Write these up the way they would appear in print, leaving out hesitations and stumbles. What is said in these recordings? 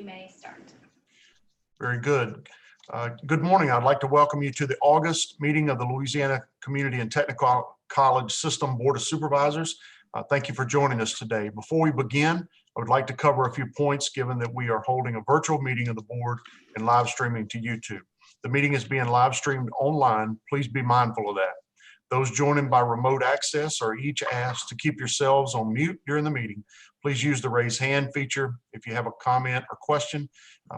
you may start. Very good. Good morning. I'd like to welcome you to the August meeting of the Louisiana Community and Technical College System Board of Supervisors. Thank you for joining us today. Before we begin, I would like to cover a few points given that we are holding a virtual meeting of the board and live streaming to YouTube. The meeting is being live streamed online. Please be mindful of that. Those joining by remote access are each asked to keep yourselves on mute during the meeting. Please use the raise hand feature if you have a comment or question.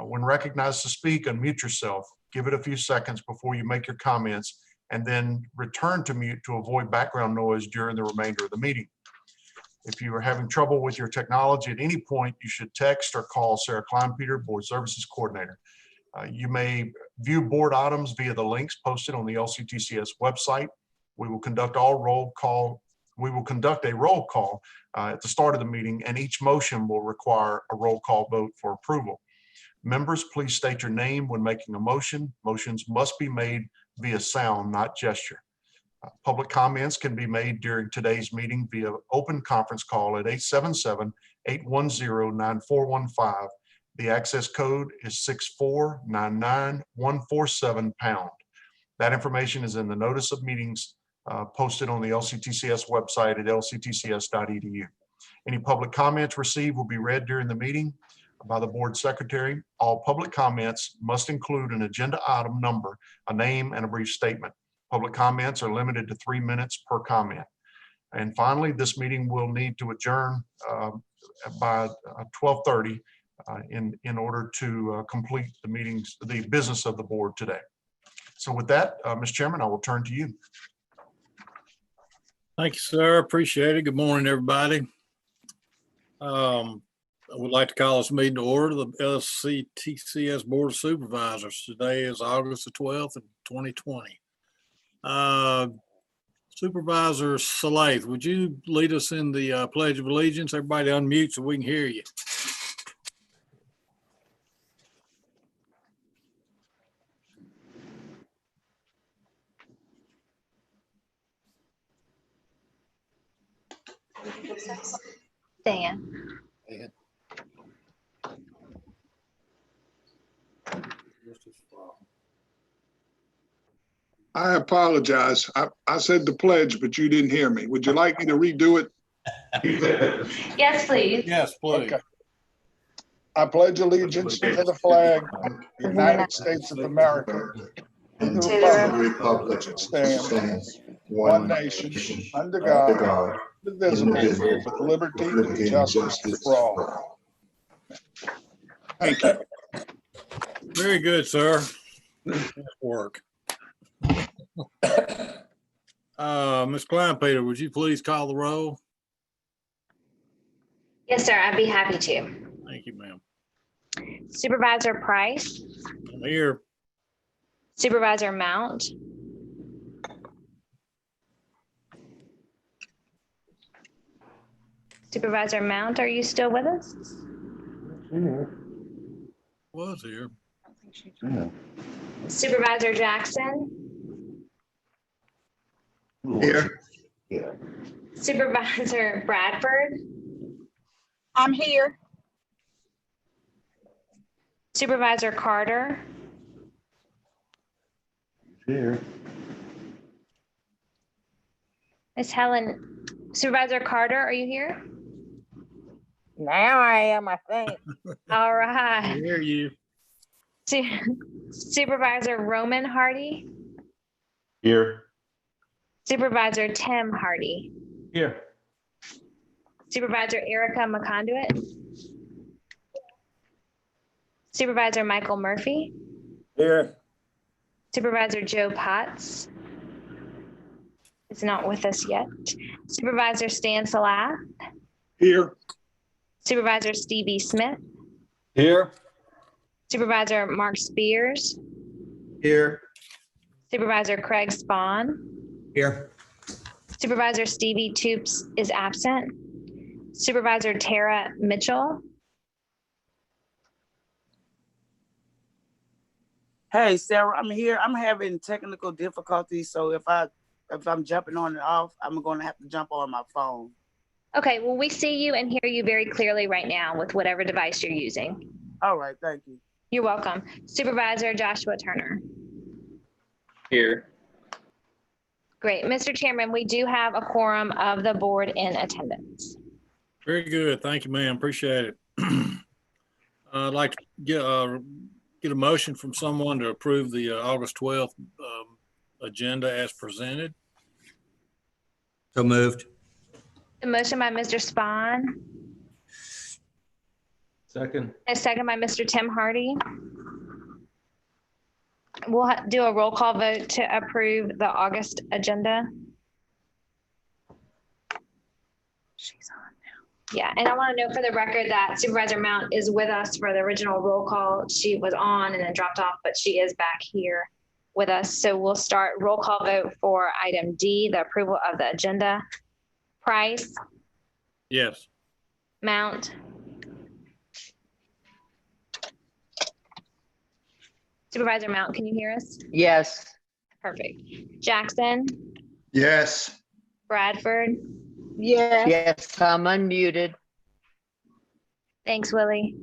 When recognized to speak, unmute yourself. Give it a few seconds before you make your comments, and then return to mute to avoid background noise during the remainder of the meeting. If you are having trouble with your technology at any point, you should text or call Sarah Kleinpeter, Board Services Coordinator. You may view board items via the links posted on the LCTCS website. We will conduct a roll call at the start of the meeting, and each motion will require a roll call vote for approval. Members, please state your name when making a motion. Motions must be made via sound, not gesture. Public comments can be made during today's meeting via open conference call at 877-810-9415. The access code is 6499147#. That information is in the notice of meetings posted on the LCTCS website at lctcs.edu. Any public comments received will be read during the meeting by the board secretary. All public comments must include an agenda item number, a name, and a brief statement. Public comments are limited to 3 minutes per comment. And finally, this meeting will need to adjourn by 12:30 in order to complete the business of the board today. So with that, Mr. Chairman, I will turn to you. Thank you, sir. Appreciate it. Good morning, everybody. I would like to call this meeting to order, the LCTCS Board of Supervisors. Today is August the 12th of 2020. Supervisor Salath, would you lead us in the Pledge of Allegiance? Everybody unmute so we can hear you. Dan. I apologize. I said the pledge, but you didn't hear me. Would you like me to redo it? Yes, please. Yes, please. Okay. I pledge allegiance to the flag of the United States of America and to the republic which stands one nation under God, indivisible, with liberty and justice for all. Thank you. Very good, sir. Good work. Ms. Kleinpeter, would you please call the roll? Yes, sir. I'd be happy to. Thank you, ma'am. Supervisor Price, I'm here. Supervisor Mount, Supervisor Mount, are you still with us? Was here. Supervisor Jackson, Here. Supervisor Bradford, I'm here. Supervisor Carter, Here. Miss Helen, Supervisor Carter, are you here? Now I am, I think. All I right. hear you. Supervisor Roman Hardy, Here. Supervisor Tim Hardy, Here. Supervisor Erica McConduit, Supervisor Michael Murphy, Here. Supervisor Joe Potts is not with us yet. Supervisor Stan Salath, Here. Supervisor Stevie Smith, Here. Supervisor Mark Spears, Here. Supervisor Craig Spawn, Here. Supervisor Stevie Toops is absent. Supervisor Tara Mitchell, Hey, Sarah, I'm here. I'm having technical difficulties, so if I'm jumping on and off, I'm going to have to jump on my phone. Okay, well, we see you and hear you very clearly right now with whatever device you're using. All right, thank you. You're welcome. Supervisor Joshua Turner. Here. Great. Mr. Chairman, we do have a quorum of the board in attendance. Very good. Thank you, ma'am. Appreciate it. I'd like to get a motion from someone to approve the August 12th agenda as presented. So moved. A motion by Mr. Spahn, Second. a second by Mr. Tim Hardy. We'll do a roll call vote to approve the August agenda. She's on now. Yeah, and I want to note for the record that Supervisor Mount is with us for the original roll call. She was on and then dropped off, but she is back here with us. So we'll start roll call vote for item D, the approval of the agenda. Price, Yes. Mount. Supervisor Mount, can you hear us? Yes. Perfect. Jackson, Yes. Bradford. Yes. Yes, I'm unmuted. Thanks, Willie.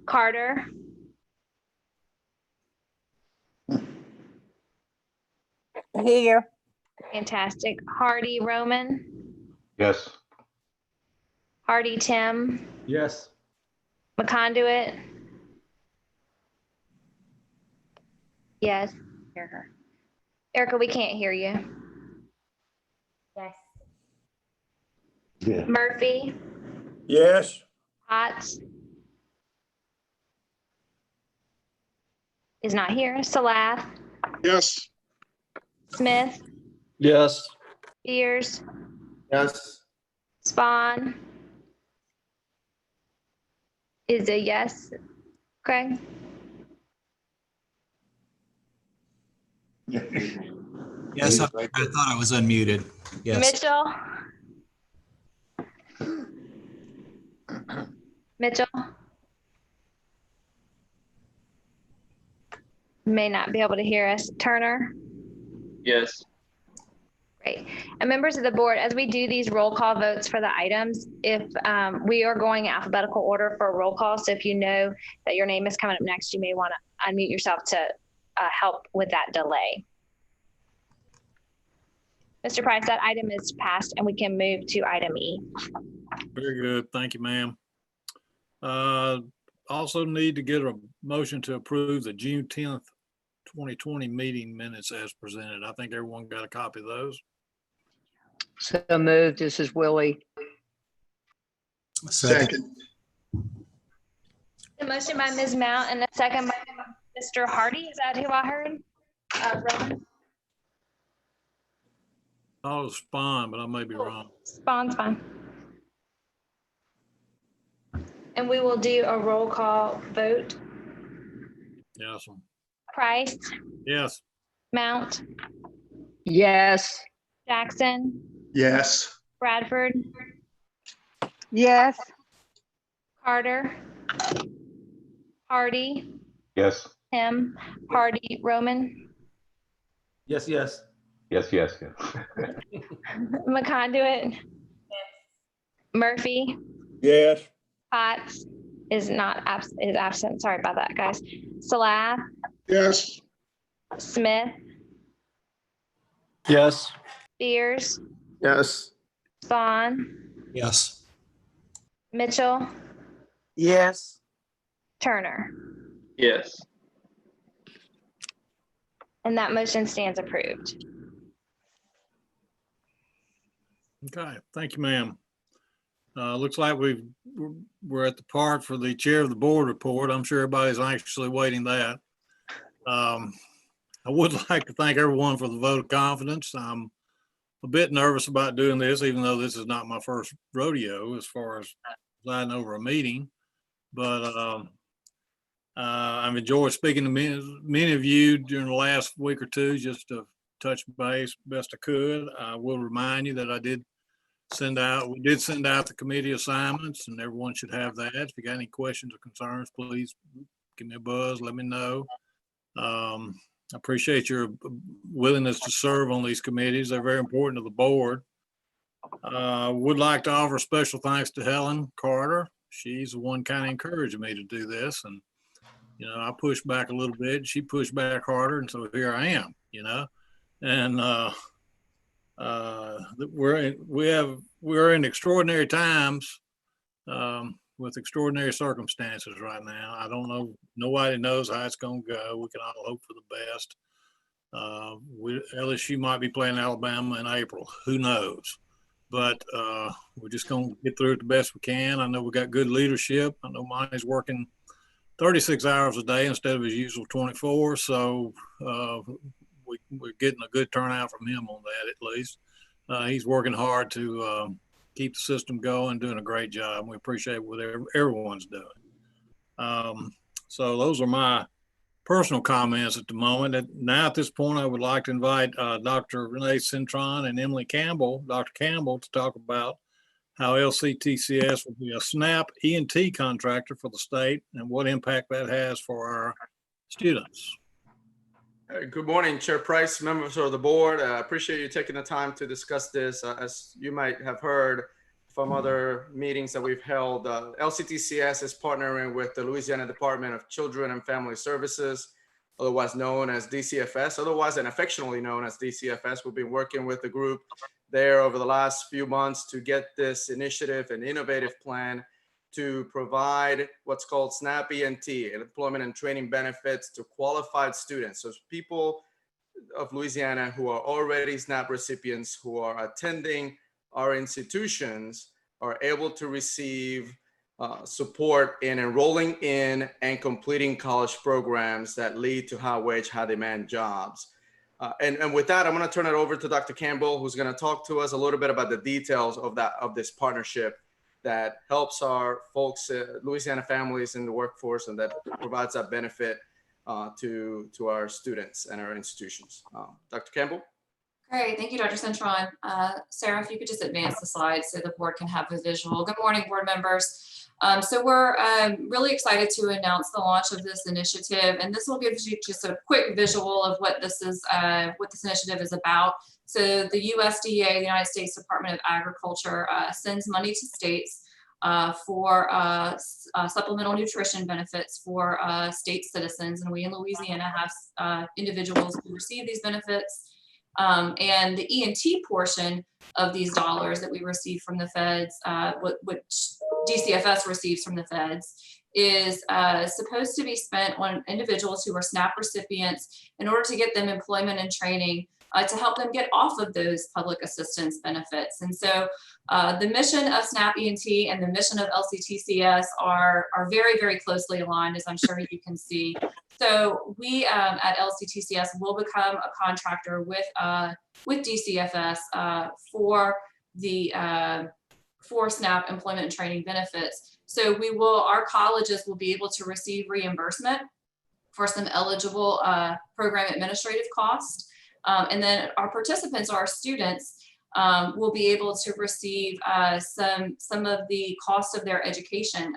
Carter. Here. Fantastic. Hardy Roman. Yes. Hardy Tim. Yes. McConduit. Yes. Hear her. Erica, we can't hear you. Yes. Yeah. Murphy. Yes. Potts. Is not here. Salath. Yes. Smith. Yes. Spears. Yes. Spawn. Is a yes. Craig. Yes, I thought I was unmuted. Yes. Mitchell. Mitchell. May not be able to hear us. Turner. Yes. Great. And members of the board, as we do these roll call votes for the items, if we are going alphabetical order for a roll call, so if you know that your name is coming up next, you may want to unmute yourself to help with that delay. Mr. Price, that item is passed and we can move to item E. Very good. Thank you, ma'am. Also need to get a motion to approve the June 10th, 2020 meeting minutes as presented. I think everyone got a copy of those. So moved. This is Willie. Second. The motion by Ms. Mount and a second by Mr. Hardy. Is that who I heard? Roman? Oh, Spawn, but I may be wrong. Spawn's fine. And we will do a roll call vote. Yes. Price, Yes. Mount, Yes. Jackson, Yes. Bradford, Yes. Carter, Hardy, Yes. Tim, Hardy, Roman, Yes, yes. Yes, yes, yes. McConduit, Murphy, Yes. Potts is absent. Sorry about that, guys. Salath, Yes. Smith, Yes. Spears, Yes. Spawn, Yes. Mitchell, Yes. Turner. Yes. And that motion stands approved. Okay. Thank you, ma'am. Looks like we're at the part for the chair of the board report. I'm sure everybody's anxiously waiting that. I would like to thank everyone for the vote of confidence. I'm a bit nervous about doing this, even though this is not my first rodeo as far as presiding over a meeting. But I've enjoyed speaking to many of you during the last week or two, just to touch base best I could. I will remind you that we did send out the committee assignments, and everyone should have that. If you got any questions or concerns, please give me a buzz, let me know. I appreciate your willingness to serve on these committees. They're very important to the board. Would like to offer special thanks to Helen Carter. she's the one kind of encouraging me to do this. And, you know, I pushed back a little bit, she pushed back harder. And so here I am, you know, and we're in extraordinary times with extraordinary circumstances right now. I don't know, nobody knows how it's going to go. We can all hope for the best. LSU might be playing Alabama in April, who knows? But we're just going to get through it the best we can. I know we got good leadership. I know Monty's working 36 hours a day instead of his usual 24. So we're getting a good turnout from him on that, at least. He's working hard to keep the system going, doing a great job. We appreciate what everyone's doing. So those are my personal comments at the moment. Now at this point, I would like to invite Dr. Renee Cintron and Emily Campbell, Dr. Campbell, to talk about how LCTCS will be a SNAP E&T contractor for the state and what impact that has for our students. Good morning, Chair Price, members of the board. I appreciate you taking the time to discuss this. As you might have heard from other meetings that we've held, LCTCS is partnering with the Louisiana Department of Children and Family Services, otherwise known as Dcfs, otherwise and affectionately known as Dcfs. We've been working with the group there over the last few months to get this initiative and innovative plan to provide what's called SNAP E&T, employment and training benefits to qualified students. So people of Louisiana who are already SNAP recipients who are attending our institutions are able to receive support in enrolling in and completing college programs that lead to high wage, high demand jobs. And with that, I'm going to turn it over to Dr. Campbell, who's going to talk to us a little bit about the details of this partnership that helps our folks, Louisiana families in the workforce, and that provides that benefit to our students and our institutions. Dr. Campbell? Great, thank you, Dr. Cintron. Sarah, if you could just advance the slides so the board can have a visual. Good morning, board members. So we're really excited to announce the launch of this initiative, and this will give you just a quick visual of what this initiative is about. So the USDA, the United States Department of Agriculture, sends money to states for supplemental nutrition benefits for state citizens, and we in Louisiana have individuals who receive these benefits. And the E&T portion of these dollars that we receive from the feds, which Dcfs receives from the feds, is supposed to be spent on individuals who are SNAP recipients in order to get them employment and training to help them get off of those public assistance benefits. And so the mission of SNAP E&T and the mission of LCTCS are very, very closely aligned, as I'm sure you can see. So we at LCTCS will become a contractor with Dcfs for SNAP employment and training benefits. So our colleges will be able to receive reimbursement for some eligible program administrative costs. And then our participants, our students, will be able to receive some of the cost of their education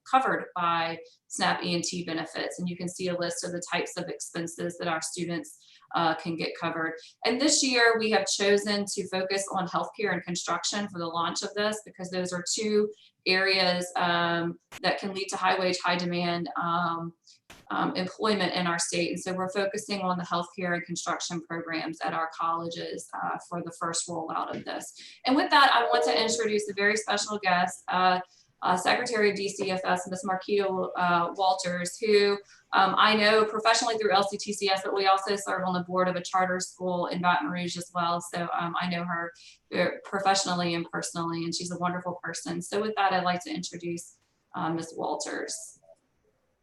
covered by SNAP E&T benefits. And you can see a list of the types of expenses that our students can get covered. And this year we have chosen to focus on healthcare and construction for the launch of this, because those are two areas that can lead to high wage, high demand employment in our state. And so we're focusing on the healthcare and construction programs at our colleges for the first rollout of this. And with that, I want to introduce a very special guest, Secretary of Dcfs, Ms. Marquita Walters, who I know professionally through LCTCS, but we also serve on the board of a charter school in Baton Rouge as well. So I know her professionally and personally, and she's a wonderful person. So with that, I'd like to introduce Ms. Walters.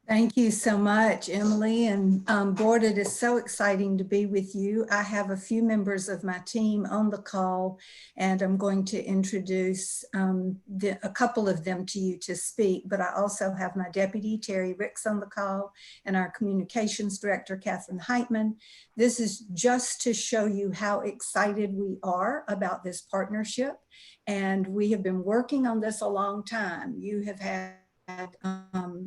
Thank you so much, Emily, and board, it is so exciting to be with you. I have a few members of my team on the call, and I'm going to introduce a couple of them to you to speak, but I also have my deputy, Terry Ricks, on the call, and our communications director, Catherine Heitman. This is just to show you how excited we are about this partnership, and we have been working on this a long time. You have had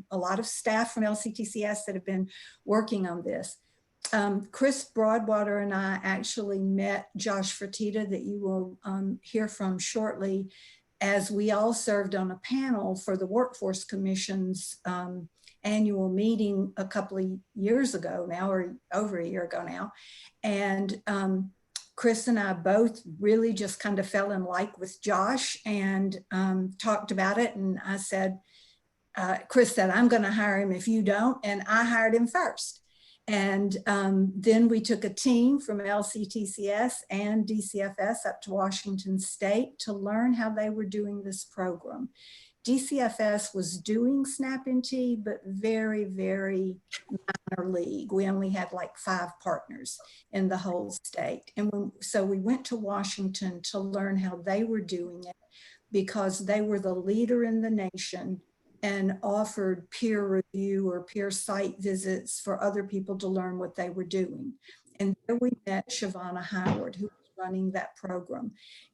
a lot of staff from LCTCS that have been working on this. Chris Broadwater and I actually met Josh Fertitta, that you will hear from shortly, as we all served on a panel for the Workforce Commission's annual meeting a couple of years ago now, or over a year ago now. And Chris and I both really just kind of fell in like with Josh and talked about it. And I said, Chris said, I'm going to hire him if you don't. And I hired him first. And then we took a team from LCTCS and Dcfs up to Washington State to learn how they were doing this program. Dcfs was doing SNAP-NT, but very, very minor league. We only had like 5 partners in the whole state. And so we went to Washington to learn how they were doing it, because they were the leader in the nation and offered peer review or peer site visits for other people to learn what they were doing. And there we met Shavonna Howard, who was running that program.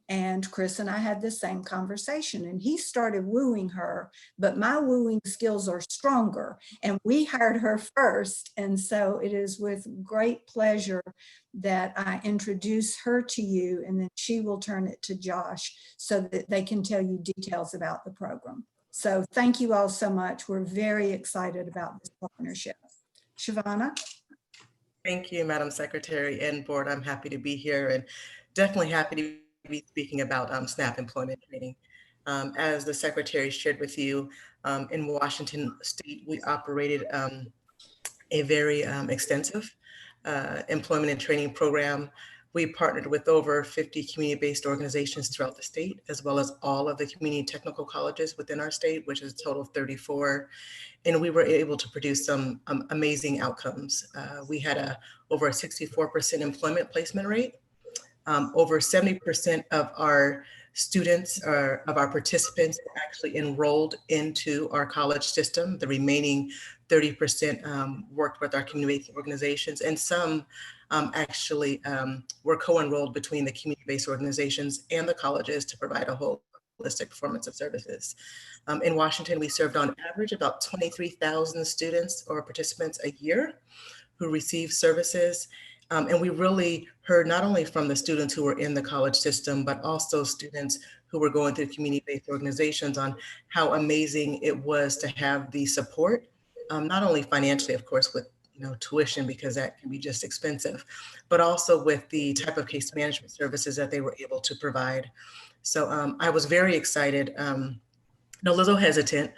And Chris and I had the same conversation, and he started wooing her, but my wooing skills are stronger, and we hired her first. And so it is with great pleasure that I introduce her to you, and then she will turn it to Josh so that they can tell you details about the program. So thank you all so much. We're very excited about this partnership. Shavonna? Thank you, Madam Secretary and Board. I'm happy to be here and definitely happy to be speaking about SNAP employment training. As the Secretary shared with you, in Washington State, we operated a very extensive employment and training program. We partnered with over 50 community-based organizations throughout the state, as well as all of the community technical colleges within our state, which is a total of 34. And we were able to produce some amazing outcomes. We had over a 64% employment placement rate. Over 70% of our students or of our participants actually enrolled into our college system. The remaining 30% worked with our community-based organizations, and some actually were co-enrolled between the community-based organizations and the colleges to provide a holistic performance of services. In Washington, we served on average about 23,000 students or participants a year who receive services. And we really heard not only from the students who were in the college system, but also students who were going through community-based organizations on how amazing it was to have the support, not only financially, of course, with tuition, because that can be just expensive, but also with the type of case management services that they were able to provide. So I was very excited, a little hesitant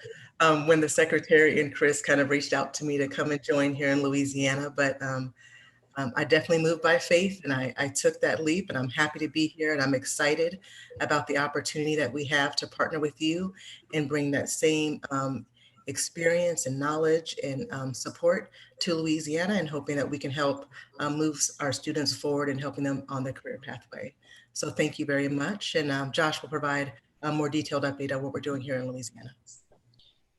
when the Secretary and Chris kind of reached out to me to come and join here in Louisiana, but I definitely moved by faith, and I took that leap, and I'm happy to be here, and I'm excited about the opportunity that we have to partner with you and bring that same experience and knowledge and support to Louisiana, and hoping that we can help move our students forward and helping them on their career pathway. So thank you very much. And Josh will provide a more detailed update on what we're doing here in Louisiana.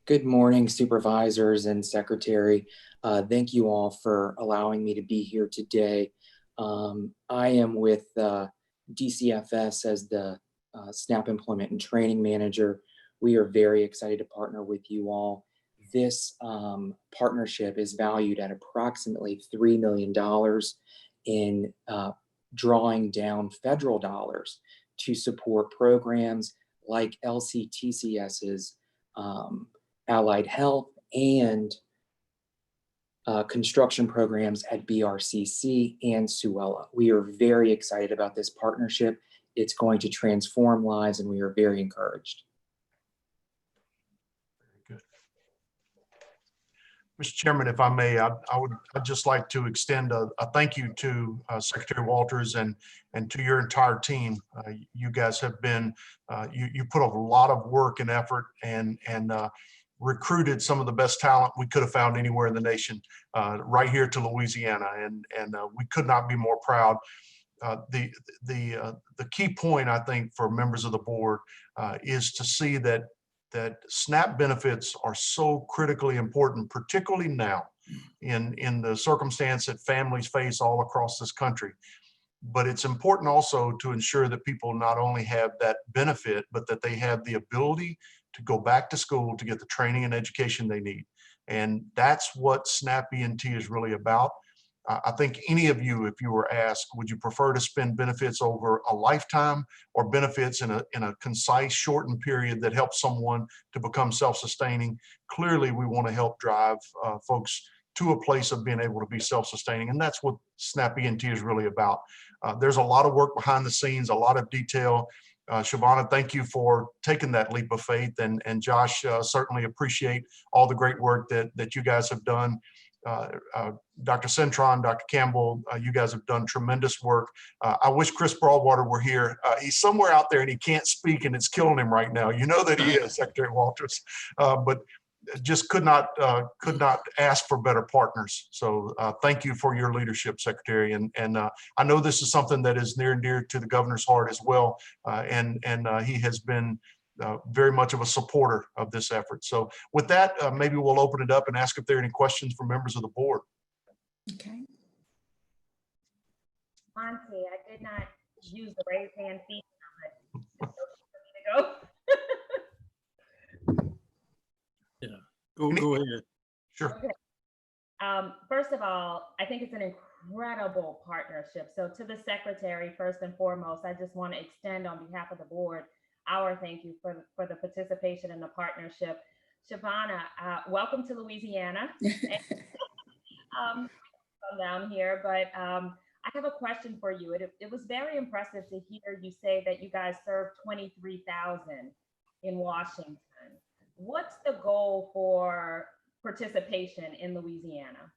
Good morning, supervisors and secretary. Thank you all for allowing me to be here today. I am with Dcfs as the SNAP Employment and Training Manager. We are very excited to partner with you all. This partnership is valued at approximately $3 million in drawing down federal dollars to support programs like LCTCS's Allied Health and construction programs at BRCC and Suella. We are very excited about this partnership. It's going to transform lives, and we are very encouraged. Very good. Mr. Chairman, if I may, I'd just like to extend a thank you to Secretary Walters and to your entire team. You guys have been, you put a lot of work and effort and recruited some of the best talent we could have found anywhere in the nation, right here to Louisiana, and we could not be more proud. The key point, I think, for members of the board is to see that SNAP benefits are so critically important, particularly now in the circumstance that families face all across this country. But it's important also to ensure that people not only have that benefit, but that they have the ability to go back to school to get the training and education they need. And that's what SNAP-ENT is really about. I think any of you, if you were asked, would you prefer to spend benefits over a lifetime or benefits in a concise, shortened period that helps someone to become self-sustaining? Clearly, we want to help drive folks to a place of being able to be self-sustaining, and that's what SNAP ENT is really about. There's a lot of work behind the scenes, a lot of detail. Shavonna, thank you for taking that leap of faith, and Josh, certainly appreciate all the great work that you guys have done. Dr. Cintron, Dr. Campbell, you guys have done tremendous work. I wish Chris Broadwater were here. He's somewhere out there and he can't speak, and it's killing him right now. You know that he is, Secretary Walters, but just could not ask for better partners. So thank you for your leadership, Secretary. And I know this is something that is near and dear to the governor's heart as well. And he has been very much of a supporter of this effort. So with that, maybe we'll open it up and ask if there are any questions from members of the board. Okay. Monty, I did not use the raise hand feature, but go. Go ahead. Sure. Okay. First of all, I think it's an incredible partnership. So to the secretary, first and foremost, I just want to extend on behalf of the board our thank you for the participation in the partnership. Shavonna, welcome to Louisiana. Come down here, but I have a question for you. It was very impressive to hear you say that you guys served 23,000 in Washington. What's the goal for participation in Louisiana?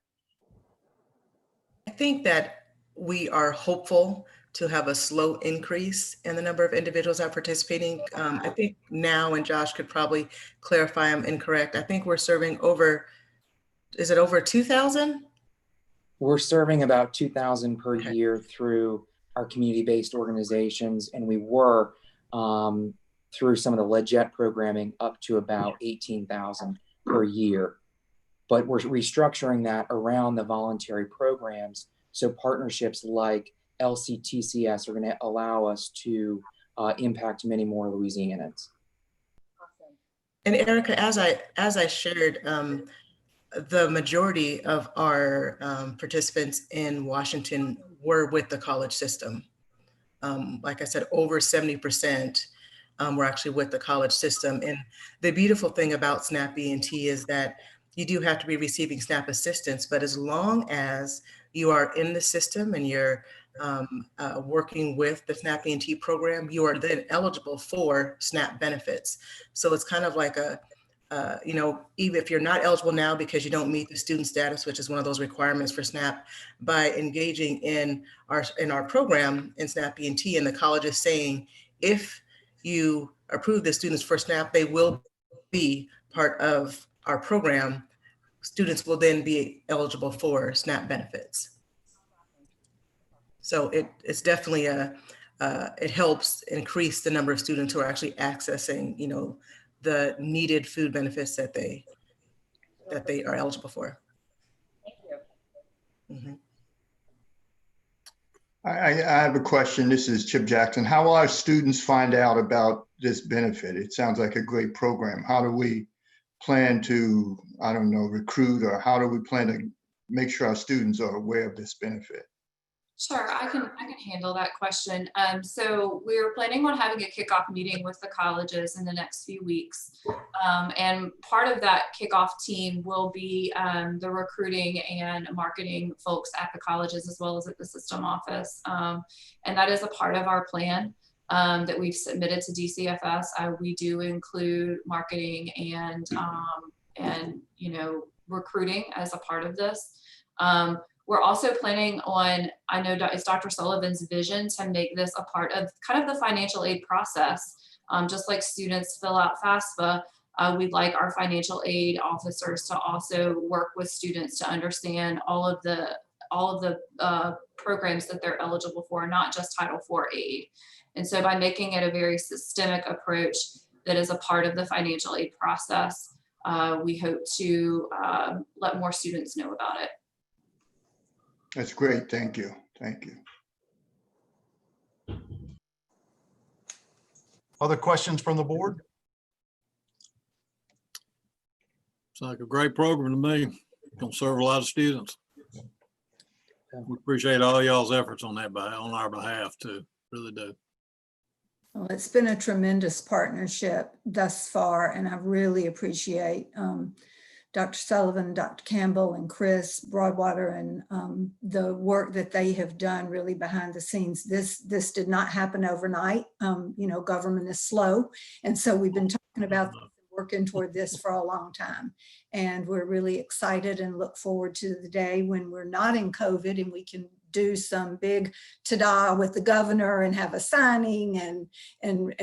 I think that we are hopeful to have a slow increase in the number of individuals that are participating. I think now, and Josh could probably clarify I'm incorrect, I think we're serving over, is it over 2,000? We're serving about 2,000 per year through our community-based organizations, and we were through some of the LEGET programming up to about 18,000 per year. But we're restructuring that around the voluntary programs. So partnerships like LCTCS are going to allow us to impact many more Louisianans. Awesome. And Erica, as I shared, the majority of our participants in Washington were with the college system. Like I said, over 70% were actually with the college system. And the beautiful thing about SNAP ENT is that you do have to be receiving SNAP assistance, but as long as you are in the system and you're working with the SNAP ENT program, you are then eligible for SNAP benefits. So it's kind of like a, you know, even if you're not eligible now because you don't meet the student status, which is one of those requirements for SNAP, by engaging in our program in SNAP ENT, and the college is saying, if you approve the students for SNAP, they will be part of our program. Students will then be eligible for SNAP benefits. So it's definitely it helps increase the number of students who are actually accessing, you know, the needed food benefits that they are eligible for. Thank you. Mm-hmm. I have a question. This is Chip Jackson. How will our students find out about this benefit? It sounds like a great program. How do we plan to, I don't know, recruit, or how do we plan to make sure our students are aware of this benefit? Sure, I can handle that question. So we're planning on having a kickoff meeting with the colleges in the next few weeks. And part of that kickoff team will be the recruiting and marketing folks at the colleges as well as at the system office. And that is a part of our plan that we've submitted to Dcfs. We do include marketing and you know, recruiting as a part of this. We're also planning on, I know it's Dr. Sullivan's vision to make this a part of kind of the financial aid process. Just like students fill out FAFSA, we'd like our financial aid officers to also work with students to understand all of the programs that they're eligible for, not just Title IV aid. And so by making it a very systemic approach that is a part of the financial aid process, we hope to let more students know about it. That's great. Thank you. Thank you. Other questions from the board? It's like a great program to me. Gonna serve a lot of students. We appreciate all y'all's efforts on that, on our behalf too, really do. Well, it's been a tremendous partnership thus far, and I really appreciate Dr. Sullivan, Dr. Campbell, and Chris Broadwater, and the work that they have done really behind the scenes. This did not happen overnight. You know, government is slow, and so we've been talking about this, working toward this for a long time. And we're really excited and look forward to the day when we're not in COVID and we can do some big ta-da with the governor and have a signing and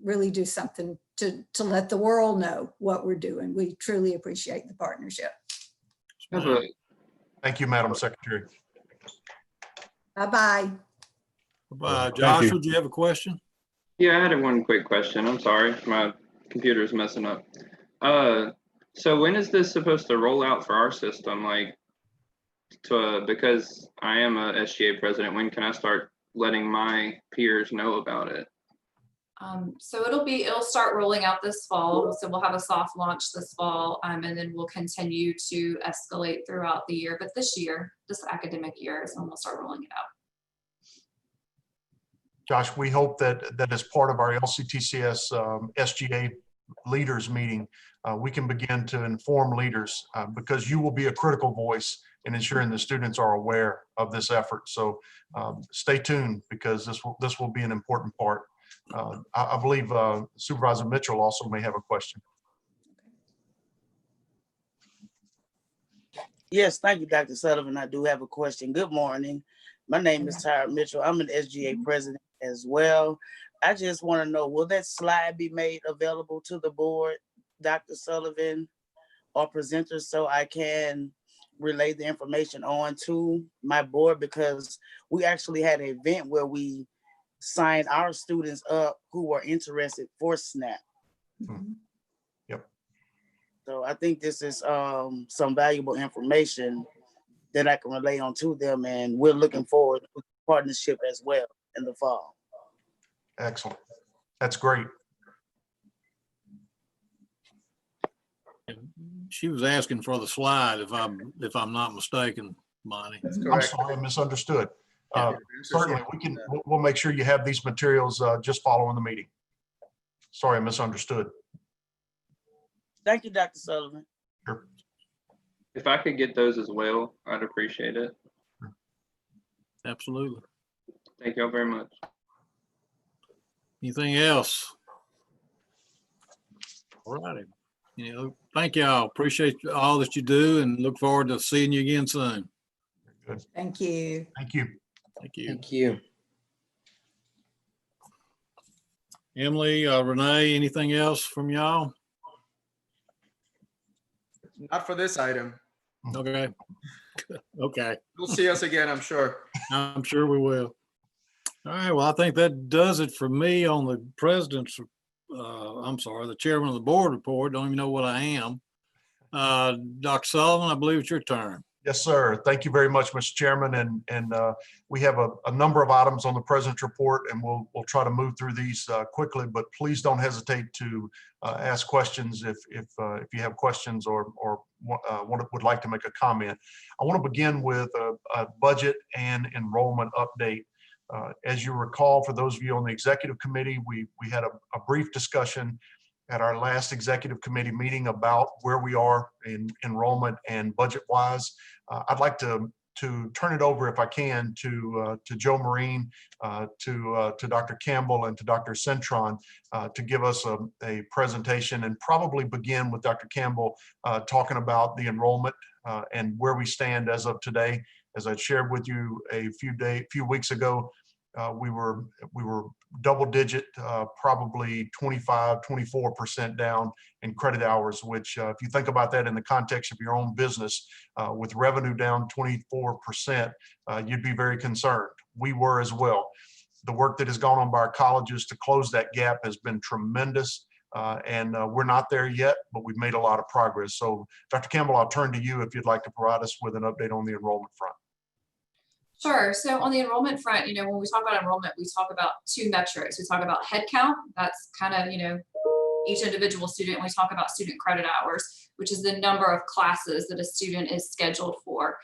really do something to let the world know what we're doing. We truly appreciate the partnership. Thank you, Madam Secretary. Bye-bye. Bye. Joshua, do you have a question? Yeah, I had one quick question. I'm sorry, my computer is messing up. So when is this supposed to roll out for our system? Like, because I am a SGA president, when can I start letting my peers know about it? So it'll start rolling out this fall. So we'll have a soft launch this fall, and then we'll continue to escalate throughout the year. But this year, this academic year, is when we'll start rolling it out. Josh, we hope that as part of our LCTCS SGA leaders meeting, we can begin to inform leaders because you will be a critical voice in ensuring the students are aware of this effort. So stay tuned because this will be an important part. I believe Supervisor Mitchell also may have a question. Yes, thank you, Dr. Sullivan. I do have a question. Good morning. My name is Tyra Mitchell. I'm an SGA president as well. I just want to know, will that slide be made available to the board, Dr. Sullivan, or presenters, so I can relay the information on to my board? Because we actually had an event where we signed our students up who were interested for SNAP. Mm-hmm. Yep. So I think this is some valuable information that I can relay on to them, and we're looking forward to partnership as well in the fall. Excellent. That's great. She was asking for the slide, if I'm not mistaken, Bonnie. I'm sorry, I misunderstood. Certainly, we'll make sure you have these materials just following the meeting. Sorry, I misunderstood. Thank you, Dr. Sullivan. Sure. If I could get those as well, I'd appreciate it. Absolutely. Thank you all very much. Anything else? All righty. Thank y'all. Appreciate all that you do and look forward to seeing you again soon. Good. Thank you. Thank you. Thank you. Thank you. Emily, Renee, anything else from y'all? Not for this item. Okay. Okay. You'll see us again, I'm sure. I'm sure we will. All right. Well, I think that does it for me on the president's, the chairman of the board report. Don't even know what I am. Dr. Sullivan, I believe it's your turn. Yes, sir. Thank you very much, Mr. Chairman. And we have a number of items on the president's report, and we'll try to move through these quickly, but please don't hesitate to ask questions if you have questions or would like to make a comment. I want to begin with a budget and enrollment update. As you recall, for those of you on the executive committee, we had a brief discussion at our last executive committee meeting about where we are in enrollment and budget wise. I'd like to turn it over, if I can, to Joe Marine, to Dr. Campbell, and to Dr. Cintron to give us a presentation, and probably begin with Dr. Campbell talking about the enrollment and where we stand as of today. As I shared with you a few weeks ago, we were double digit, probably 25-24% down in credit hours, which if you think about that in the context of your own business, with revenue down 24%, you'd be very concerned. We were as well. The work that has gone on by our colleges to close that gap has been tremendous, and we're not there yet, but we've made a lot of progress. So Dr. Campbell, I'll turn to you if you'd like to provide us with an update on the enrollment front. Sure. So on the enrollment front, when we talk about enrollment, we talk about two metrics. We talk about head count. That's kind of, each individual student, and we talk about student credit hours, which is the number of classes that a student is scheduled for.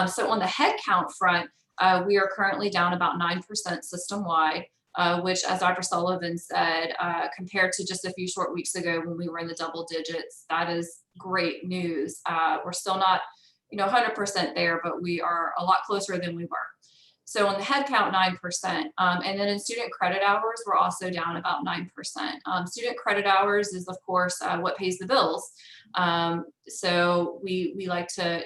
So on the head count front, we are currently down about 9% system-wide, which, as Dr. Sullivan said, compared to just a few short weeks ago when we were in the double digits, that is great news. We're still not 100% there, but we are a lot closer than we were. So on the head count, 9%. And then in student credit hours, we're also down about 9%. Student credit hours is, of course, what pays the bills. So we like to,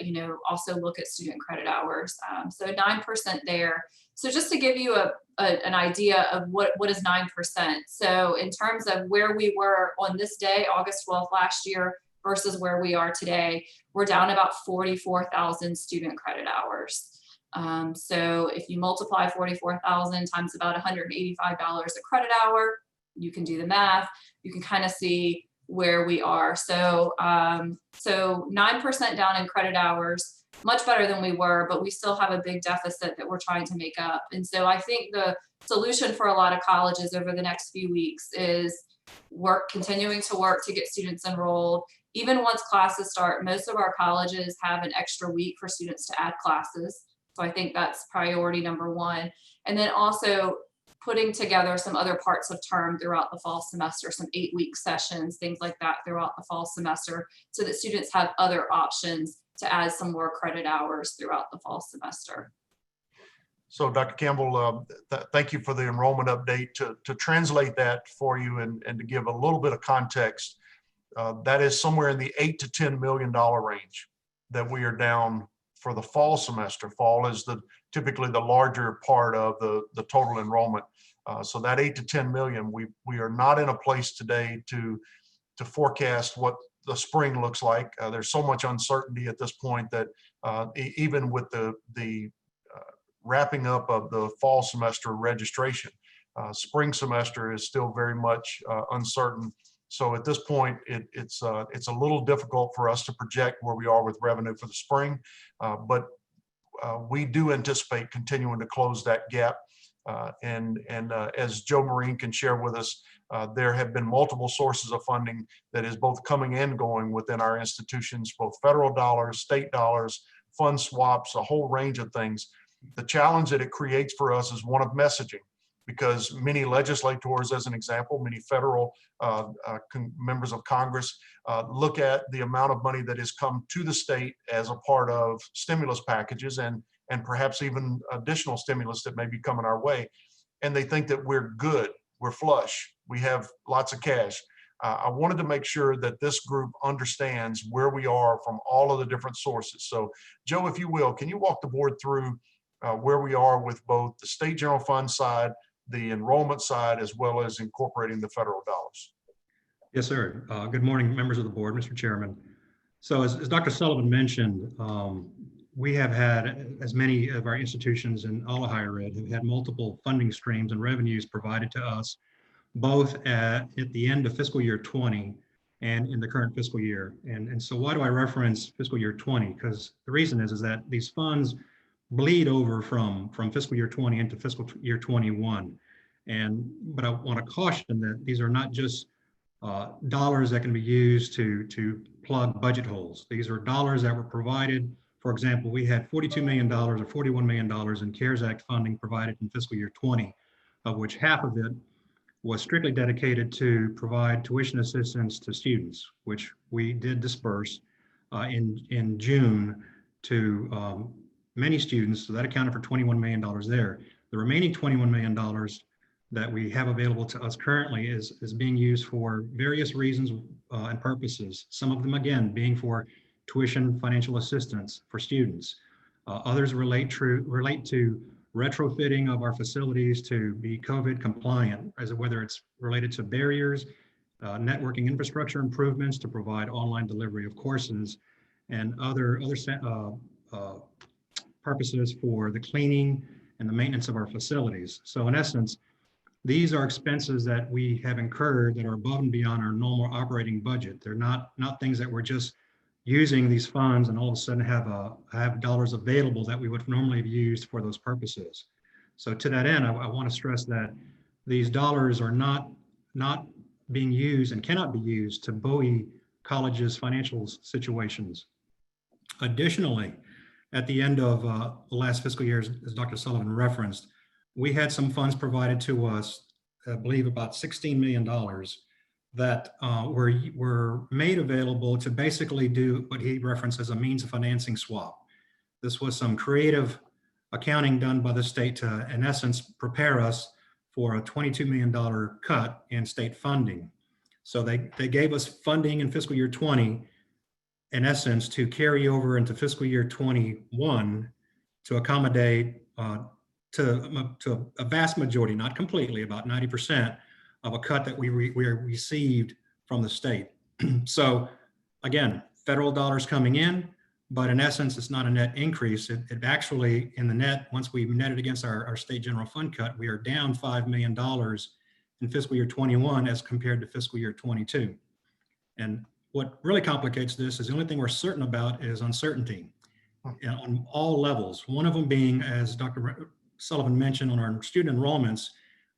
also look at student credit hours. So 9% there. So just to give you an idea of what is 9%. So in terms of where we were on this day, August 12th last year, versus where we are today, we're down about 44,000 student credit hours. So if you multiply 44,000 times about $185 a credit hour, you can do the math. You can kind of see where we are. So, so 9% down in credit hours, much better than we were, but we still have a big deficit that we're trying to make up. And so I think the solution for a lot of colleges over the next few weeks is continuing to work to get students enrolled. Even once classes start, most of our colleges have an extra week for students to add classes. So I think that's priority number one. And then also putting together some other parts of term throughout the fall semester, some 8-week sessions, things like that throughout the fall semester, so that students have other options to add some more credit hours throughout the fall semester. So Dr. Campbell, thank you for the enrollment update. To translate that for you and to give a little bit of context, that is somewhere in the $8 to $10 million range that we are down for the fall semester. Fall is typically the larger part of the total enrollment. So that 8 to 10 million, we are not in a place today to forecast what the spring looks like. There's so much uncertainty at this point that even with the wrapping up of the fall semester registration, spring semester is still very much uncertain. So at this point, it's a little difficult for us to project where we are with revenue for the spring, but we do anticipate continuing to close that gap. And as Joe Marine can share with us, there have been multiple sources of funding that is both coming and going within our institutions, both federal dollars, state dollars, fund swaps, a whole range of things. The challenge that it creates for us is one of messaging, because many legislators, as an example, many federal members of Congress look at the amount of money that has come to the state as a part of stimulus packages and perhaps even additional stimulus that may be coming our way. And they think that we're good, we're flush, we have lots of cash. I wanted to make sure that this group understands where we are from all of the different sources. So Joe, if you will, can you walk the board through where we are with both the state general fund side, the enrollment side, as well as incorporating the federal dollars? Yes, sir. Good morning, members of the board, Mr. Chairman. So as Dr. Sullivan mentioned, we have had, as many of our institutions in all of higher ed, have had multiple funding streams and revenues provided to us, both at the end of fiscal year 20 and in the current fiscal year. And so why do I reference fiscal year 20? Because the reason is that these funds bleed over from fiscal year 20 into fiscal year 21. But I want to caution that these are not just dollars that can be used to plug budget holes. These are dollars that were provided. For example, we had $42 million or $41 million in CARES Act funding provided in fiscal year 20, of which half of it was strictly dedicated to provide tuition assistance to students, which we did disperse in June to many students. So that accounted for $21 million there. The remaining $21 million that we have available to us currently is being used for various reasons and purposes. Some of them, again, being for tuition financial assistance for students. Others relate to retrofitting of our facilities to be COVID compliant, whether it's related to barriers, networking infrastructure improvements to provide online delivery of courses, and other purposes for the cleaning and the maintenance of our facilities. So in essence, these are expenses that we have incurred that are above and beyond our normal operating budget. They're not things that we're just using these funds and all of a sudden have dollars available that we would normally have used for those purposes. So to that end, I want to stress that these dollars are not being used and cannot be used to buoy colleges' financial situations. Additionally, at the end of the last fiscal year, as Dr. Sullivan referenced, we had some funds provided to us, I believe about $16 million, that were made available to basically do what he referenced as a means of financing swap. This was some creative accounting done by the state to, in essence, prepare us for a $22 million cut in state funding. So they gave us funding in fiscal year 20, in essence, to carry over into fiscal year 21 to accommodate to a vast majority, not completely, about 90% of a cut that we received from the state. So again, federal dollars coming in, but in essence, it's not a net increase. It actually, in the net, once we net it against our state general fund cut, we are down $5 million in fiscal year 21 as compared to fiscal year 22. And what really complicates this is the only thing we're certain about is uncertainty on all levels. One of them being, as Dr. Sullivan mentioned, on our student enrollments,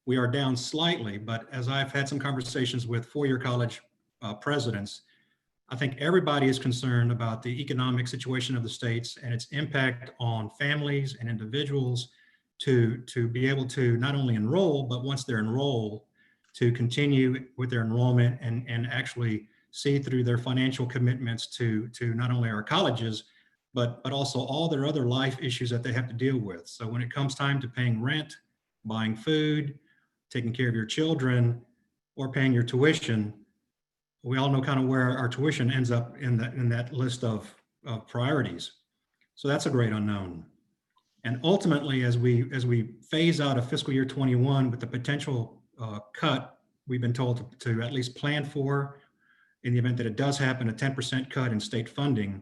we are down slightly, but as I've had some conversations with four-year college presidents, I think everybody is concerned about the economic situation of the states and its impact on families and individuals to be able to not only enroll, but once they're enrolled, to continue with their enrollment and actually see through their financial commitments to not only our colleges, but also all their other life issues that they have to deal with. So when it comes time to paying rent, buying food, taking care of your children, or paying your tuition, we all know kind of where our tuition ends up in that list of priorities. So that's a great unknown. And ultimately, as we phase out of fiscal year 21 with the potential cut, we've been told to at least plan for, in the event that it does happen, a 10% cut in state funding.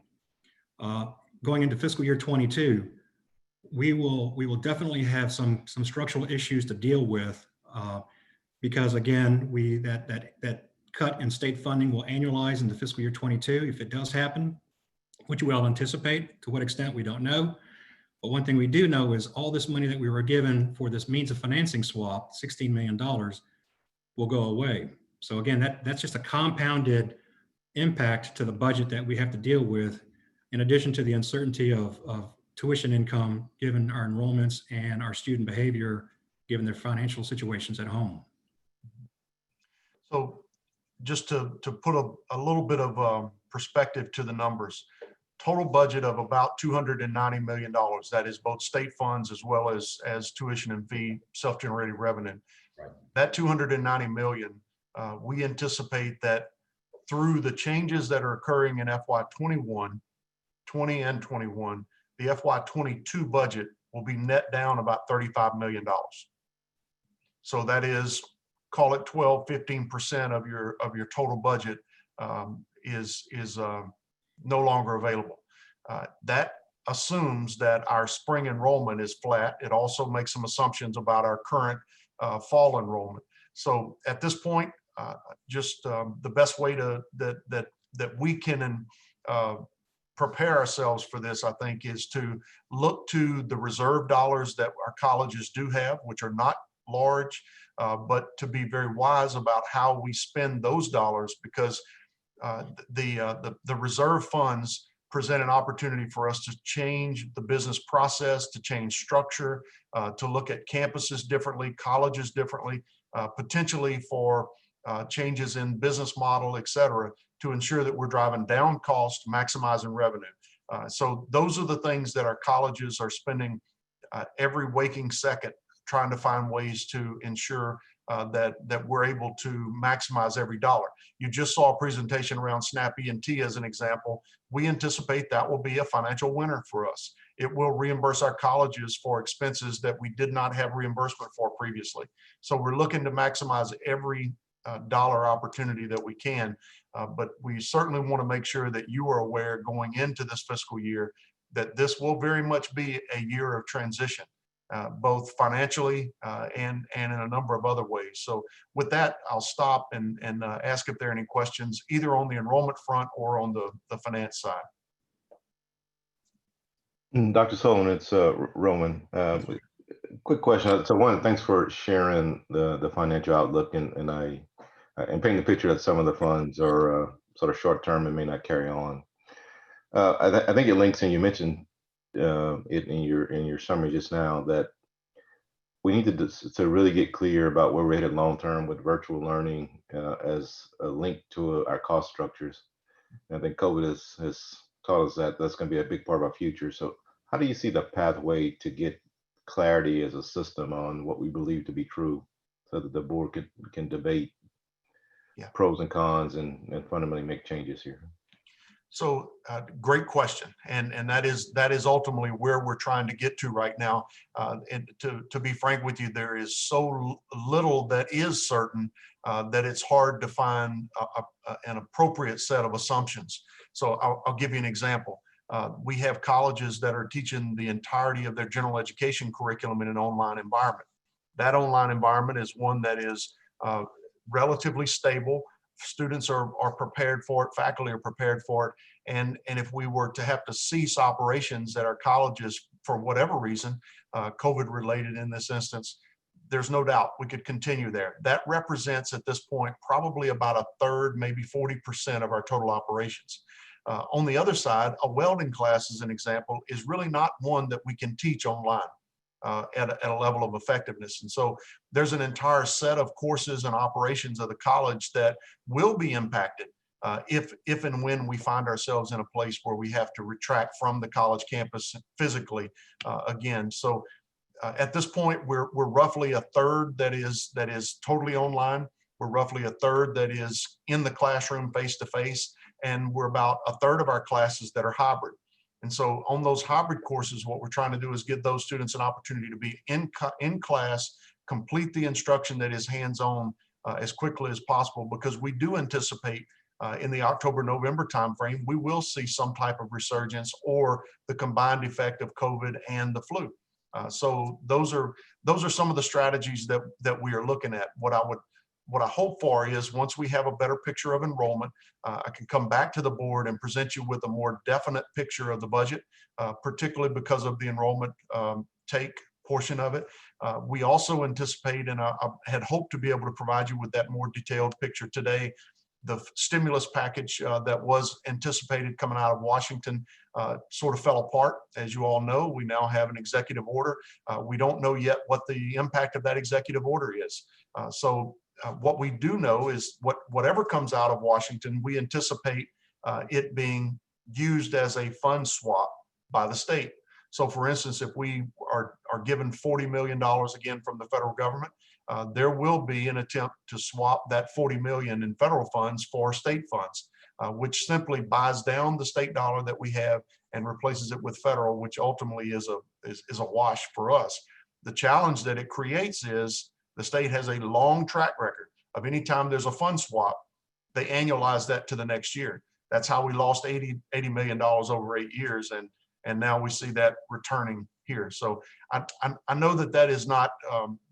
Going into fiscal year 22, we will definitely have some structural issues to deal with because again, that cut in state funding will annualize into fiscal year 22 if it does happen, which we all anticipate. To what extent, we don't know. But one thing we do know is all this money that we were given for this means of financing swap, $16 million, will go away. So again, that's just a compounded impact to the budget that we have to deal with, in addition to the uncertainty of tuition income, given our enrollments and our student behavior, given their financial situations at home. So just to put a little bit of perspective to the numbers, total budget of about $290 million. That is both state funds as well as tuition and fee self-generated revenue. Right. That $290 million, we anticipate that through the changes that are occurring in FY 20 and 21, the FY 22 budget will be net down about $35 million. So that is, call it 12–15% of your total budget is no longer available. That assumes that our spring enrollment is flat. It also makes some assumptions about our current fall enrollment. So at this point, just the best way that we can prepare ourselves for this, I think, is to look to the reserve dollars that our colleges do have, which are not large, but to be very wise about how we spend those dollars, because the reserve funds present an opportunity for us to change the business process, to change structure, to look at campuses differently, colleges differently, potentially for changes in business model, et cetera, to ensure that we're driving down cost, maximizing revenue. So those are the things that our colleges are spending every waking second trying to find ways to ensure that we're able to maximize every dollar. You just saw a presentation around SNAP E&T as an example. We anticipate that will be a financial winner for us. It will reimburse our colleges for expenses that we did not have reimbursement for previously. So we're looking to maximize every dollar opportunity that we can, but we certainly want to make sure that you are aware going into this fiscal year that this will very much be a year of transition, both financially and in a number of other ways. So with that, I'll stop and ask if there are any questions, either on the enrollment front or on the finance side. Dr. Sullivan, it's Roman. Quick question. So one, thanks for sharing the financial outlook, and I and paint the picture that some of the funds are sort of short term and may not carry on. I think it links, and you mentioned it in your summary just now, that we need to really get clear about where we're headed long term with virtual learning as a link to our cost structures. And I think COVID has taught us that that's going to be a big part of our future. So how do you see the pathway to get clarity as a system on what we believe to be true, so that the board can debate pros and cons and fundamentally make changes here? So great question. And that is ultimately where we're trying to get to right now. And to be frank with you, there is so little that is certain that it's hard to find an appropriate set of assumptions. So I'll give you an example. We have colleges that are teaching the entirety of their general education curriculum in an online environment. That online environment is one that is relatively stable. Students are prepared for it, faculty are prepared for it. And if we were to have to cease operations at our colleges for whatever reason, COVID related in this instance, there's no doubt we could continue there. That represents at this point probably about a third, maybe 40% of our total operations. On the other side, a welding class, as an example, is really not one that we can teach online at a level of effectiveness. And so there's an entire set of courses and operations of the college that will be impacted if and when we find ourselves in a place where we have to retract from the college campus physically again. So at this point, we're roughly a third that is totally online. We're roughly a third that is in the classroom face-to-face, and we're about a third of our classes that are hybrid. And so on those hybrid courses, what we're trying to do is give those students an opportunity to be in class, complete the instruction that is hands-on as quickly as possible, because we do anticipate in the October-November timeframe, we will see some type of resurgence or the combined effect of COVID and the flu. So those are some of the strategies that we are looking at. What I hope for is, once we have a better picture of enrollment, I can come back to the board and present you with a more definite picture of the budget, particularly because of the enrollment take portion of it. We also anticipate, and I had hoped to be able to provide you with that more detailed picture today, the stimulus package that was anticipated coming out of Washington sort of fell apart. As you all know, we now have an executive order. We don't know yet what the impact of that executive order is. What we do know is whatever comes out of Washington, we anticipate it being used as a fund swap by the state. So for instance, if we are given $40 million again from the federal government, there will be an attempt to swap that $40 million in federal funds for state funds, which simply buys down the state dollar that we have and replaces it with federal, which ultimately is a wash for us. The challenge that it creates is the state has a long track record of any time there's a fund swap, they annualize that to the next year. That's how we lost $80 million over 8 years. And now we see that returning here. So I know that is not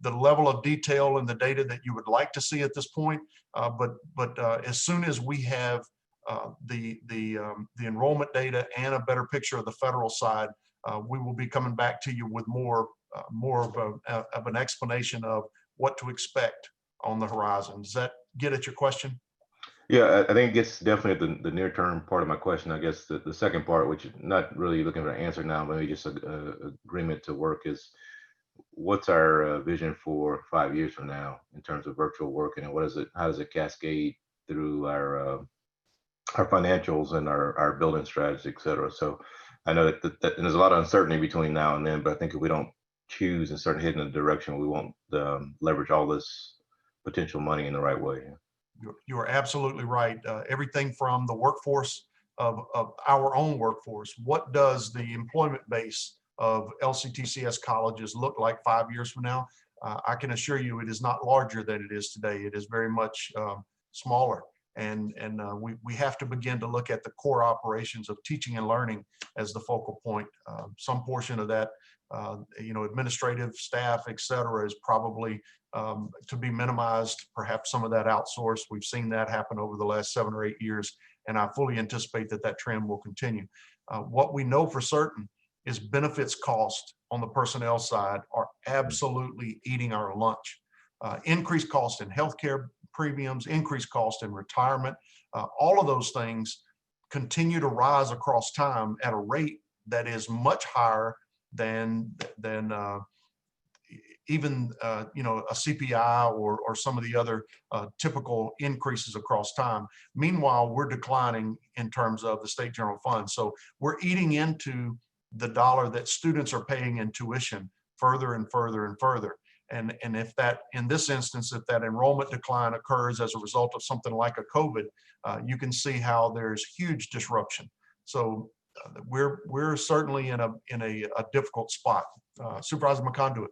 the level of detail in the data that you would like to see at this point. But as soon as we have the enrollment data and a better picture of the federal side, we will be coming back to you with more of an explanation of what to expect on the horizon. Does that get at your question? Yeah, I think it gets definitely the near-term part of my question. I guess the second part, which is not really looking for an answer now, but maybe just an agreement to work, is what's our vision for 5 years from now in terms of virtual working, and how does it cascade through our financials and our building strategy, et cetera. So I know that and there's a lot of uncertainty between now and then, but I think if we don't choose and start heading in a direction, we won't leverage all this potential money in the right way. You are absolutely right. Everything from the workforce of our own workforce. What does the employment base of LCTCS colleges look like 5 years from now? I can assure you it is not larger than it is today. It is very much smaller. And we have to begin to look at the core operations of teaching and learning as the focal point. Some portion of that, administrative staff, et cetera, is probably to be minimized, perhaps some of that outsourced. We've seen that happen over the last 7 or 8 years, and I fully anticipate that trend will continue. What we know for certain is benefits cost on the personnel side are absolutely eating our lunch. Increased cost in healthcare premiums, increased cost in retirement. All of those things continue to rise across time at a rate that is much higher than even a CPI or some of the other typical increases across time. Meanwhile, we're declining in terms of the state general fund. So we're eating into the dollar that students are paying in tuition further and further and further. And if that, in this instance, if that enrollment decline occurs as a result of something like a COVID, you can see how there's huge disruption. So we're certainly in a difficult spot. Supervisor McConduit.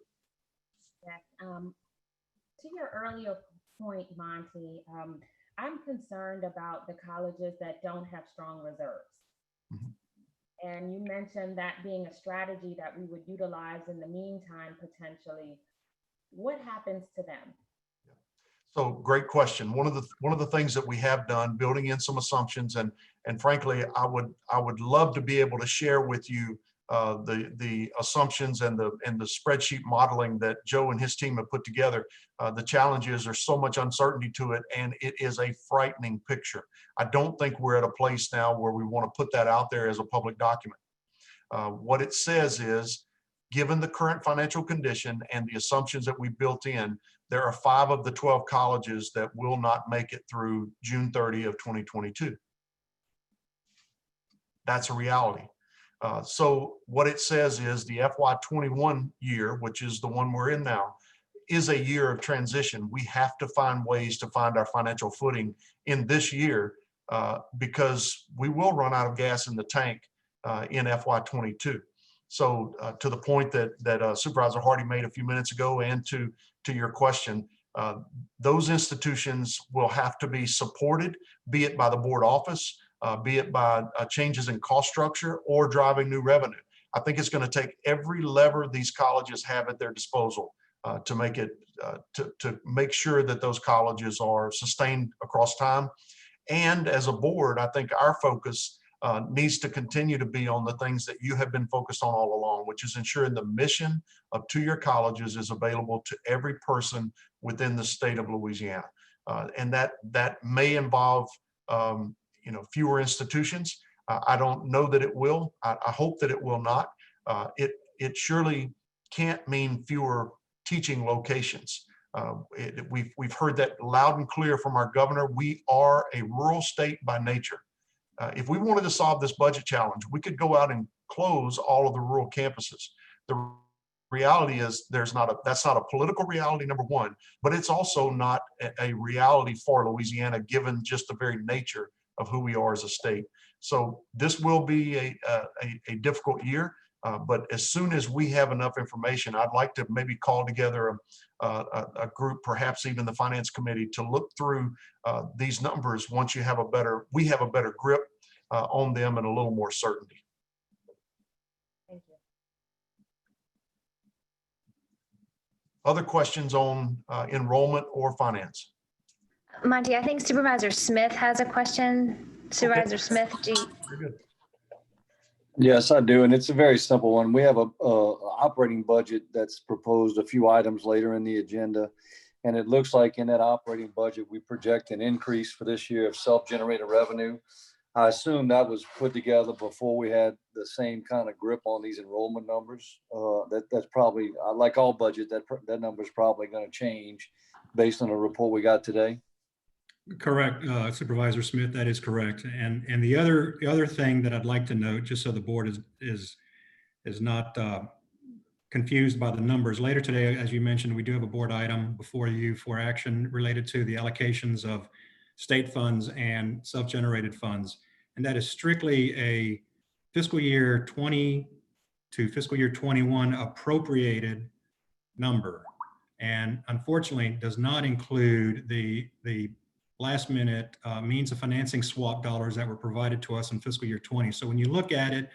Yes. To your earlier point, Monty, I'm concerned about the colleges that don't have strong reserves. Mm-hmm. And you mentioned that being a strategy that we would utilize in the meantime, potentially. What happens to them? So great question. One of the things that we have done, building in some assumptions, and frankly, I would love to be able to share with you the assumptions and the spreadsheet modeling that Joe and his team have put together. The challenge is there's so much uncertainty to it, and it is a frightening picture. I don't think we're at a place now where we want to put that out there as a public document. What it says is, given the current financial condition and the assumptions that we built in, there are 5 of the 12 colleges that will not make it through June 30 of 2022. That's a reality. So what it says is the FY21 year, which is the one we're in now, is a year of transition. We have to find ways to find our financial footing in this year because we will run out of gas in the tank in FY22. So to the point that Supervisor Hardy made a few minutes ago, and to your question, those institutions will have to be supported, be it by the board office, be it by changes in cost structure or driving new revenue. I think it's going to take every lever these colleges have at their disposal to make it to make sure that those colleges are sustained across time. And as a board, I think our focus needs to continue to be on the things that you have been focused on all along, which is ensuring the mission of 2-year colleges is available to every person within the state of Louisiana. And that may involve fewer institutions. I don't know that it will. I hope that it will not. It surely can't mean fewer teaching locations. We've heard that loud and clear from our governor. We are a rural state by nature. If we wanted to solve this budget challenge, we could go out and close all of the rural campuses. The reality is that's not a political reality, number one, but it's also not a reality for Louisiana, given just the very nature of who we are as a state. So this will be a difficult year, but as soon as we have enough information, I'd like to maybe call together a group, perhaps even the finance committee, to look through these numbers once we have a better grip on them and a little more certainty. Thank you. Other questions on enrollment or finance? Monty, I think Supervisor Smith has a question. Supervisor Smith, Very good. Yes, I do, and it's a very simple one. We have a operating budget that's proposed a few items later in the agenda, and it looks like in that operating budget we project an increase for this year of self-generated revenue. I assume that was put together before we had the same kind of grip on these enrollment numbers. That's probably, like all budget, that number is probably going to change based on the report we got today. Correct, Supervisor Smith, that is correct. And the other thing that I'd like to note, just so the board is not confused by the numbers, later today, as you mentioned, we do have a board item before you for action related to the allocations of state funds and self-generated funds. And that is strictly a fiscal year 20 to fiscal year 21 appropriated number. And unfortunately does not include the last minute means of financing swap dollars that were provided to us in fiscal year 20. So when you look at it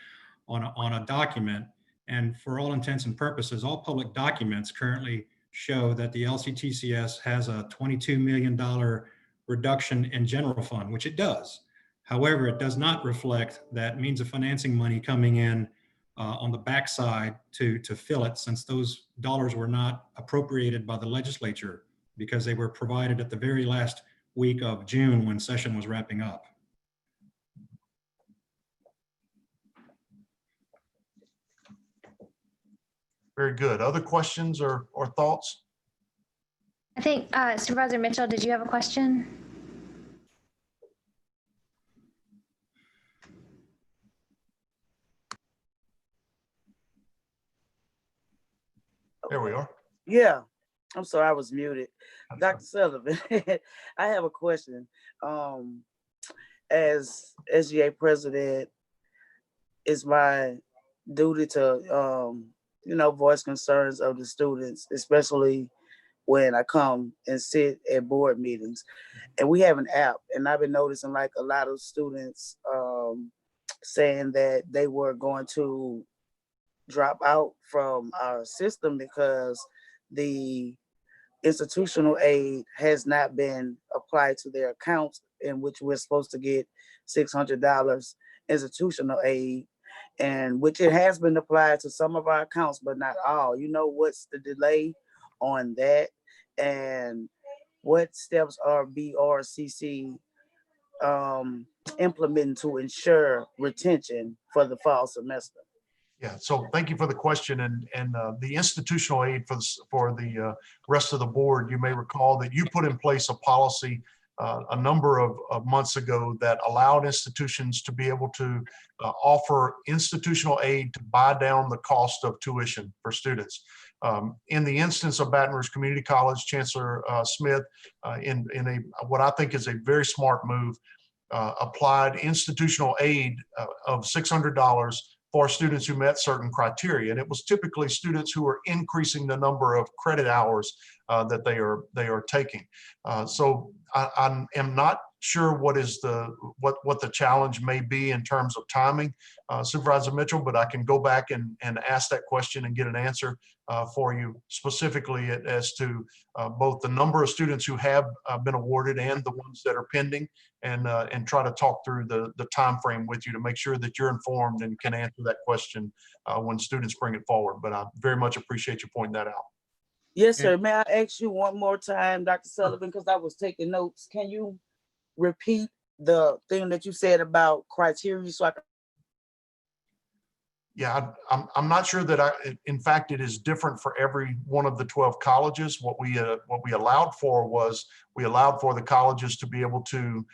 on a document, and for all intents and purposes, all public documents currently show that the LCTCS has a $22 million reduction in general fund, which it does. However, it does not reflect that means of financing money coming in on the backside to fill it, since those dollars were not appropriated by the legislature because they were provided at the very last week of June when session was wrapping up. Very good. Other questions or thoughts? I think Supervisor Mitchell, did you have a question? There we are. Yeah, I'm sorry, I was muted. Dr. Sullivan, I have a question. As SGA president, it's my duty to, voice concerns of the students, especially when I come and sit at board meetings. And we have an app, and I've been noticing like a lot of students saying that they were going to drop out from our system because the institutional aid has not been applied to their accounts, in which we're supposed to get $600 institutional aid, and which it has been applied to some of our accounts, but not all. What's the delay on that, and what steps are BRCC implementing to ensure retention for the fall semester? Yeah, so thank you for the question, and the institutional aid for the rest of the board. You may recall that you put in place a policy a number of months ago that allowed institutions to be able to offer institutional aid to buy down the cost of tuition for students. In the instance of Baton Rouge Community College, Chancellor Smith, in what I think is a very smart move, applied institutional aid of $600 for students who met certain criteria. And it was typically students who were increasing the number of credit hours that they are taking. So I am not sure what the challenge may be in terms of timing, Supervisor Mitchell, but I can go back and ask that question and get an answer for you specifically as to both the number of students who have been awarded and the ones that are pending, and try to talk through the time frame with you to make sure that you're informed and can answer that question when students bring it forward. But I very much appreciate you pointing that out. Yes, sir. May I ask you one more time, Dr. Sullivan, because I was taking notes. Can you repeat the thing that you said about criteria so I can? Yeah, I'm not sure that in fact, it is different for every one of the 12 colleges. What we allowed for was we allowed for the colleges to be able to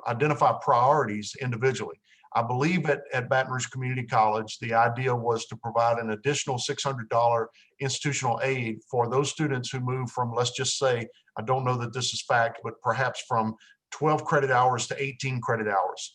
identify priorities individually. I believe at Baton Rouge Community College, the idea was to provide an additional $600 institutional aid for those students who move from, let's just say, I don't know that this is fact, but perhaps from 12 credit hours to 18 credit hours.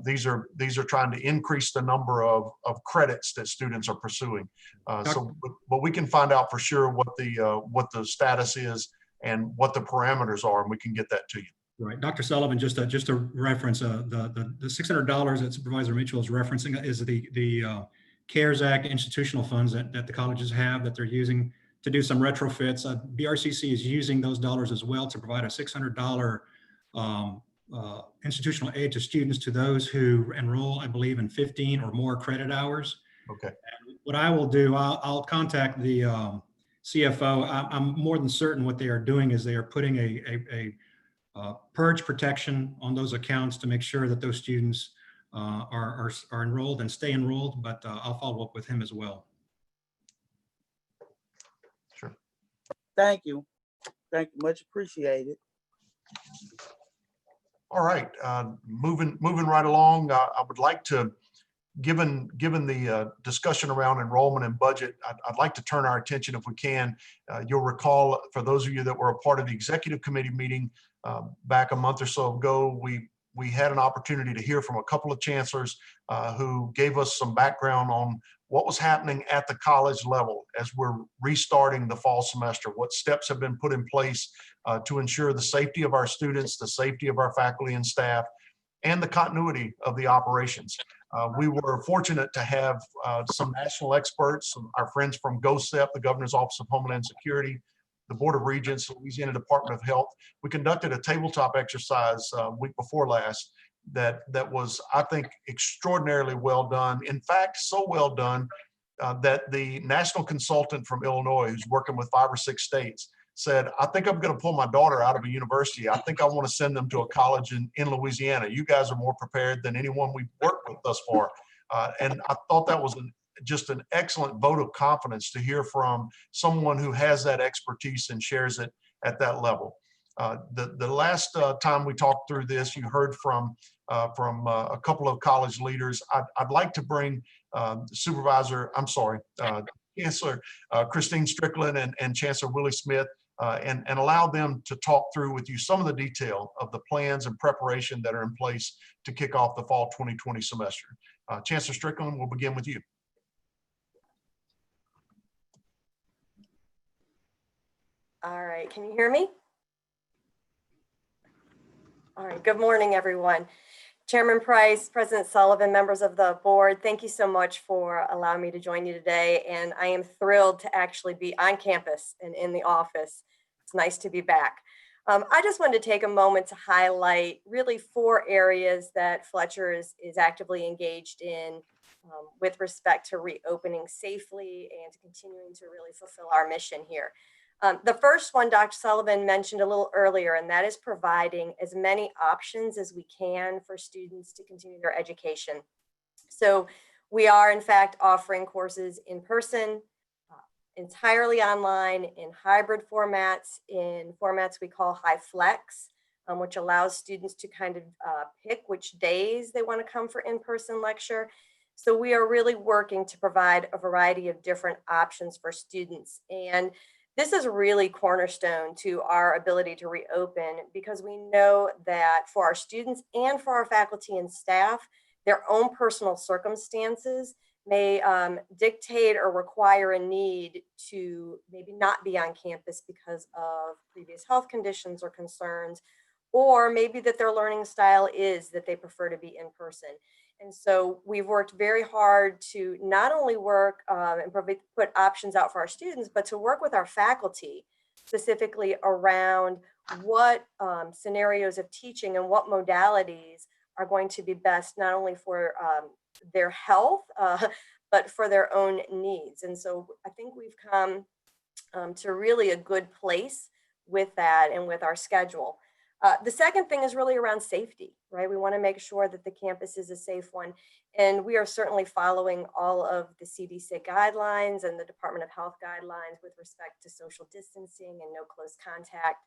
These are trying to increase the number of credits that students are pursuing. But we can find out for sure what the status is and what the parameters are, and we can get that to you. Right, Dr. Sullivan, just to reference the $600 that Supervisor Mitchell is referencing is the CARES Act institutional funds that the colleges have that they're using to do some retrofits. BRCC is using those dollars as well to provide a $600 institutional aid to students, to those who enroll, I believe, in 15 or more credit hours. Okay. And what I will do, I'll contact the CFO. I'm more than certain what they are doing is they are putting a purge protection on those accounts to make sure that those students are enrolled and stay enrolled, but I'll follow up with him as well. Sure. Thank you. Thank you. Much appreciated. All right, moving right along. I would like to, given the discussion around enrollment and budget, I'd like to turn our attention, if we can. You'll recall, for those of you that were a part of the executive committee meeting back a month or so ago, we had an opportunity to hear from a couple of chancellors who gave us some background on what was happening at the college level as we're restarting the fall semester, what steps have been put in place to ensure the safety of our students, the safety of our faculty and staff, and the continuity of the operations. We were fortunate to have some national experts, our friends from GOSEP, the Governor's Office of Homeland Security, the Board of Regents, Louisiana Department of Health. We conducted a tabletop exercise week before last that was, I think, extraordinarily well done. In fact, so well done that the national consultant from Illinois, who's working with 5 or 6 states, said, I think I'm going to pull my daughter out of a university. I think I want to send them to a college in Louisiana. You guys are more prepared than anyone we've worked with thus far. And I thought that was just an excellent vote of confidence to hear from someone who has that expertise and shares it at that level. The last time we talked through this, you heard from a couple of college leaders. I'd like to bring Chancellor Christine Strickland and Chancellor Willie Smith and allow them to talk through with you some of the detail of the plans and preparation that are in place to kick off the fall 2020 semester. Chancellor Strickland, we'll begin with you. All right, can you hear me? All right, good morning, everyone. Chairman Price, President Sullivan, members of the board, thank you so much for allowing me to join you today. And I am thrilled to actually be on campus and in the office. It's nice to be back. I just wanted to take a moment to highlight really 4 areas that Fletcher is actively engaged in with respect to reopening safely and to continuing to really fulfill our mission here. The first one, Dr. Sullivan mentioned a little earlier, and that is providing as many options as we can for students to continue their education. So we are in fact offering courses in person, entirely online, in hybrid formats, in formats we call high flex, which allows students to kind of pick which days they want to come for in-person lecture. So we are really working to provide a variety of different options for students. And this is really cornerstone to our ability to reopen, because we know that for our students and for our faculty and staff, their own personal circumstances may dictate or require a need to maybe not be on campus because of previous health conditions or concerns, or maybe that their learning style is that they prefer to be in person. And so we've worked very hard to not only work and put options out for our students, but to work with our faculty specifically around what scenarios of teaching and what modalities are going to be best, not only for their health, but for their own needs. And so I think we've come to really a good place with that and with our schedule. The second thing is really around safety, right? We want to make sure that the campus is a safe one. And we are certainly following all of the CDC guidelines and the Department of Health guidelines with respect to social distancing and no close contact,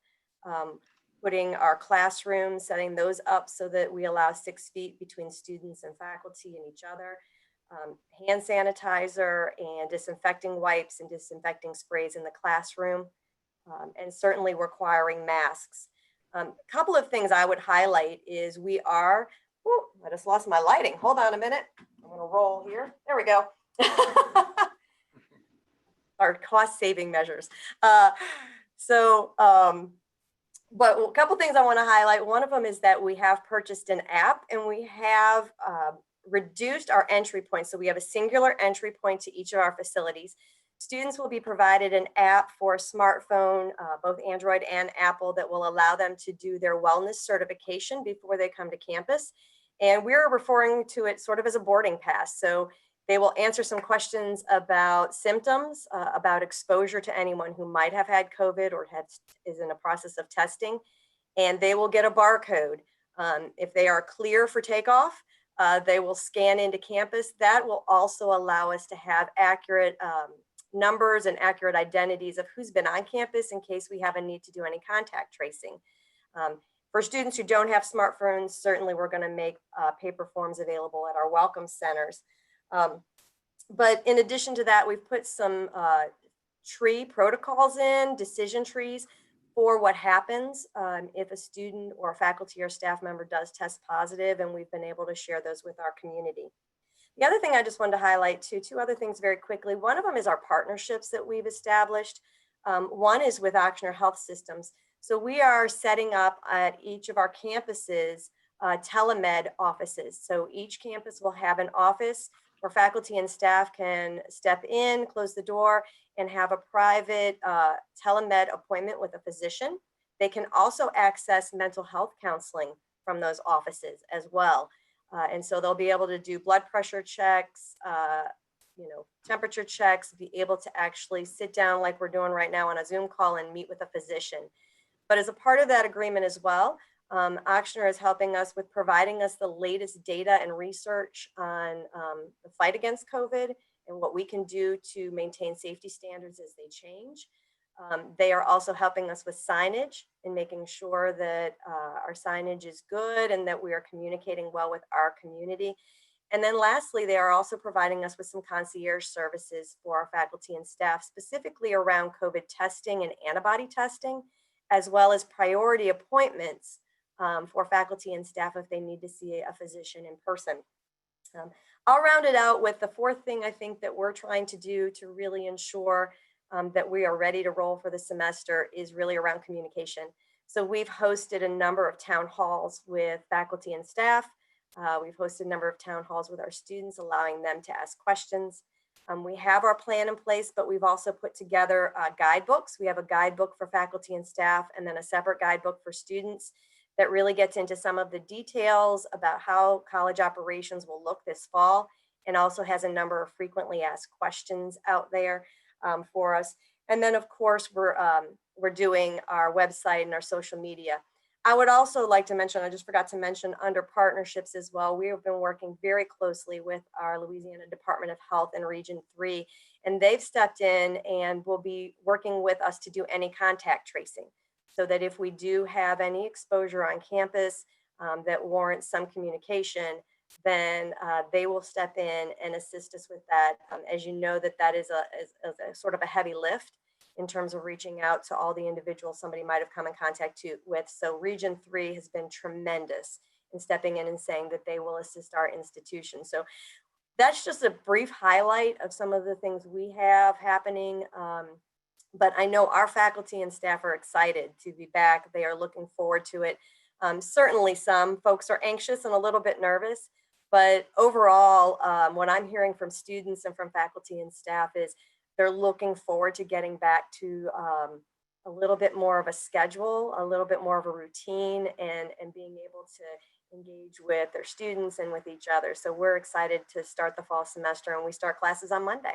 putting our classrooms, setting those up so that we allow 6 feet between students and faculty and each other, hand sanitizer and disinfecting wipes and disinfecting sprays in the classroom, and certainly requiring masks. A couple of things I would highlight is we are, I just lost my lighting. Hold on a minute. I'm gonna roll here. There we go. Our cost saving measures. But a couple things I wanna highlight. One of them is that we have purchased an app and we have reduced our entry point. So we have a singular entry point to each of our facilities. Students will be provided an app for a smartphone, both Android and Apple, that will allow them to do their wellness certification before they come to campus. And we're referring to it sort of as a boarding pass. So they will answer some questions about symptoms, about exposure to anyone who might have had COVID or is in a process of testing. And they will get a barcode. If they are clear for takeoff, they will scan into campus. That will also allow us to have accurate numbers and accurate identities of who's been on campus in case we have a need to do any contact tracing. For students who don't have smartphones, certainly we're going to make paper forms available at our welcome centers. But in addition to that, we've put some tree protocols in, decision trees for what happens if a student or a faculty or staff member does test positive, and we've been able to share those with our community. The other thing I just wanted to highlight too, 2 other things very quickly. One of them is our partnerships that we've established. One is with Ochsner Health Systems. So we are setting up at each of our campuses telemed offices. So each campus will have an office where faculty and staff can step in, close the door, and have a private telemed appointment with a physician. They can also access mental health counseling from those offices as well. And so they'll be able to do blood pressure checks, temperature checks, be able to actually sit down like we're doing right now on a Zoom call and meet with a physician. But as a part of that agreement as well, Ochsner is helping us with providing us the latest data and research on the fight against COVID and what we can do to maintain safety standards as they change. They are also helping us with signage and making sure that our signage is good and that we are communicating well with our community. And then lastly, they are also providing us with some concierge services for our faculty and staff, specifically around COVID testing and antibody testing, as well as priority appointments for faculty and staff if they need to see a physician in person. I'll round it out with the fourth thing I think that we're trying to do to really ensure that we are ready to roll for the semester is really around communication. So we've hosted a number of town halls with faculty and staff. We've hosted a number of town halls with our students, allowing them to ask questions. We have our plan in place, but we've also put together guidebooks. We have a guidebook for faculty and staff, and then a separate guidebook for students that really gets into some of the details about how college operations will look this fall, and also has a number of frequently asked questions out there for us. And then of course, we're doing our website and our social media. I would also like to mention, I just forgot to mention, under partnerships as well, we have been working very closely with our Louisiana Department of Health in Region 3, and they've stepped in and will be working with us to do any contact tracing, so that if we do have any exposure on campus that warrants some communication, then they will step in and assist us with that. As you know, that is a sort of a heavy lift in terms of reaching out to all the individuals somebody might have come in contact with. So Region 3 has been tremendous in stepping in and saying that they will assist our institution. So that's just a brief highlight of some of the things we have happening. But I know our faculty and staff are excited to be back. They are looking forward to it. Certainly some folks are anxious and a little bit nervous, but overall, what I'm hearing from students and from faculty and staff is they're looking forward to getting back to a little bit more of a schedule, a little bit more of a routine, and being able to engage with their students and with each other. So we're excited to start the fall semester, and we start classes on Monday.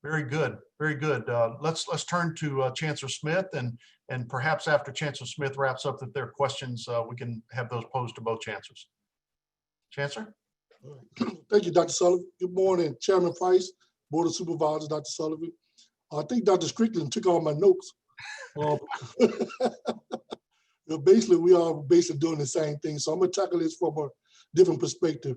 Very good, very good. Let's turn to Chancellor Smith, and perhaps after Chancellor Smith wraps up that there are questions, we can have those posed to both chancellors. Chancellor? Thank you, Dr. Sullivan. Good morning, Chairman Price, Board of Supervisors, Dr. Sullivan. I think Dr. Strickland took all my notes. Basically, we are basically doing the same thing. So I'm gonna tackle this from a different perspective.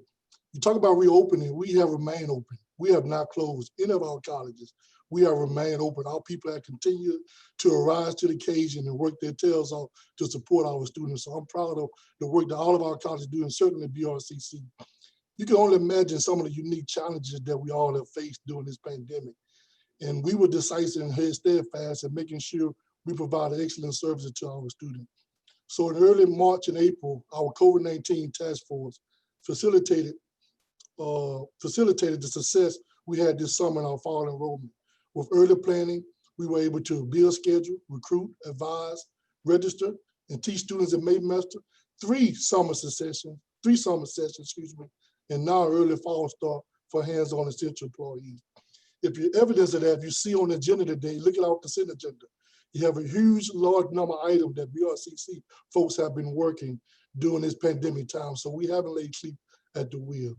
You talk about reopening, we have remained open. We have not closed any of our colleges. We have remained open. Our people have continued to arise to the occasion and work their tails off to support our students. So I'm proud of the work that all of our colleges do, and certainly BRCC. You can only imagine some of the unique challenges that we all have faced during this pandemic. And we were decisive and held steadfast in making sure we provide excellent services to our students. So in early March and April, our COVID-19 task force facilitated the success we had this summer in our fall enrollment. With early planning, we were able to build schedule, recruit, advise, register, and teach students in May semester, three summer sessions, and now early fall start for hands-on essential employees. If you evidence of that, if you see on the agenda today, look at our consent agenda. You have a huge, large number of items that BRCC folks have been working during this pandemic time. So we haven't laid sleep at the wheel.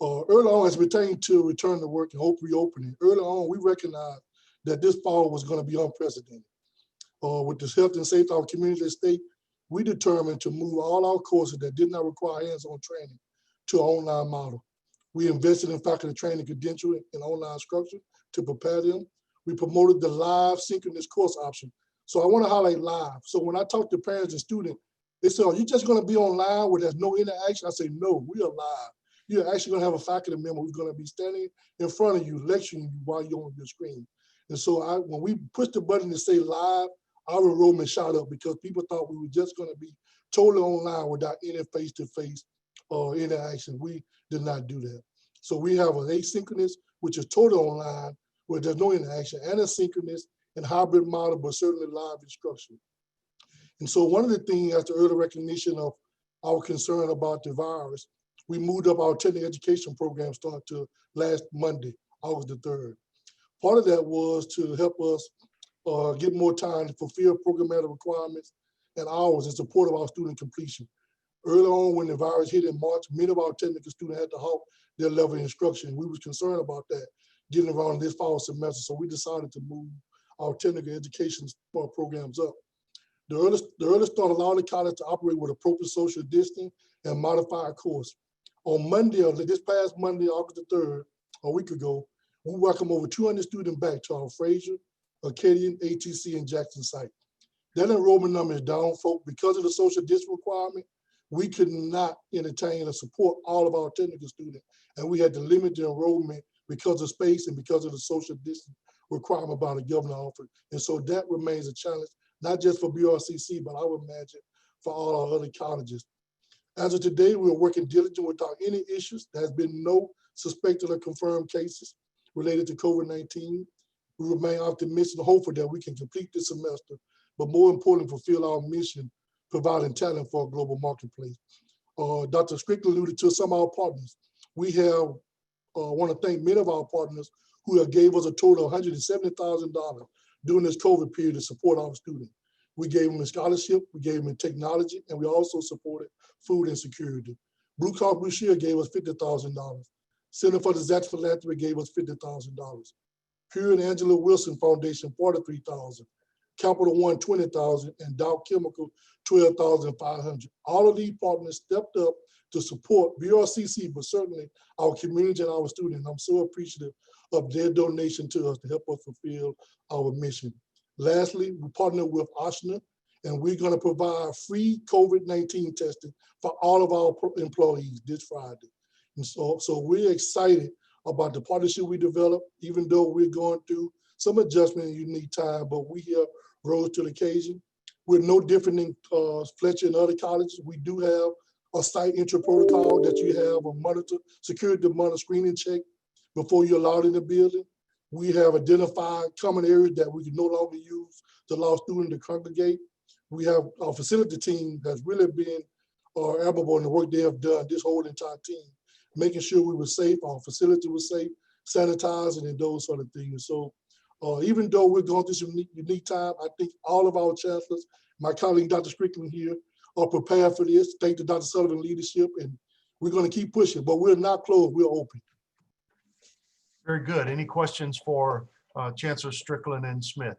Early on, as it pertained to return to work and hope reopening, early on, we recognized that this fall was going to be unprecedented. With the health and safety of our community and state, we determined to move all our courses that did not require hands-on training to an online model. We invested in faculty training credentialing and online structure to prepare them. We promoted the live synchronous course option. So I want to highlight live. So when I talk to parents and students, they say, "Are you just going to be online where there's no interaction?" I say, "No, we are live. You're actually going to have a faculty member who's going to be standing in front of you, lecturing you while you're on your screen." And so when we pushed the button to say live, our enrollment shot up because people thought we were just going to be totally online without any face-to-face interaction. We did not do that. So we have an asynchronous, which is totally online, where there's no interaction, and a synchronous and hybrid model, but certainly live instruction. And so one of the things, after early recognition of our concern about the virus, we moved up our technical education program start to last Monday, August the 3rd. Part of that was to help us get more time to fulfill programmatic requirements and hours in support of our student completion. Early on, when the virus hit in March, many of our technical students had to halt their level of instruction. We was concerned about that getting around this fall semester, so we decided to move our technical education programs up. The early start allowed the college to operate with appropriate social distancing and modified course. On Monday, this past Monday, August the 3rd, a week ago, we welcomed over 200 students back to our Fraser, Acadian, ATC, and Jackson site. That enrollment number is down, folks, because of the social distancing requirement. We could not entertain or support all of our technical students, and we had to limit the enrollment because of space and because of the social distance requirement by the governor offered. And so that remains a challenge, not just for BRCC, but I would imagine for all our other colleges. As of today, we are working diligently without any issues. There has been no suspected or confirmed cases related to COVID-19. We remain optimistic and hopeful that we can complete this semester, but more importantly, fulfill our mission, providing talent for a global marketplace. Dr. Strickland alluded to some of our partners. We have want to thank many of our partners who have gave us a total of $170,000 during this COVID period to support our students. We gave them a scholarship, we gave them in technology, and we also supported food insecurity. Blue Cross Blue Shield gave us $50,000. Center for Disaster Philanthropy gave us $50,000. Pure and Angela Wilson Foundation, $43,000. Capital One, $20,000, and Dow Chemical, $12,500. All of these partners stepped up to support BRCC, but certainly our community and our students. I'm so appreciative of their donation to us to help us fulfill our mission. Lastly, we partner with Oshner, and we're going to provide free COVID-19 testing for all of our employees this Friday. And so we're excited about the partnership we developed, even though we're going through some adjustment in a unique time, but we here rose to the occasion. We're no different than Fletcher and other colleges. We do have a site entry protocol that you have a monitor, security to monitor screening check before you're allowed in the building. We have identified common areas that we can no longer use to allow students to congregate. We have our facility team has really been admirable in the work they have done, this whole entire team, making sure we were safe, our facility was safe, sanitizing and those sort of things. So even though we're going through some unique time, I think all of our chancellors, my colleague, Dr. Strickland here, are prepared for this. Thank the Dr. Sullivan leadership, and we're going to keep pushing, but we're not closed, we're open. Very good. Any questions for Chancellor Strickland and Smith?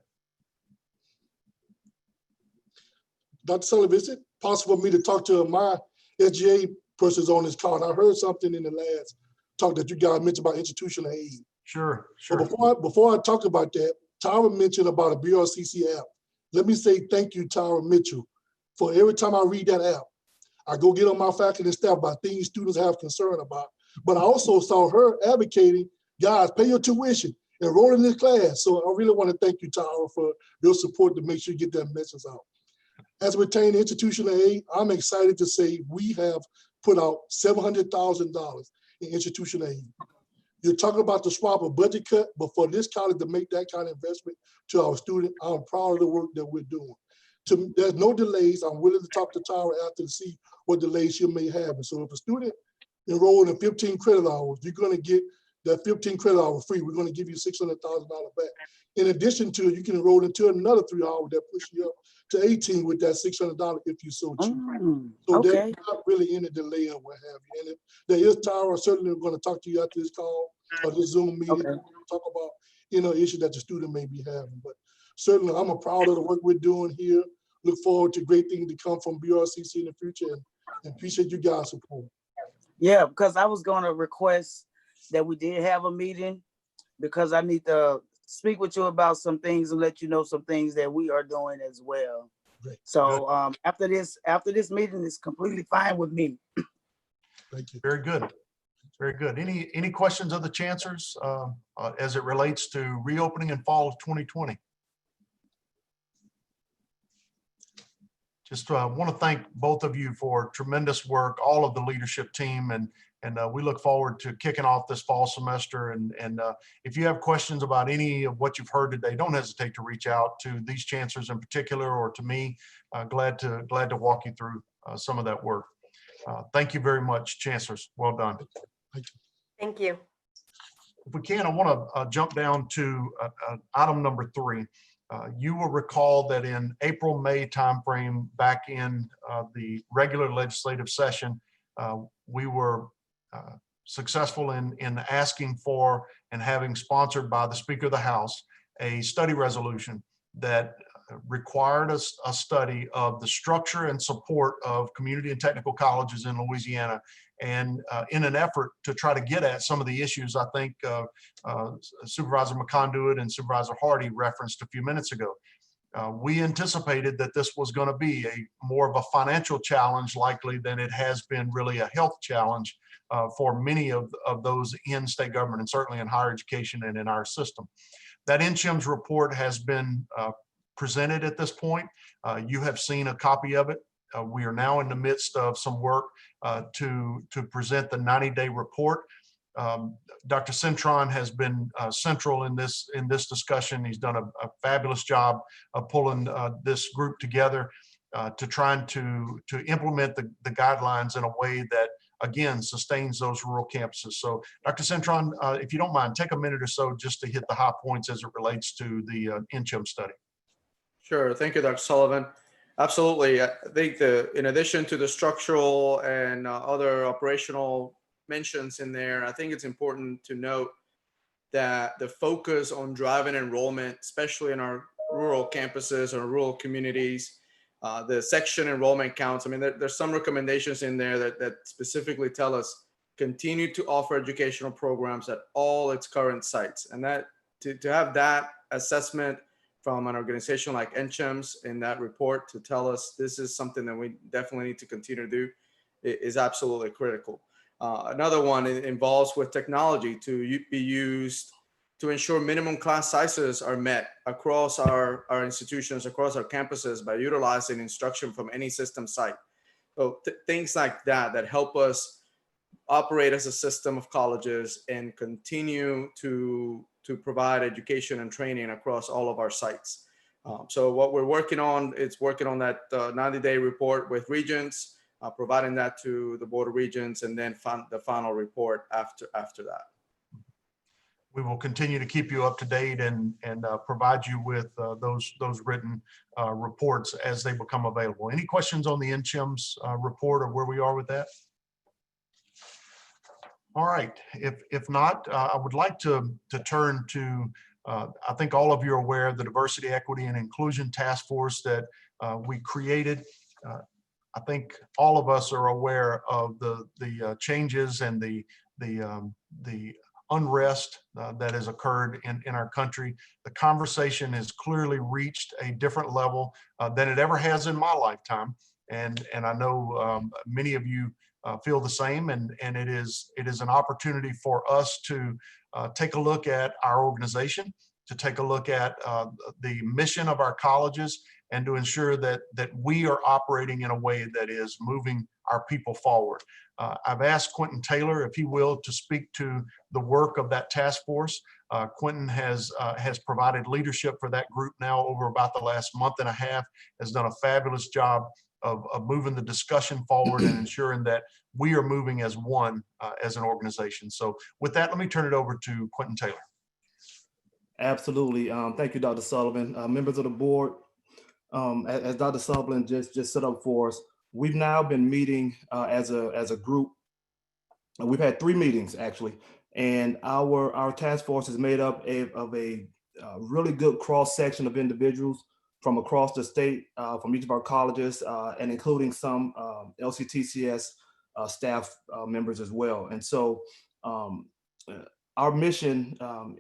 Dr. Sullivan, is it possible for me to talk to my SGA persons on this call? And I heard something in the last talk that you guys mentioned about institutional aid. Sure, sure. But before I talk about that, Tyra mentioned about a BRCC app. Let me say thank you, Tyra Mitchell, for every time I read that app, I go get on my faculty and staff about things students have concern about. But I also saw her advocating, guys, pay your tuition, enroll in this class. So I really want to thank you, Tyra, for your support to make sure you get that message out. As it pertains to institutional aid, I'm excited to say we have put out $700,000 in institutional aid. You're talking about the swap of budget cut, but for this college to make that kind of investment to our students, I'm proud of the work that we're doing. There's no delays. I'm willing to talk to Tyra after to see what delays she may have. And so if a student enrolled in 15 credit hours, you're going to get that 15 credit hour free. We're going to give you $600,000 back. In addition to, you can enroll into another 3 hours that push you up to 18 with that $600 if you so choose. So okay. There's not really any delay or what have you. And if there is, Tyra, certainly we're going to talk to you after this call or this Zoom meeting, Okay. talk about issue that the student may be having. But certainly I'm proud of the work we're doing here. Look forward to great things to come from BRCC in the future, and appreciate you guys' support. Yeah, because I was going to request that we did have a meeting, because I need to speak with you about some things and let you know some things that we are doing as well. Great. So after this meeting is completely fine with me. Thank you. Very good. Very good. Any questions of the chancellors as it relates to reopening in fall of 2020? Just want to thank both of you for tremendous work, all of the leadership team, and we look forward to kicking off this fall semester. And if you have questions about any of what you've heard today, don't hesitate to reach out to these chancellors in particular or to me. Glad to walk you through some of that work. Thank you very much, chancellors. Well done. Thank you. If we can, I want to jump down to item number 3. You will recall that in April-May timeframe, back in the regular legislative session, we were successful in asking for and having sponsored by the Speaker of the House a study resolution that required a study of the structure and support of community and technical colleges in Louisiana, and in an effort to try to get at some of the issues I think Supervisor McConduit and Supervisor Hardy referenced a few minutes ago. We anticipated that this was going to be more of a financial challenge likely than it has been really a health challenge for many of those in state government and certainly in higher education and in our system. That NCHEMS report has been presented at this point. You have seen a copy of it. We are now in the midst of some work to present the 90-day report. Dr. Cintron has been central in this discussion. He's done a fabulous job of pulling this group together to trying to implement the guidelines in a way that, again, sustains those rural campuses. So Dr. Cintron, if you don't mind, take a minute or so just to hit the high points as it relates to the NCHEM study. Sure. Thank you, Dr. Sullivan. Absolutely. I think in addition to the structural and other operational mentions in there, I think it's important to note that the focus on driving enrollment, especially in our rural campuses or rural communities, the section enrollment counts. I mean, there's some recommendations in there that specifically tell us continue to offer educational programs at all its current sites. And that to have that assessment from an organization like NCHEMS in that report to tell us this is something that we definitely need to continue to do is absolutely critical. Another one involves with technology to be used to ensure minimum class sizes are met across our institutions, across our campuses by utilizing instruction from any system site. So things like that help us operate as a system of colleges and continue to provide education and training across all of our sites. So what we're working on is working on that 90-day report with regions, providing that to the Board of Regents, and then the final report after that. We will continue to keep you up to date and provide you with those written reports as they become available. Any questions on the NCHEMS report or where we are with that? All right, if not, I would like to turn to, I think all of you are aware of the Diversity, Equity, and Inclusion Task Force that we created. I think all of us are aware of the changes and the unrest that has occurred in our country. The conversation has clearly reached a different level than it ever has in my lifetime. And I know many of you feel the same, and it is an opportunity for us to take a look at our organization, to take a look at the mission of our colleges, and to ensure that we are operating in a way that is moving our people forward. I've asked Quentin Taylor, if he will, to speak to the work of that task force. Quentin has provided leadership for that group now over about the last month and a half, has done a fabulous job of moving the discussion forward and ensuring that we are moving as one as an organization. So with that, let me turn it over to Quentin Taylor. Absolutely. Thank you, Dr. Sullivan. Members of the board, as Dr. Sullivan just set up for us, we've now been meeting as a group. We've had 3 meetings actually, and our task force is made up of a really good cross section of individuals from across the state, from each of our colleges, and including some LCTCS staff members as well. And so our mission,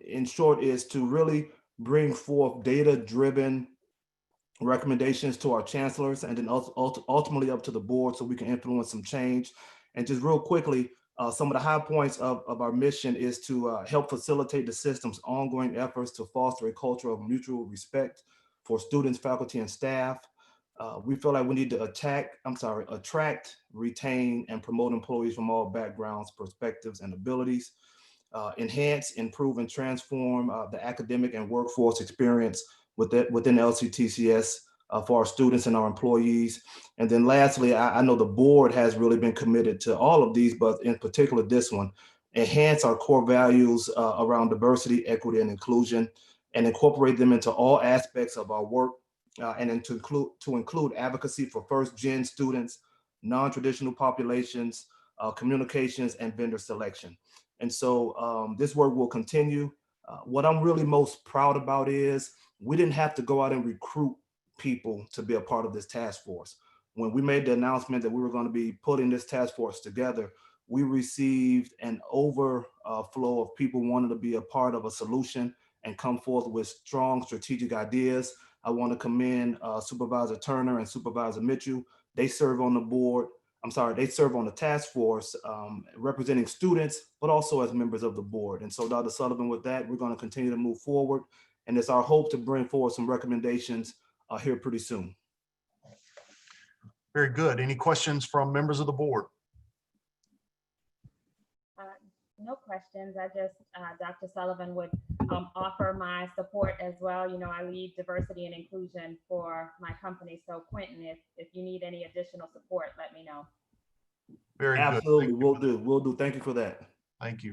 in short, is to really bring forth data-driven recommendations to our chancellors and then ultimately up to the board so we can influence some change. And just real quickly, some of the high points of our mission is to help facilitate the system's ongoing efforts to foster a culture of mutual respect for students, faculty, and staff. We feel like we need to attract, retain, and promote employees from all backgrounds, perspectives, and abilities. Enhance, improve, and transform the academic and workforce experience within LCTCS for our students and our employees. And then lastly, I know the board has really been committed to all of these, but in particular this one, enhance our core values around diversity, equity, and inclusion, and incorporate them into all aspects of our work, and then to include advocacy for first-gen students, non-traditional populations, communications, and vendor selection. And so this work will continue. What I'm really most proud about is we didn't have to go out and recruit people to be a part of this task force. When we made the announcement that we were going to be putting this task force together, we received an overflow of people wanting to be a part of a solution and come forth with strong strategic ideas. I want to commend Supervisor Turner and Supervisor Mitchell. They serve on the board. They serve on the task force representing students, but also as members of the board. And so Dr. Sullivan, with that, we're going to continue to move forward. And it's our hope to bring forward some recommendations here pretty soon. Very good. Any questions from members of the board? No questions. I just, Dr. Sullivan, would offer my support as well. You know, I lead diversity and inclusion for my company. So Quentin, if you need any additional support, let me know. Very good. Absolutely, we'll do. Thank you for that. Thank you.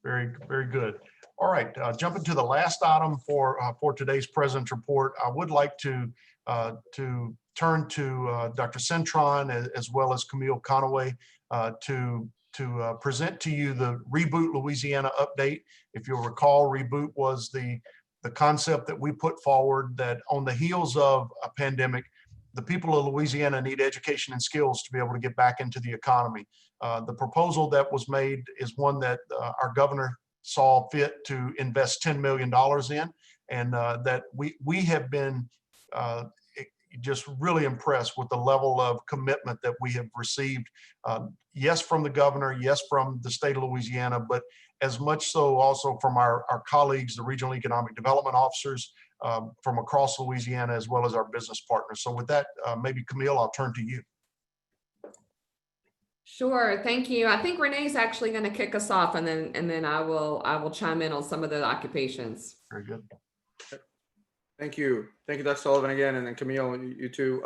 Very, very good. All right, jumping to the last item for today's President's Report, I would like to turn to Dr. Cintron as well as Camille Conaway to present to you the Reboot Louisiana update. If you'll recall, Reboot was the concept that we put forward that on the heels of a pandemic, the people of Louisiana need education and skills to be able to get back into the economy. The proposal that was made is one that our governor saw fit to invest $10 million in, and that we have been just really impressed with the level of commitment that we have received. Yes, from the governor, yes, from the state of Louisiana, but as much so also from our colleagues, the regional economic development officers from across Louisiana, as well as our business partners. So with that, maybe Camille, I'll turn to you. Sure, thank you. I think Renee's actually going to kick us off, and then I will chime in on some of the occupations. Very good. Thank you, Dr. Sullivan again, and then Camille, you too.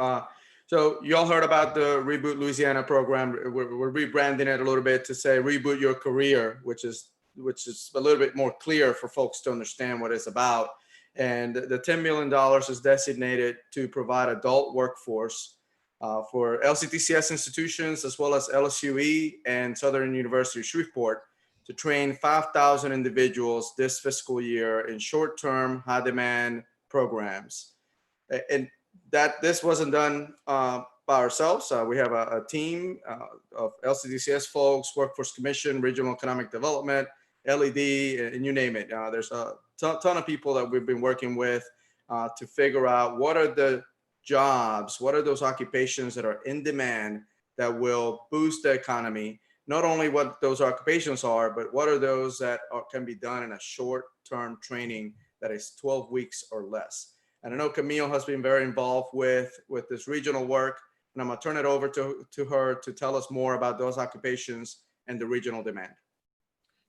So you all heard about the Reboot Louisiana program. We're rebranding it a little bit to say Reboot Your Career, which is a little bit more clear for folks to understand what it's about. And the $10 million is designated to provide adult workforce for LCTCS institutions, as well as LSUE and Southern University Shreveport, to train 5,000 individuals this fiscal year in short-term, high-demand programs. And that this wasn't done by ourselves. We have a team of LCTCS folks, Workforce Commission, Regional Economic Development, LED, and you name it. There's a ton of people that we've been working with to figure out what are the jobs, what are those occupations that are in demand that will boost the economy. Not only what those occupations are, but what are those that can be done in a short-term training that is 12 weeks or less. And I know Camille has been very involved with this regional work, and I'm gonna turn it over to her to tell us more about those occupations and the regional demand.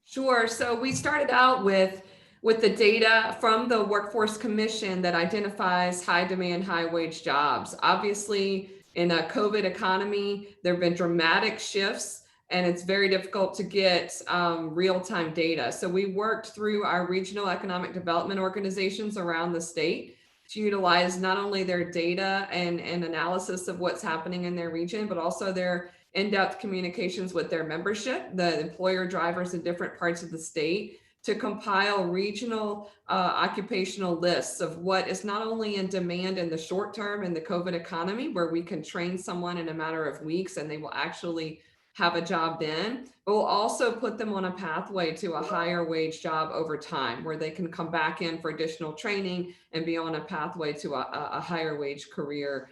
Sure, so we started out with the data from the Workforce Commission that identifies high demand, high wage jobs. Obviously, in a COVID economy, there have been dramatic shifts, and it's very difficult to get real-time data. So we worked through our regional economic development organizations around the state to utilize not only their data and analysis of what's happening in their region, but also their in-depth communications with their membership, the employer drivers in different parts of the state, to compile regional occupational lists of what is not only in demand in the short term in the COVID economy, where we can train someone in a matter of weeks and they will actually have a job then, but we'll also put them on a pathway to a higher wage job over time, where they can come back in for additional training and be on a pathway to a higher wage career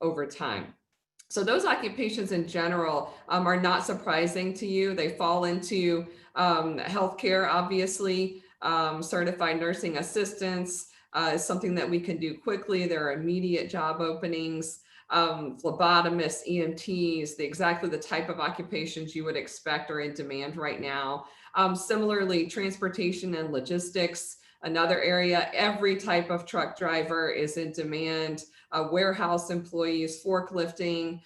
over time. So those occupations in general are not surprising to you. They fall into healthcare, obviously. Certified nursing assistants is something that we can do quickly. There are immediate job openings. Phlebotomists, EMTs, exactly the type of occupations you would expect are in demand right now. Similarly, transportation and logistics, another area. Every type of truck driver is in demand. Warehouse employees, forklifting,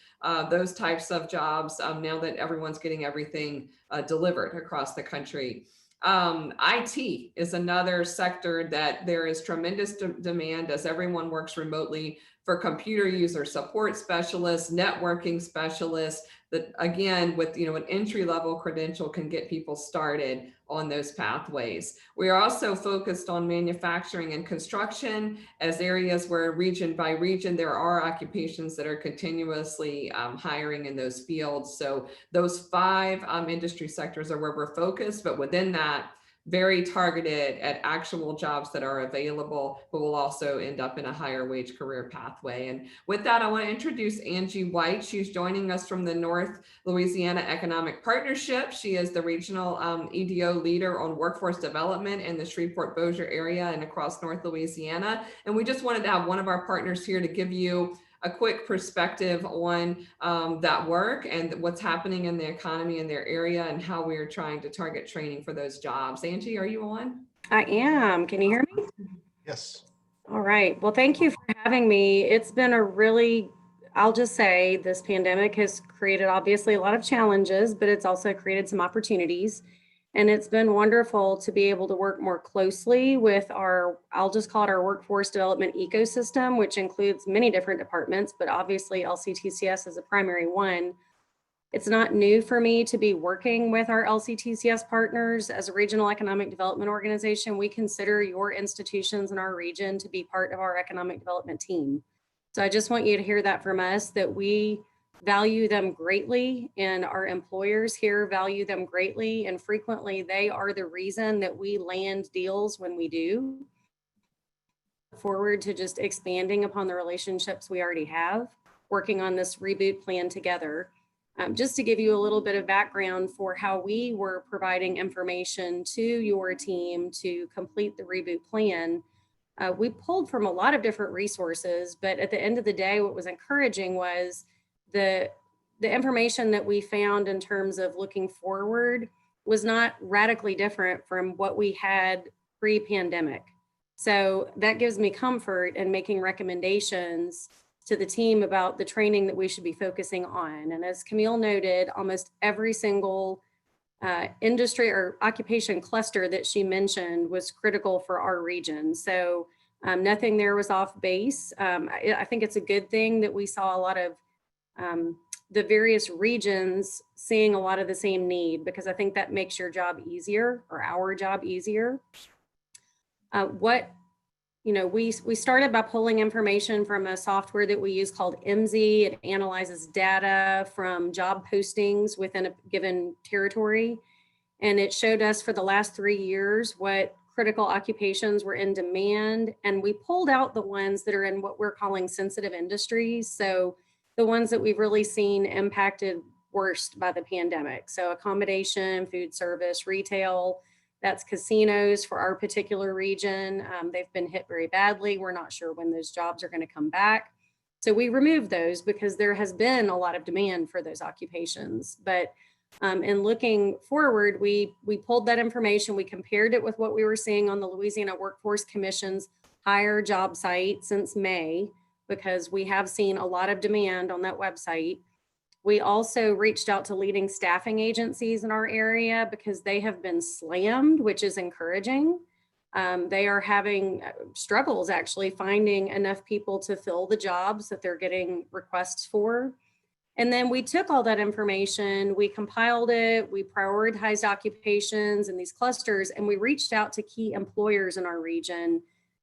those types of jobs, now that everyone's getting everything delivered across the country. IT is another sector that there is tremendous demand as everyone works remotely, for computer user support specialists, networking specialists, that again, with an entry-level credential can get people started on those pathways. We are also focused on manufacturing and construction as areas where region by region, there are occupations that are continuously hiring in those fields. So those 5 industry sectors are where we're focused, but within that, very targeted at actual jobs that are available, but will also end up in a higher wage career pathway. And with that, I want to introduce Angie White. She's joining us from the North Louisiana Economic Partnership. She is the regional EDO leader on workforce development in the Shreveport-Bossier area and across North Louisiana. And we just wanted to have one of our partners here to give you a quick perspective on that work and what's happening in the economy in their area and how we are trying to target training for those jobs. Angie, are you on? I am. Can you hear me? Yes. All right. Well, thank you for having me. It's been a really, I'll just say this pandemic has created obviously a lot of challenges, but it's also created some opportunities. And it's been wonderful to be able to work more closely with our, I'll just call it our workforce development ecosystem, which includes many different departments, but obviously LCTCS is a primary one. It's not new for me to be working with our LCTCS partners. As a regional economic development organization, we consider your institutions in our region to be part of our economic development team. So I just want you to hear that from us, that we value them greatly and our employers here value them greatly. And frequently they are the reason that we land deals when we do. Forward to just expanding upon the relationships we already have, working on this reboot plan together. Just to give you a little bit of background for how we were providing information to your team to complete the reboot plan. We pulled from a lot of different resources, but at the end of the day, what was encouraging was the information that we found in terms of looking forward was not radically different from what we had pre-pandemic. So that gives me comfort in making recommendations to the team about the training that we should be focusing on. And as Camille noted, almost every single industry or occupation cluster that she mentioned was critical for our region. So nothing there was off base. I think it's a good thing that we saw a lot of the various regions seeing a lot of the same need, because I think that makes your job easier, or our job easier. We started by pulling information from a software that we use called MZ. It analyzes data from job postings within a given territory. And it showed us for the last 3 years what critical occupations were in demand. And we pulled out the ones that are in what we're calling sensitive industries. So the ones that we've really seen impacted worst by the pandemic. So accommodation, food service, retail, that's casinos for our particular region. They've been hit very badly. We're not sure when those jobs are going to come back. So we removed those because there has been a lot of demand for those occupations. But in looking forward, we pulled that information, we compared it with what we were seeing on the Louisiana Workforce Commission's hire job site since May, because we have seen a lot of demand on that website. We also reached out to leading staffing agencies in our area because they have been slammed, which is encouraging. They are having struggles actually finding enough people to fill the jobs that they're getting requests for. And then we took all that information, we compiled it, we prioritized occupations in these clusters, and we reached out to key employers in our region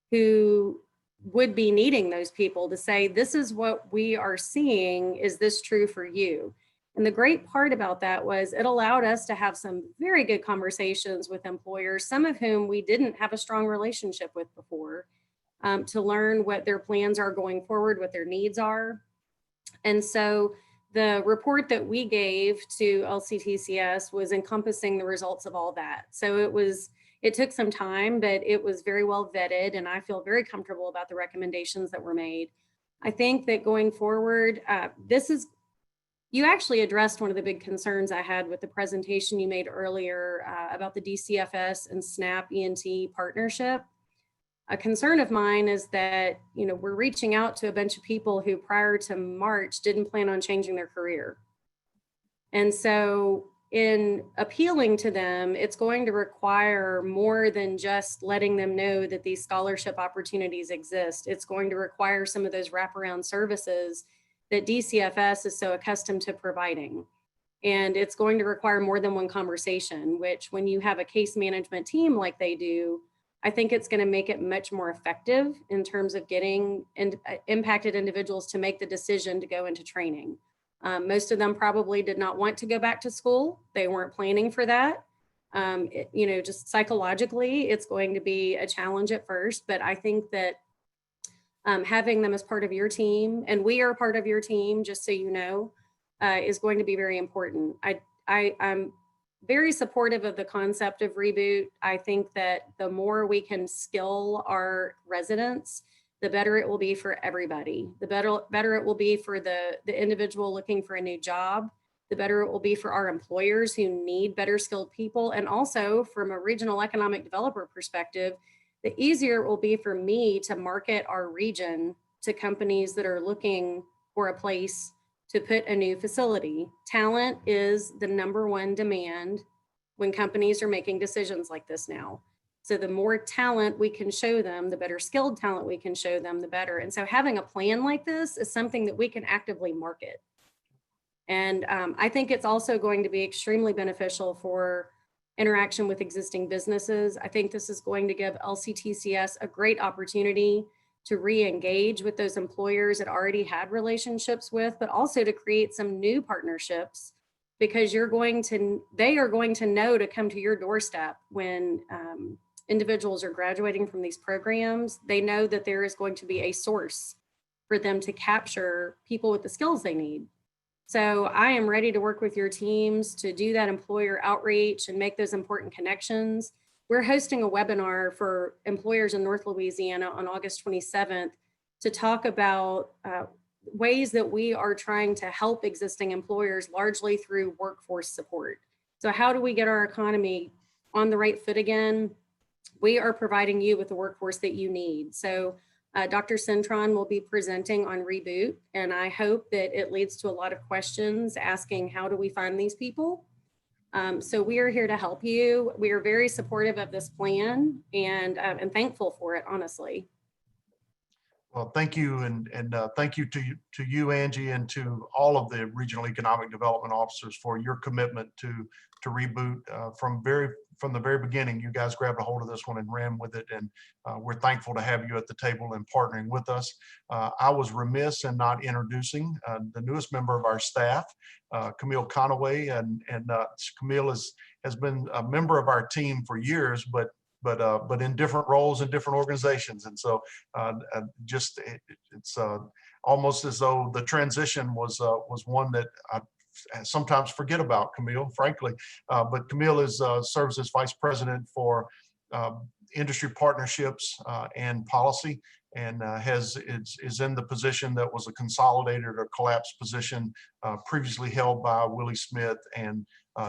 who would be needing those people to say, this is what we are seeing. Is this true for you? And the great part about that was it allowed us to have some very good conversations with employers, some of whom we didn't have a strong relationship with before, to learn what their plans are going forward, what their needs are. And so the report that we gave to LCTCS was encompassing the results of all that. So it took some time, but it was very well vetted, and I feel very comfortable about the recommendations that were made. I think that going forward, you actually addressed one of the big concerns I had with the presentation you made earlier about the Dcfs and SNAP ENT partnership. a concern of mine is that, we're reaching out to a bunch of people who prior to March didn't plan on changing their career. And so in appealing to them, it's going to require more than just letting them know that these scholarship opportunities exist. It's going to require some of those wraparound services that Dcfs is so accustomed to providing. And it's going to require more than one conversation, which when you have a case management team like they do, I think it's going to make it much more effective in terms of getting impacted individuals to make the decision to go into training. Most of them probably did not want to go back to school. They weren't planning for that. Just psychologically, it's going to be a challenge at first, but I think that having them as part of your team, and we are part of your team, just so you know, is going to be very important. I'm very supportive of the concept of Reboot. I think that the more we can skill our residents, the better it will be for everybody. The better it will be for the individual looking for a new job. The better it will be for our employers who need better skilled people. And also from a regional economic developer perspective, the easier it will be for me to market our region to companies that are looking for a place to put a new facility. Talent is the #1 demand when companies are making decisions like this now. So the more talent we can show them, the better skilled talent we can show them, the better. And so having a plan like this is something that we can actively market. And I think it's also going to be extremely beneficial for interaction with existing businesses. I think this is going to give LCTCS a great opportunity to re-engage with those employers it already had relationships with, but also to create some new partnerships, because they are going to know to come to your doorstep when individuals are graduating from these programs. They know that there is going to be a source for them to capture people with the skills they need. So I am ready to work with your teams to do that employer outreach and make those important connections. We're hosting a webinar for employers in North Louisiana on August 27th to talk about ways that we are trying to help existing employers largely through workforce support. So how do we get our economy on the right foot again? We are providing you with the workforce that you need. So Dr. Cintron will be presenting on Reboot, and I hope that it leads to a lot of questions asking, how do we find these people? So we are here to help you. We are very supportive of this plan and thankful for it, honestly. Well, thank you, and thank you to you, Angie, and to all of the regional economic development officers for your commitment to Reboot from the very beginning. You guys grabbed a hold of this one and ran with it, and we're thankful to have you at the table and partnering with us. I was remiss in not introducing the newest member of our staff, Camille Conaway, and Camille has been a member of our team for years, but in different roles in different organizations. And so it's almost as though the transition was one that I sometimes forget about Camille, frankly. But Camille serves as Vice President for Industry Partnerships and Policy, and is in the position that was a consolidated or collapsed position previously held by Willie Smith and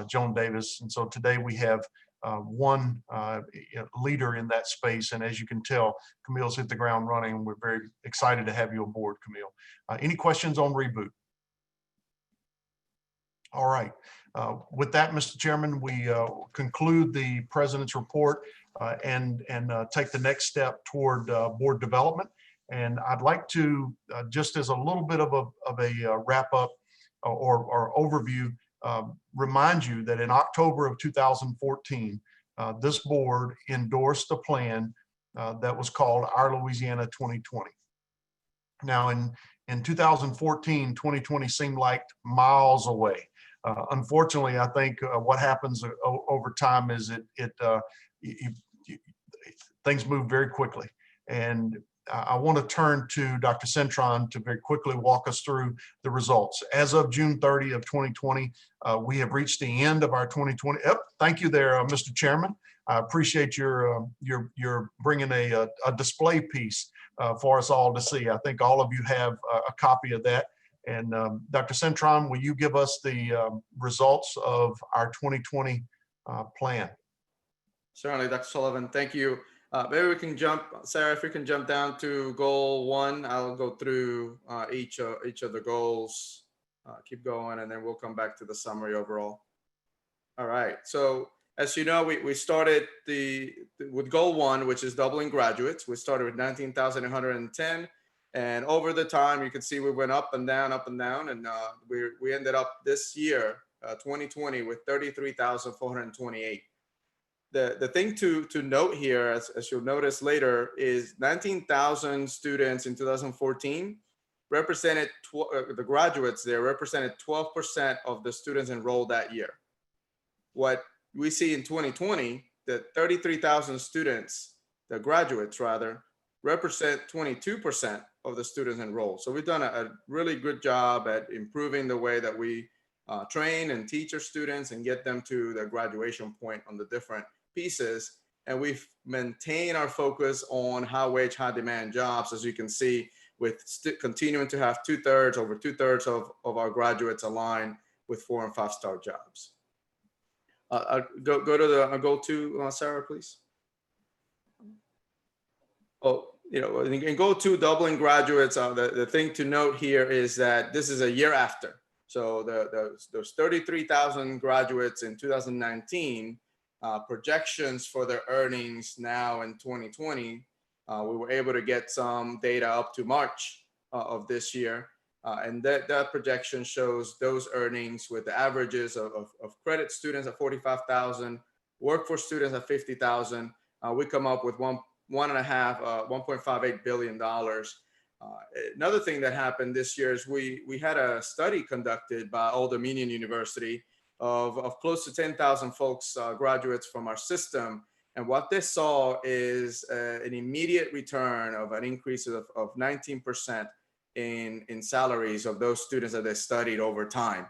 Joan Davis. And so today we have one leader in that space, and as you can tell, Camille's hit the ground running. We're very excited to have you aboard, Camille. Any questions on Reboot? All right. With that, Mr. Chairman, we conclude the President's report and take the next step toward board development. And I'd like to, just as a little bit of a wrap up or overview, remind you that in October of 2014, this board endorsed a plan that was called Our Louisiana 2020. Now in 2014, 2020 seemed like miles away. Unfortunately, I think what happens over time is things move very quickly. And I want to turn to Dr. Cintron to very quickly walk us through the results. As of June 30 of 2020, we have reached the end of our 2020. Thank you there, Mr. Chairman. I appreciate your bringing a display piece for us all to see. I think all of you have a copy of that. And Dr. Cintron, will you give us the results of our 2020 plan? Certainly, Dr. Sullivan, thank you. Maybe we can jump, Sarah, if we can jump down to goal 1, I'll go through each of the goals, keep going, and then we'll come back to the summary overall. All right, so as you know, we started with goal 1, which is doubling graduates. We started with 19,110, and over the time, you can see we went up and down, and we ended up this year, 2020, with 33,428. The thing to note here, as you'll notice later, is 19,000 students in 2014 represented, the graduates there represented 12% of the students enrolled that year. What we see in 2020, the 33,000 students, the graduates rather, represent 22% of the students enrolled. So we've done a really good job at improving the way that we train and teach our students and get them to the graduation point on the different pieces. And we've maintained our focus on high wage, high demand jobs, as you can see, with continuing to have over two thirds of our graduates aligned with 4- and 5-star jobs. Go to the goal 2, Sarah, please. Oh, in goal 2, doubling graduates, the thing to note here is that this is a year after. So those 33,000 graduates in 2019, projections for their earnings now in 2020, we were able to get some data up to March of this year. And that projection shows those earnings with the averages of credit students at 45,000, workforce students at 50,000. We come up with $1.58 billion. Another thing that happened this year is we had a study conducted by Old Dominion University of close to 10,000 folks, graduates from our system. And what they saw is an immediate return of an increase of 19% in salaries of those students that they studied over time,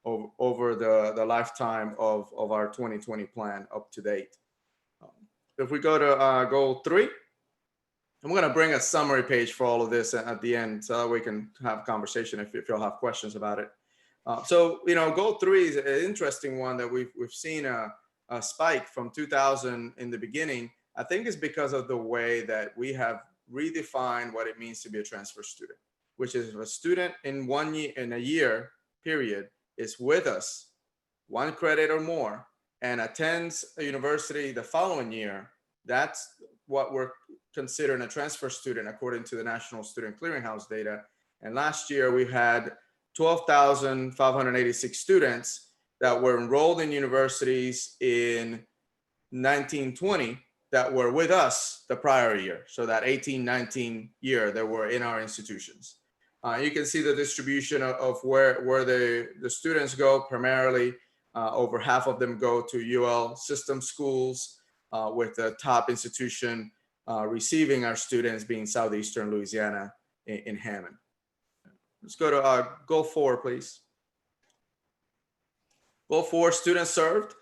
over the lifetime of our 2020 plan up to date. If we go to goal 3, I'm going to bring a summary page for all of this at the end so that we can have a conversation if you'll have questions about it. So, goal 3 is an interesting one that we've seen a spike from 2000 in the beginning. I think it's because of the way that we have redefined what it means to be a transfer student, which is if a student in a year period is with us, 1 credit or more, and attends a university the following year, that's what we're considering a transfer student according to the National Student Clearinghouse data. And last year we had 12,586 students that were enrolled in universities in 1920 that were with us the prior year. So that 18-19 year that were in our institutions. You can see the distribution of where the students go. Primarily, over half of them go to UL system schools, with the top institution receiving our students being Southeastern Louisiana in Hammond. Let's go to goal 4, please. Goal 4, students served.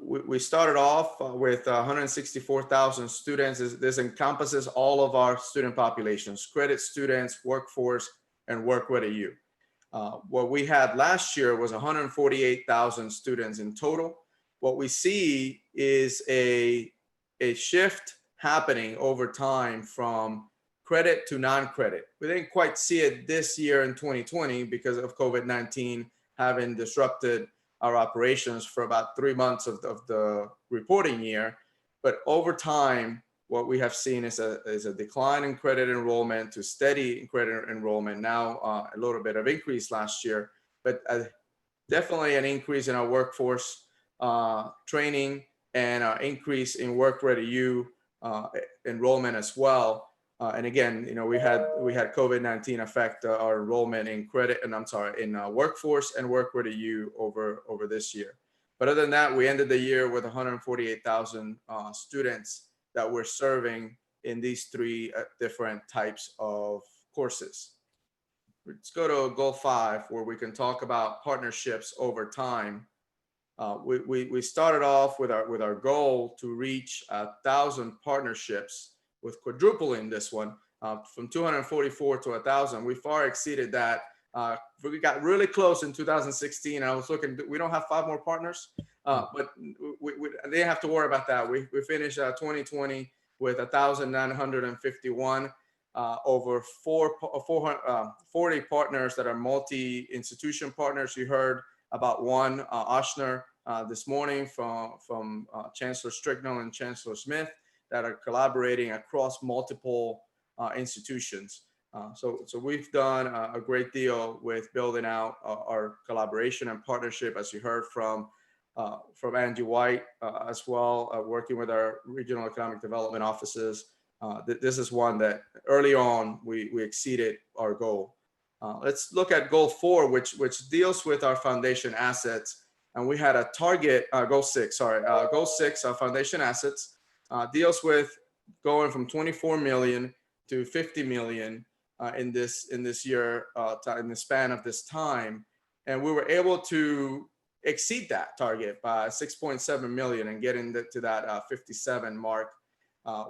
We started off with 164,000 students. This encompasses all of our student populations: credit students, workforce, and work-ready youth. What we had last year was 148,000 students in total. What we see is a shift happening over time from credit to non-credit. We didn't quite see it this year in 2020 because of COVID-19 having disrupted our operations for about 3 months of the reporting year. But over time, what we have seen is a decline in credit enrollment to steady credit enrollment. Now a little bit of increase last year, but definitely an increase in our workforce training and an increase in work-ready youth enrollment as well. And again, we had COVID-19 affect our enrollment in workforce and work-ready youth over this year. But other than that, we ended the year with 148,000 students that we're serving in these 3 different types of courses. Let's go to goal 5, where we can talk about partnerships over time. We started off with our goal to reach 1,000 partnerships, with quadrupling this one from 244 to 1,000. We far exceeded that. We got really close in 2016. I was looking, we don't have 5 more partners, but we didn't have to worry about that. We finished 2020 with 1,951 over 40 partners that are multi-institution partners. You heard about one, Oshner, this morning from Chancellor Stricknell and Chancellor Smith, that are collaborating across multiple institutions. So we've done a great deal with building out our collaboration and partnership, as you heard from Angie White, as well, working with our regional economic development offices. This is one that early on we exceeded our goal. Let's look at goal 4, which deals with our foundation assets. And we had a target, goal 6, goal 6, our foundation assets, deals with going from 24 million to 50 million in this year, in the span of this time. And we were able to exceed that target by 6.7 million and get into that 57 mark,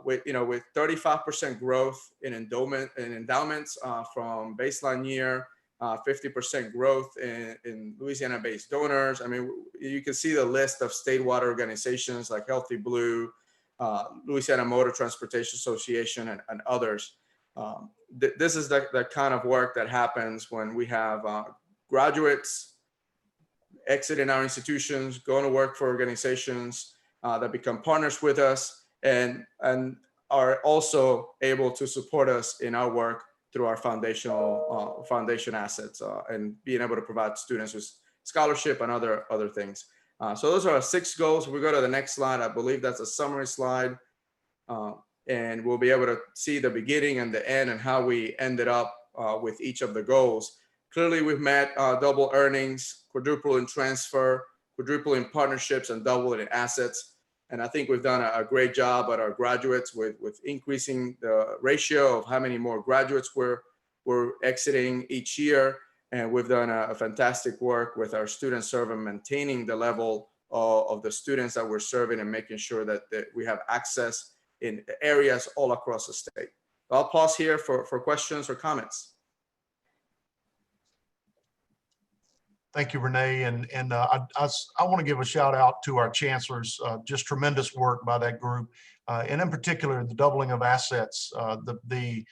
with 35% growth in endowments from baseline year, 50% growth in Louisiana-based donors. I mean, you can see the list of statewide organizations like Healthy Blue, Louisiana Motor Transportation Association, and others. This is the kind of work that happens when we have graduates exiting our institutions, going to work for organizations that become partners with us, and are also able to support us in our work through our foundation assets, and being able to provide students with scholarship and other things. So those are our 6 goals. If we go to the next slide, I believe that's a summary slide. And we'll be able to see the beginning and the end and how we ended up with each of the goals. Clearly, we've met double earnings, quadruple in transfer, quadruple in partnerships, and double in assets. And I think we've done a great job at our graduates with increasing the ratio of how many more graduates we're exiting each year. And we've done a fantastic work with our student serving, maintaining the level of the students that we're serving and making sure that we have access in areas all across the state. I'll pause here for questions or comments. Thank you, Renee. And I want to give a shout out to our chancellors, just tremendous work by that group. And in particular, the doubling of assets. The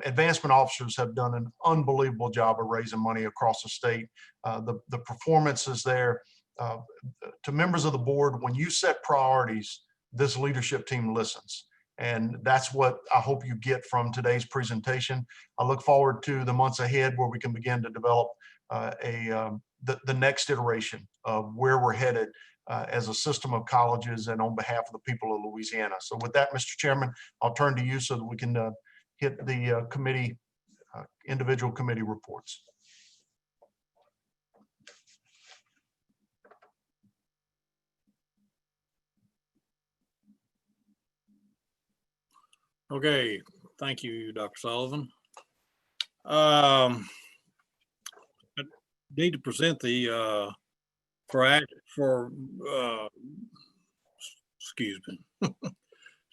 advancement officers have done an unbelievable job of raising money across the state. The performance is there. To members of the board, when you set priorities, this leadership team listens. And that's what I hope you get from today's presentation. I look forward to the months ahead where we can begin to develop the next iteration of where we're headed as a system of colleges and on behalf of the people of Louisiana. So with that, Mr. Chairman, I'll turn to you so that we can hit the committee, individual committee reports. Okay, thank you, Dr. Sullivan. Need to present the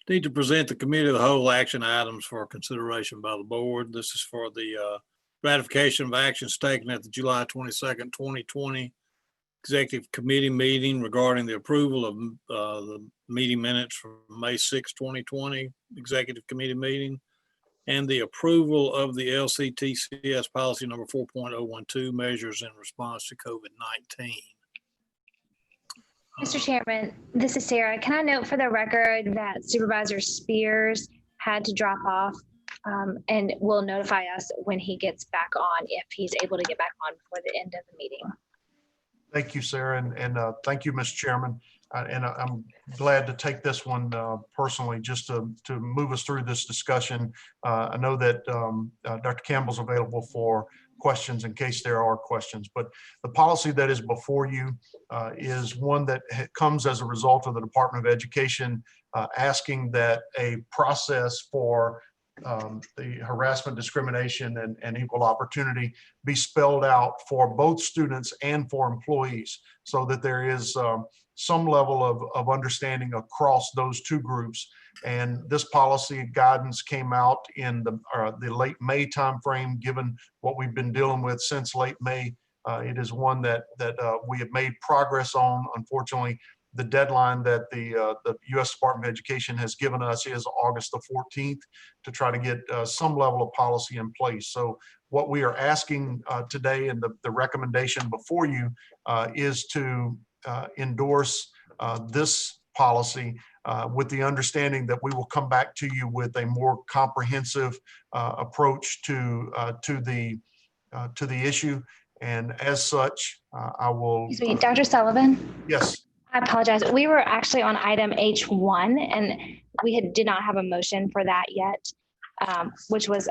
need to present the committee of the whole action items for consideration by the board. This is for the ratification of actions taken at the July 22nd, 2020 executive committee meeting regarding the approval of the meeting minutes from May 6, 2020 executive committee meeting, and the approval of the LCTCS policy number 4.012 measures in response to COVID-19. Mr. Chairman, this is Sarah. Can I note for the record that Supervisor Spears had to drop off and will notify us when he gets back on, if he's able to get back on before the end of the meeting. Thank you, Sarah, and thank you, Mr. Chairman. And I'm glad to take this one personally, just to move us through this discussion. I know that Dr. Campbell's available for questions in case there are questions, but the policy that is before you is one that comes as a result of the Department of Education asking that a process for the harassment, discrimination, and equal opportunity be spelled out for both students and for employees, so that there is some level of understanding across those two groups. And this policy guidance came out in the late May timeframe. Given what we've been dealing with since late May, it is one that we have made progress on. Unfortunately, the deadline that the U.S. Department of Education has given us is August the 14th to try to get some level of policy in place. So what we are asking today, and the recommendation before you is to endorse this policy with the understanding that we will come back to you with a more comprehensive approach to the issue. And as such, I will. Excuse me, Dr. Sullivan? Yes. I apologize. We were actually on item H1 and we did not have a motion for that yet, which was,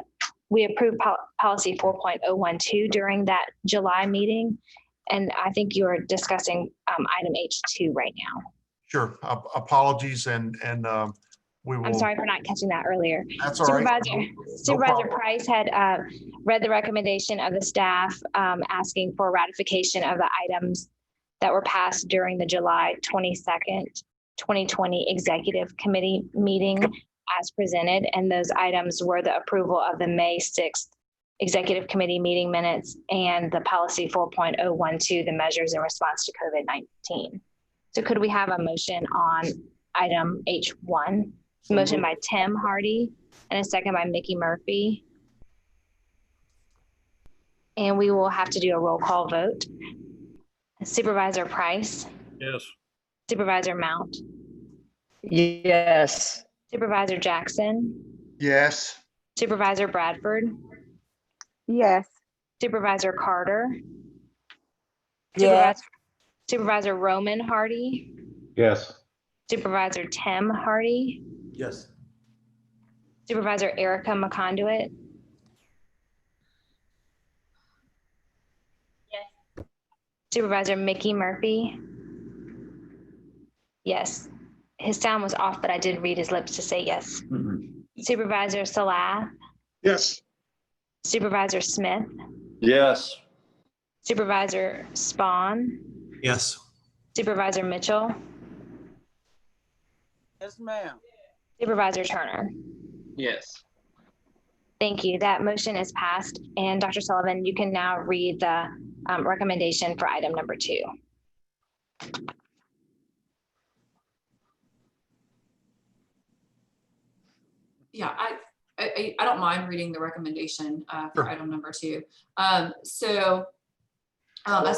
we approved policy 4.012 during that July meeting. And I think you're discussing item H2 right now. Sure. Apologies, and we will. I'm sorry for not catching that earlier. That's all right. Supervisor Price had read the recommendation of the staff asking for ratification of the items that were passed during the July 22nd, 2020 Executive Committee meeting as presented. And those items were the approval of the May 6th Executive Committee meeting minutes and the policy 4.012, the measures in response to COVID-19. So could we have a motion on item H1? Motion by Tim Hardy and a second by Mickey Murphy. And we will have to do a roll call vote. Supervisor Price? Yes. Supervisor Mount? Yes. Supervisor Jackson? Yes. Supervisor Bradford? Yes. Supervisor Carter? Yes. Supervisor Roman Hardy? Yes. Supervisor Tim Hardy? Yes. Supervisor Erica McConduit? Yes. Supervisor Mickey Murphy? Yes. His sound was off, but I did read his lips to say yes. Supervisor Salah? Yes. Supervisor Smith? Yes. Supervisor Spawn? Yes. Supervisor Mitchell? Yes, ma'am. Supervisor Turner? Yes. Thank you. That motion is passed. And Dr. Sullivan, you can now read the recommendation for item number 2. Yeah, I don't mind reading the recommendation for item number 2. As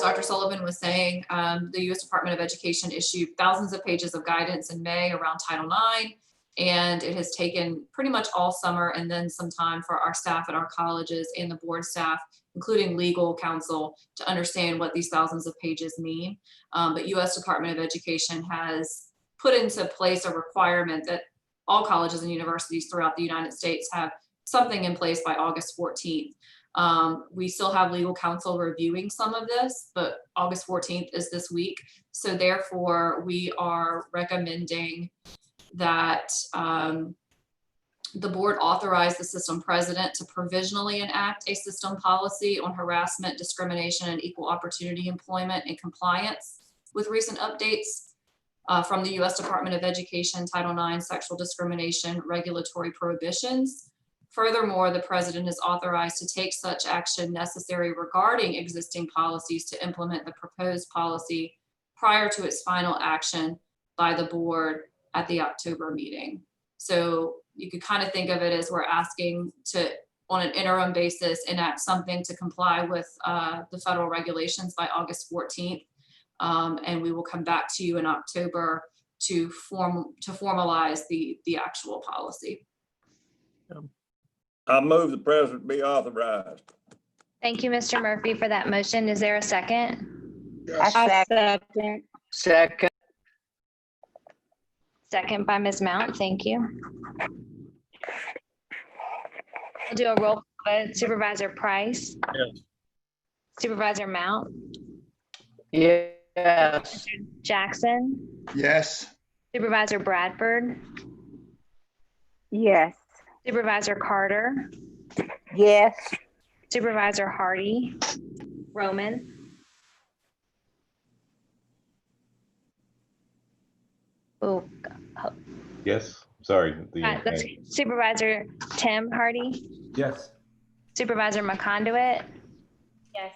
Dr. Sullivan was saying, the U.S. Department of Education issued thousands of pages of guidance in May around Title IX, and it has taken pretty much all summer and then some time for our staff at our colleges and the board staff, including legal counsel, to understand what these thousands of pages mean. But U.S. Department of Education has put into place a requirement that all colleges and universities throughout the United States have something in place by August 14th. We still have legal counsel reviewing some of this, but August 14th is this week. So therefore, we are recommending that the board authorize the system president to provisionally enact a system policy on harassment, discrimination, and equal opportunity employment in compliance with recent updates from the U.S. Department of Education, Title IX, sexual discrimination, regulatory prohibitions. Furthermore, the president is authorized to take such action necessary regarding existing policies to implement the proposed policy prior to its final action by the board at the October meeting. So you could kind of think of it as we're asking to, on an interim basis, enact something to comply with the federal regulations by August 14th. And we will come back to you in October to formalize the actual policy. I move the president be authorized. Thank you, Mr. Murphy, for that motion. Is there a second? Yes. I second. Second. Second by Ms. Mount. Thank you. We'll do a roll call vote. Supervisor Price? Yes. Supervisor Mount? Yes. Jackson? Yes. Supervisor Bradford? Yes. Supervisor Carter? Yes. Supervisor Hardy? Roman? Oh, Yes. Sorry. Supervisor Tim Hardy? Yes. Supervisor McConduit? Yes.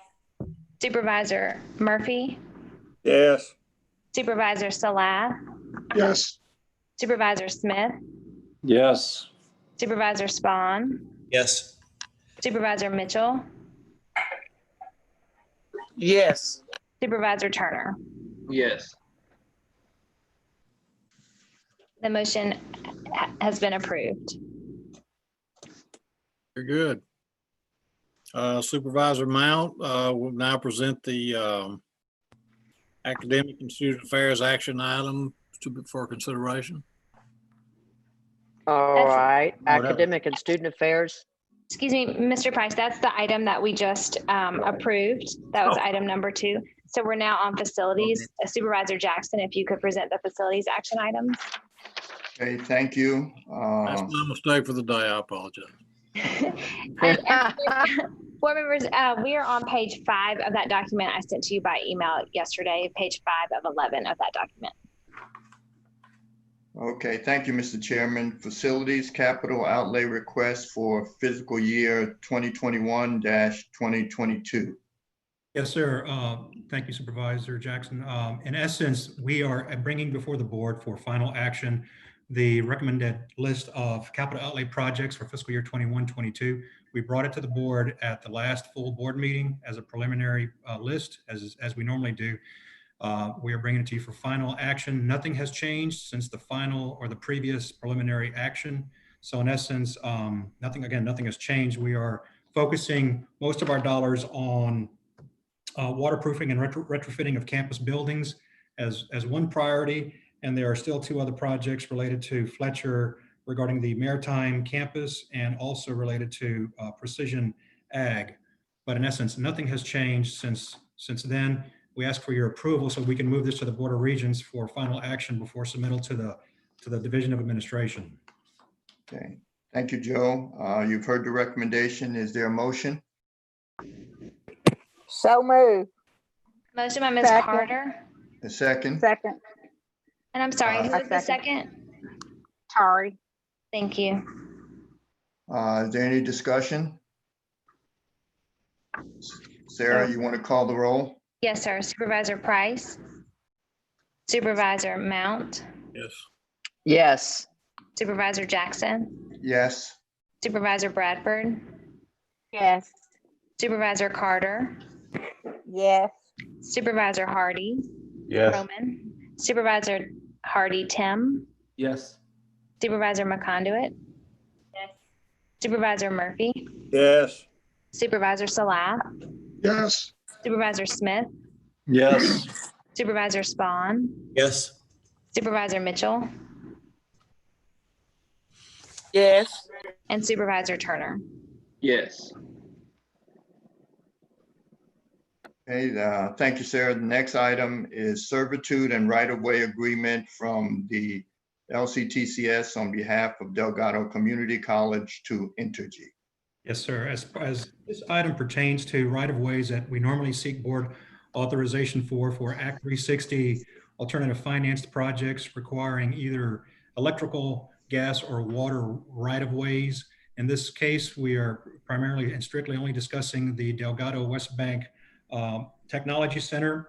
Supervisor Murphy? Yes. Supervisor Salah, Yes. Supervisor Smith, Yes. Supervisor Spahn, Yes. Supervisor Mitchell, Yes. Supervisor Turner. Yes. The motion has been approved. Very good. Supervisor Mount will now present the academic and student affairs action item for consideration. All right, academic and student affairs. Excuse me, Mr. Price, that's the item that we just approved. That was item number 2. So we're now on facilities. Supervisor Jackson, if you could present the facilities action items. Okay, thank you. That's my mistake for the day. I apologize. Board members, we are on page 5 of that document I sent to you by email yesterday, page 5 of 11 of that document. Okay, thank you, Mr. Chairman. Facilities capital outlay request for fiscal year 2021-2022. Yes, sir. Thank you, Supervisor Jackson. In essence, we are bringing before the board for final action the recommended list of capital outlay projects for fiscal year 21-22. We brought it to the board at the last full board meeting as a preliminary list, as we normally do. We are bringing it to you for final action. Nothing has changed since the final or the previous preliminary action. So in essence, nothing has changed. We are focusing most of our dollars on waterproofing and retrofitting of campus buildings as one priority. And there are still 2 other projects related to Fletcher regarding the maritime campus and also related to precision ag. But in essence, nothing has changed since then. We ask for your approval so we can move this to the Board of Regents for final action before submittal to the Division of Administration. Okay, thank you, Joe. You've heard the recommendation. Is there a motion? So moved. Motion by Ms. Second. Carter. A second? Second. And I'm sorry, who I was the second. second? Tari. Thank you. Is there any discussion? Sarah, you want to call the roll? Yes, sir. Supervisor Price. Supervisor Mount. Yes. Yes. Supervisor Jackson. Yes. Supervisor Bradford. Yes. Supervisor Carter. Yes. Supervisor Hardy. Yes. Roman. Supervisor Hardy Tim. Yes. Supervisor McConduit. Yes. Supervisor Murphy. Yes. Supervisor Salah. Yes. Supervisor Smith. Yes. Supervisor Spahn. Yes. Supervisor Mitchell. Yes. And Supervisor Turner. Yes. Okay, thank you, Sarah. The next item is servitude and right-of-way agreement from the LCTCS on behalf of Delgado Community College to Entergy. Yes, sir. As this item pertains to right-of-ways that we normally seek board authorization for Act 360 alternative financed projects requiring either electrical, gas, or water right-of-ways. In this case, we are primarily and strictly only discussing the Delgado West Bank Technology Center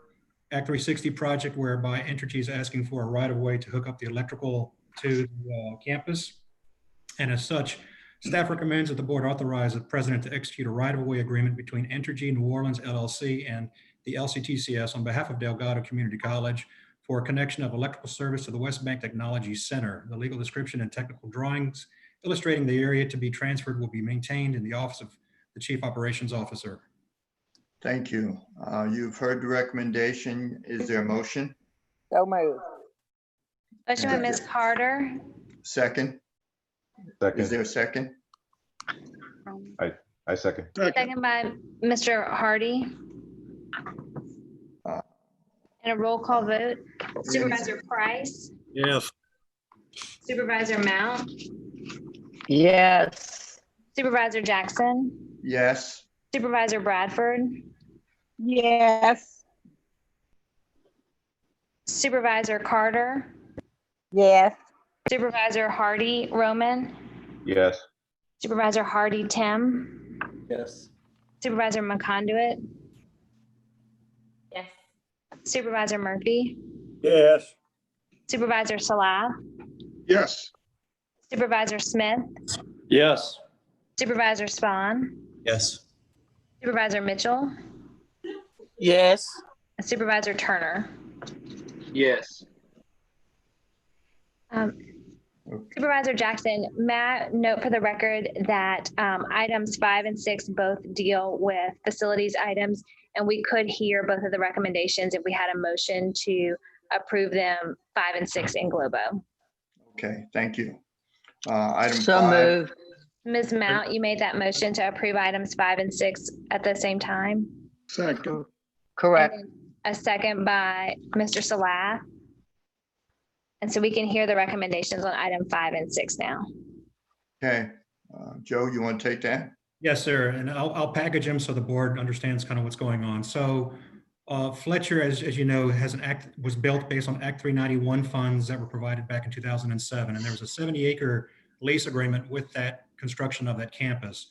Act 360 project, whereby Entergy is asking for a right-of-way to hook up the electrical to the campus. And as such, staff recommends that the board authorize the president to execute a right-of-way agreement between Entergy New Orleans LLC and the LCTCS on behalf of Delgado Community College for a connection of electrical service to the West Bank Technology Center. The legal description and technical drawings illustrating the area to be transferred will be maintained in the office of the Chief Operations Officer. Thank you. You've heard the recommendation. Is there a motion? So moved. Motion by Ms. Carter. Second? Second. Is there a second? I second. Second by Mr. Hardy. And a roll call vote. Supervisor Price. Yes. Supervisor Mount. Yes. Supervisor Jackson. Yes. Supervisor Bradford. Yes. Supervisor Carter. Yes. Supervisor Hardy Roman. Yes. Supervisor Hardy Tim. Yes. Supervisor McConduit. Yes. Supervisor Murphy. Yes. Supervisor Salah, Yes. Supervisor Smith, Yes. Supervisor Spahn, Yes. Supervisor Mitchell, Yes. and Supervisor Turner. Yes. Supervisor Jackson, may I note for the record that items 5 and 6 both deal with facilities items, and we could hear both of the recommendations if we had a motion to approve them 5 and 6 in globo. Okay, thank you. Item So 5. moved. Ms. Mount, you made that motion to approve items 5 and 6 at the same time? Second. Correct. And then a second by Mr. Salah. And so we can hear the recommendations on item 5 and 6 now. Okay, Joe, you want to take that? Yes, sir. And I'll package them so the board understands kind of what's going on. So Fletcher, as you know, was built based on Act 391 funds that were provided back in 2007. And there was a 70-acre lease agreement with that construction of that campus.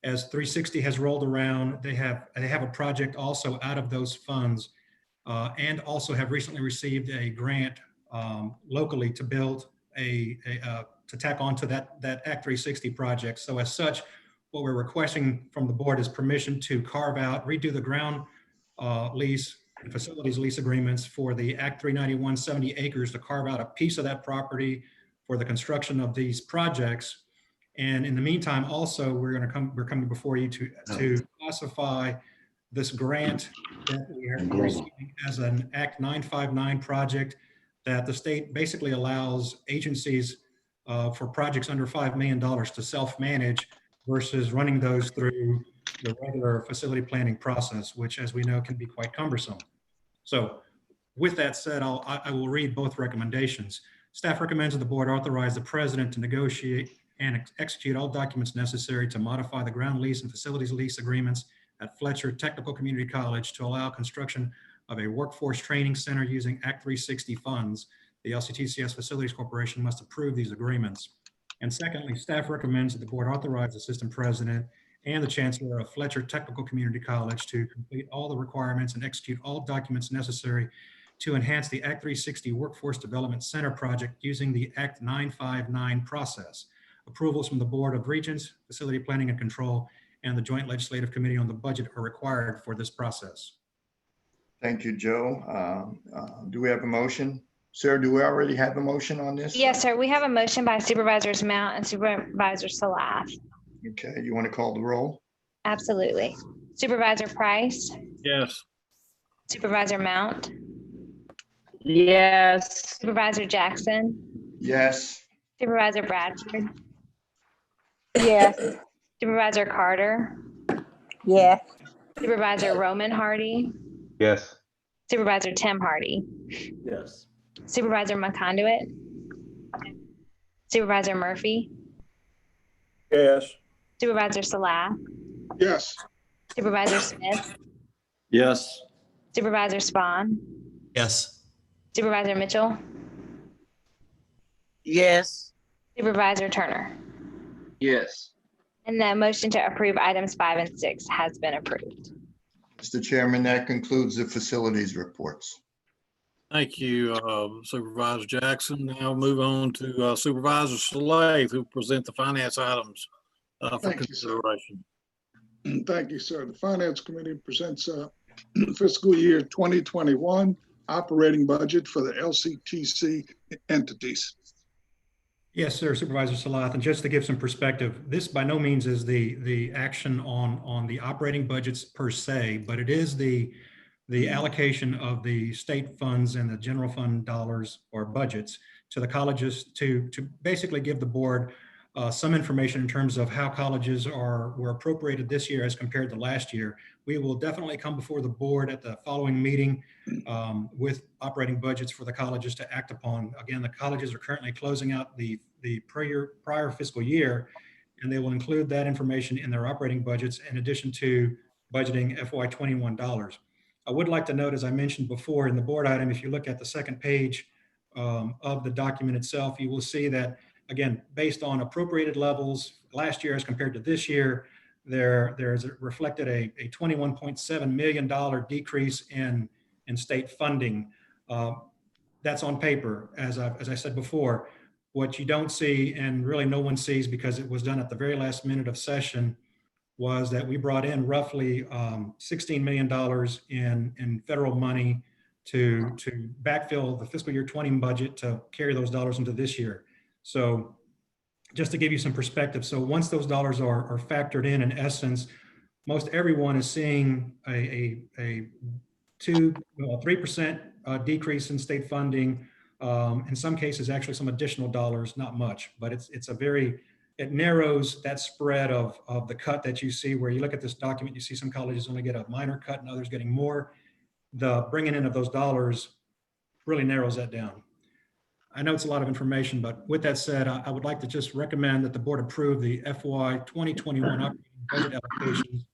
As 360 has rolled around, they have a project also out of those funds and also have recently received a grant locally to build to tack on to that Act 360 project. So as such, what we're requesting from the board is permission to carve out, redo the ground lease and facilities lease agreements for the Act 391 70 acres to carve out a piece of that property for the construction of these projects. And in the meantime, also, we're coming before you to classify this grant that we are receiving as an Act 959 project that the state basically allows agencies for projects under $5 million to self-manage versus running those through the regular facility planning process, which, as we know, can be quite cumbersome. So with that said, I will read both recommendations. Staff recommends that the board authorize the president to negotiate and execute all documents necessary to modify the ground lease and facilities lease agreements at Fletcher Technical Community College to allow construction of a workforce training center using Act 360 funds. The LCTCS Facilities Corporation must approve these agreements. And secondly, staff recommends that the board authorize the system president and the chancellor of Fletcher Technical Community College to complete all the requirements and execute all documents necessary to enhance the Act 360 Workforce Development Center project using the Act 959 process. Approvals from the Board of Regents, Facility Planning and Control, and the Joint Legislative Committee on the Budget are required for this process. Thank you, Joe. Do we have a motion? Sarah, do we already have a motion on this? Yes, sir. We have a motion by Supervisors Mount and Supervisor Salah. Okay, you want to call the roll? Absolutely. Supervisor Price, Yes. Supervisor Mount, Yes. Supervisor Jackson, Yes. Supervisor Bradford, Yes. Supervisor Carter, Yes. Supervisor Roman Hardy, Yes. Supervisor Tim Hardy, Yes. Supervisor McConduit, Supervisor Murphy, Yes. Supervisor Salah, Yes. Supervisor Smith, Yes. Supervisor Spahn, Yes. Supervisor Mitchell, Yes. Supervisor Turner. Yes. And the motion to approve items 5 and 6 has been approved. Mr. Chairman, that concludes the facilities reports. Thank you, Supervisor Jackson. Now move on to Supervisor Slade, who will present the finance items for Thank you, sir. consideration. Thank you, sir. The Finance Committee presents fiscal year 2021 operating budget for the LCTC entities. Yes, sir, Supervisor Salath. And just to give some perspective, this by no means is the action on the operating budgets per se, but it is the allocation of the state funds and the general fund dollars or budgets to the colleges to basically give the board some information in terms of how colleges were appropriated this year as compared to last year. We will definitely come before the board at the following meeting with operating budgets for the colleges to act upon. Again, the colleges are currently closing out the prior fiscal year, and they will include that information in their operating budgets in addition to budgeting FY21 dollars. I would like to note, as I mentioned before in the board item, if you look at the second page of the document itself, you will see that, again, based on appropriated levels last year as compared to this year, there's reflected a $21.7 million decrease in state funding. that's on paper, as I said before. What you don't see, and really no one sees because it was done at the very last minute of session, was that we brought in roughly $16 million in federal money to backfill the fiscal year 20 budget to carry those dollars into this year. So just to give you some perspective, so once those dollars are factored in essence, most everyone is seeing a 3% decrease in state funding. In some cases, actually some additional dollars, not much, but it narrows that spread of the cut that you see, where you look at this document, you see some colleges only get a minor cut and others getting more. The bringing in of those dollars really narrows that down. I know it's a lot of information, but with that said, I would like to just recommend that the board approve the FY 2021 operating budget allocations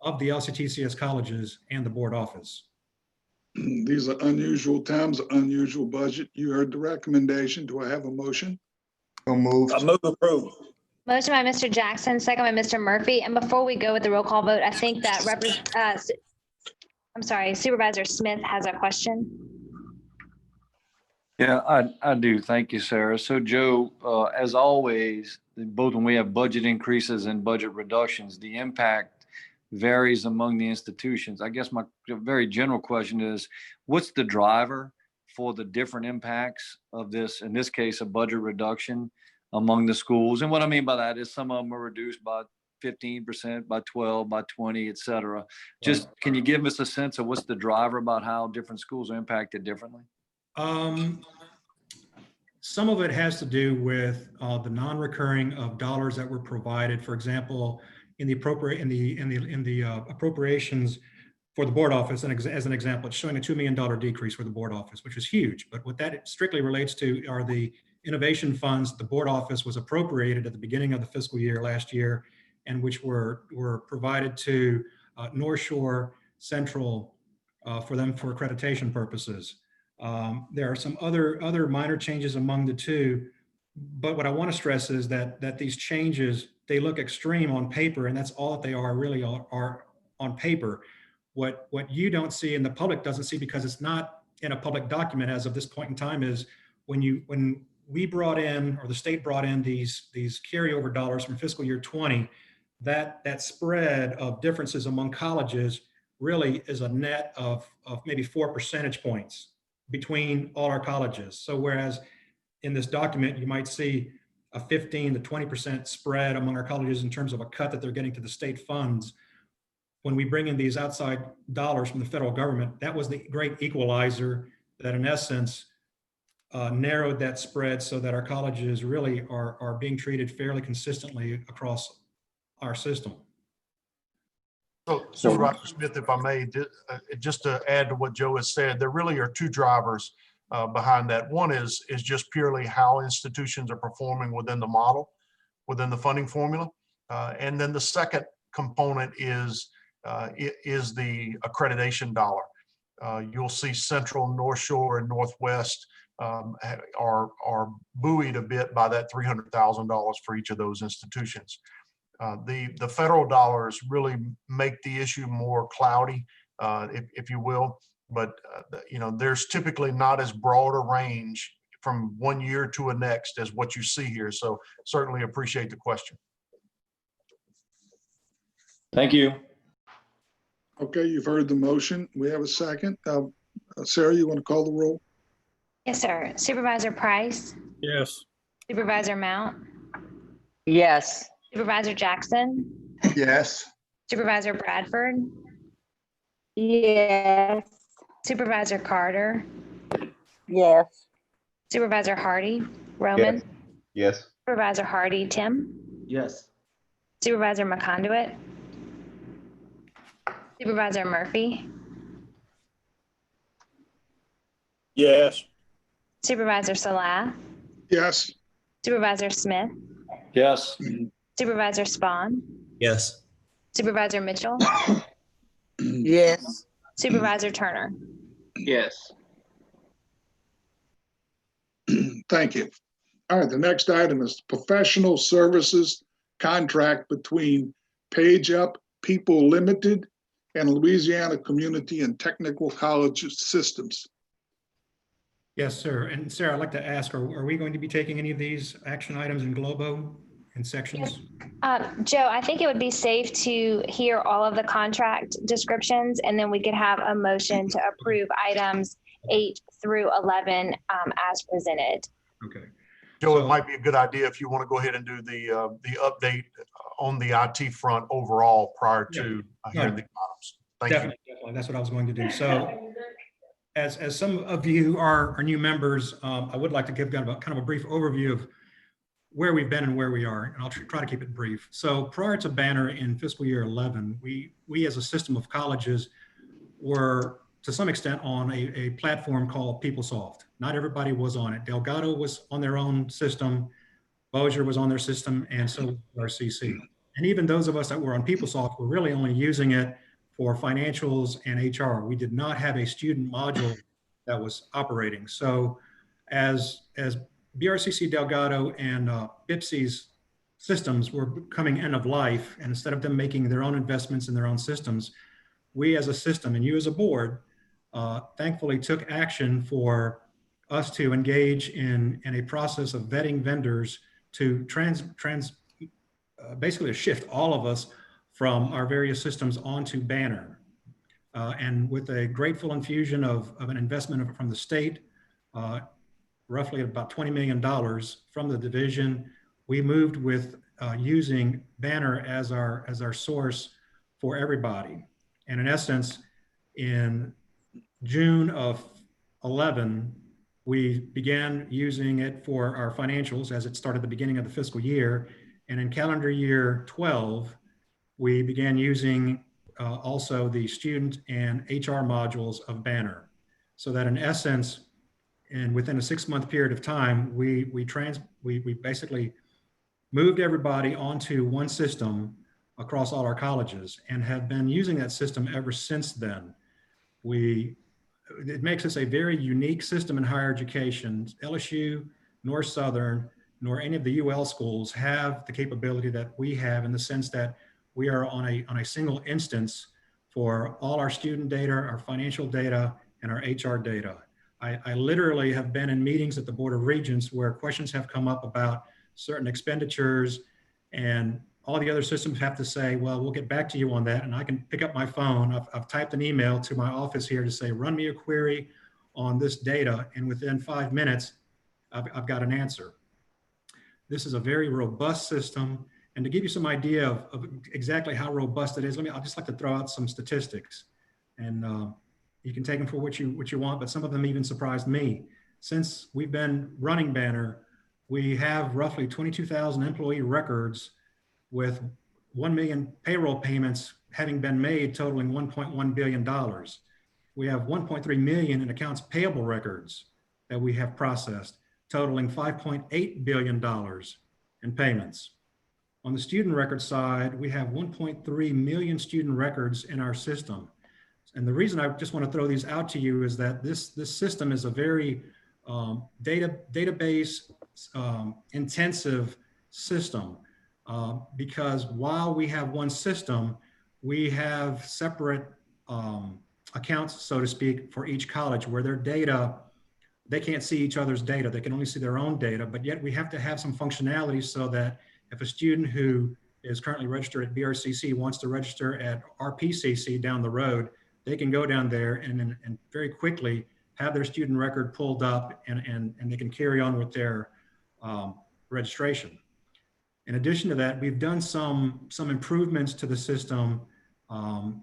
of the LCTCS colleges and the board office. These are unusual times, unusual budget. You heard the recommendation. Do I have a motion? So moved. I move approve. Motion by Mr. Jackson, second by Mr. Murphy. And before we go with the roll call vote, I think that Supervisor Smith has a question. Yeah, I do. Thank you, Sarah. So Joe, as always, both when we have budget increases and budget reductions, the impact varies among the institutions. I guess my very general question is, what's the driver for the different impacts of this, in this case, a budget reduction among the schools? And what I mean by that is some of them are reduced by 15%, by 12, by 20, et cetera. Just, can you give us a sense of what's the driver about how different schools are impacted differently? Some of it has to do with the non-recurring of dollars that were provided. For example, in the appropriations for the board office, and as an example, it's showing a $2 million decrease for the board office, which is huge. But what that strictly relates to are the innovation funds the board office was appropriated at the beginning of the fiscal year last year, and which were provided to North Shore Central for them for accreditation purposes. There are some other minor changes among the two, but what I want to stress is that these changes, they look extreme on paper, and that's all that they are really are on paper. What you don't see and the public doesn't see, because it's not in a public document as of this point in time, is when we brought in, or the state brought in these carryover dollars from fiscal year 20, that spread of differences among colleges really is a net of maybe 4 percentage points between all our colleges. So whereas in this document, you might see a 15 to 20% spread among our colleges in terms of a cut that they're getting to the state funds, when we bring in these outside dollars from the federal government, that was the great equalizer that in essence narrowed that spread so that our colleges really are being treated fairly consistently across our system. So Supervisor Smith, if I may, just to add to what Joe has said, there really are two drivers behind that. One is just purely how institutions are performing within the model, within the funding formula. And then the second component is the accreditation dollar. You'll see Central, North Shore, and Northwest are buoyed a bit by that $300,000 for each of those institutions. The federal dollars really make the issue more cloudy, if you will, but there's typically not as broad a range from one year to a next as what you see here. So certainly appreciate the question. Thank you. Okay, you've heard the motion. We have a second. Sarah, you want to call the roll? Yes, sir. Supervisor Price? Yes. Supervisor Mount? Yes. Supervisor Jackson? Yes. Supervisor Bradford? Yes. Supervisor Carter? Yes. Supervisor Hardy? Roman? Yes. Supervisor Hardy? Tim? Yes. Supervisor McConduit? Supervisor Murphy? Yes. Supervisor Salah? Yes. Supervisor Smith? Yes. Supervisor Spahn? Yes. Supervisor Mitchell? Yes. Supervisor Turner? Yes. Thank you. All right, the next item is professional services contract between Page Up People Limited and Louisiana Community and Technical College Systems. Yes, sir. And Sarah, I'd like to ask, are we going to be taking any of these action items in Globo in sections? Joe, I think it would be safe to hear all of the contract descriptions, and then we could have a motion to approve items 8 through 11 as presented. Okay. Joe, it might be a good idea if you want to go ahead and do the update on the IT front overall prior to hearing the items. Thank you. Definitely. That's what I was going to do. So as some of you are new members, I would like to give kind of a brief overview of where we've been and where we are, and I'll try to keep it brief. So prior to Banner in fiscal year 11, we as a system of colleges were to some extent on a platform called PeopleSoft. Not everybody was on it. Delgado was on their own system, Bossier was on their system, and so was our CC. And even those of us that were on PeopleSoft were really only using it for financials and HR. We did not have a student module that was operating. So as BRCC Delgado and BIPC's systems were becoming end of life, and instead of them making their own investments in their own systems, we as a system and you as a board thankfully took action for us to engage in a process of vetting vendors to basically to shift all of us from our various systems onto Banner. And with a grateful infusion of an investment from the state, roughly about $20 million from the division, we moved with using Banner as our source for everybody. And in essence, in June of 11, we began using it for our financials as it started the beginning of the fiscal year. And in calendar year 12, we began using also the student and HR modules of Banner. So that in essence, and within a 6-month period of time, we basically moved everybody onto one system across all our colleges and have been using that system ever since then. It makes us a very unique system in higher education. LSU, nor Southern, nor any of the UL schools have the capability that we have, in the sense that we are on a single instance for all our student data, our financial data, and our HR data. I literally have been in meetings at the Board of Regents where questions have come up about certain expenditures, and all the other systems have to say, well, we'll get back to you on that. And I can pick up my phone. I've typed an email to my office here to say, run me a query on this data. And within 5 minutes, I've got an answer. This is a very robust system. And to give you some idea of exactly how robust it is, I'd just like to throw out some statistics. And you can take them for what you want, but some of them even surprised me. Since we've been running Banner, we have roughly 22,000 employee records with 1 million payroll payments having been made, totaling $1.1 billion. We have 1.3 million in accounts payable records that we have processed, totaling $5.8 billion in payments. On the student record side, we have 1.3 million student records in our system. And the reason I just want to throw these out to you is that this system is a very database intensive system. Because while we have one system, we have separate accounts, so to speak, for each college where their data, they can't see each other's data. They can only see their own data, but yet we have to have some functionality so that if a student who is currently registered at BRCC wants to register at RPCC down the road, they can go down there and very quickly have their student record pulled up and they can carry on with their registration. In addition to that, we've done some improvements to the system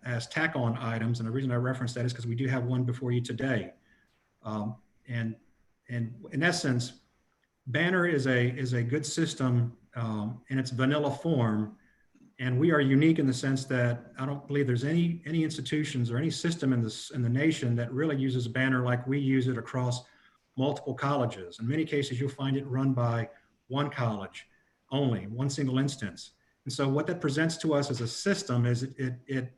as tack-on items. And the reason I reference that is because we do have one before you today. And in essence, Banner is a good system in its vanilla form. And we are unique in the sense that I don't believe there's any institutions or any system in the nation that really uses Banner like we use it across multiple colleges. In many cases, you'll find it run by one college only, one single instance. And so what that presents to us as a system is it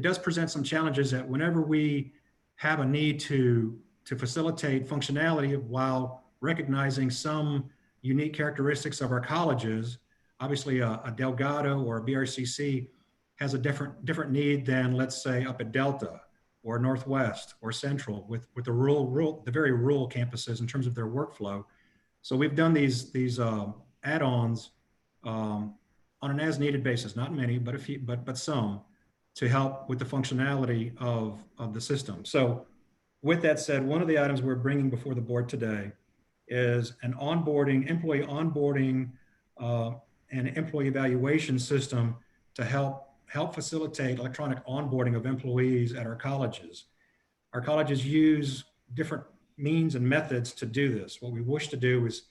does present some challenges that whenever we have a need to facilitate functionality while recognizing some unique characteristics of our colleges. Obviously a Delgado or a BRCC has a different need than, let's say, up at Delta, or Northwest or Central with the very rural campuses in terms of their workflow. So we've done these add-ons on an as-needed basis, not many, but a few, but some, to help with the functionality of the system. So with that said, one of the items we're bringing before the board today is an employee onboarding and employee evaluation system to help facilitate electronic onboarding of employees at our colleges. Our colleges use different means and methods to do this. What we wish to do is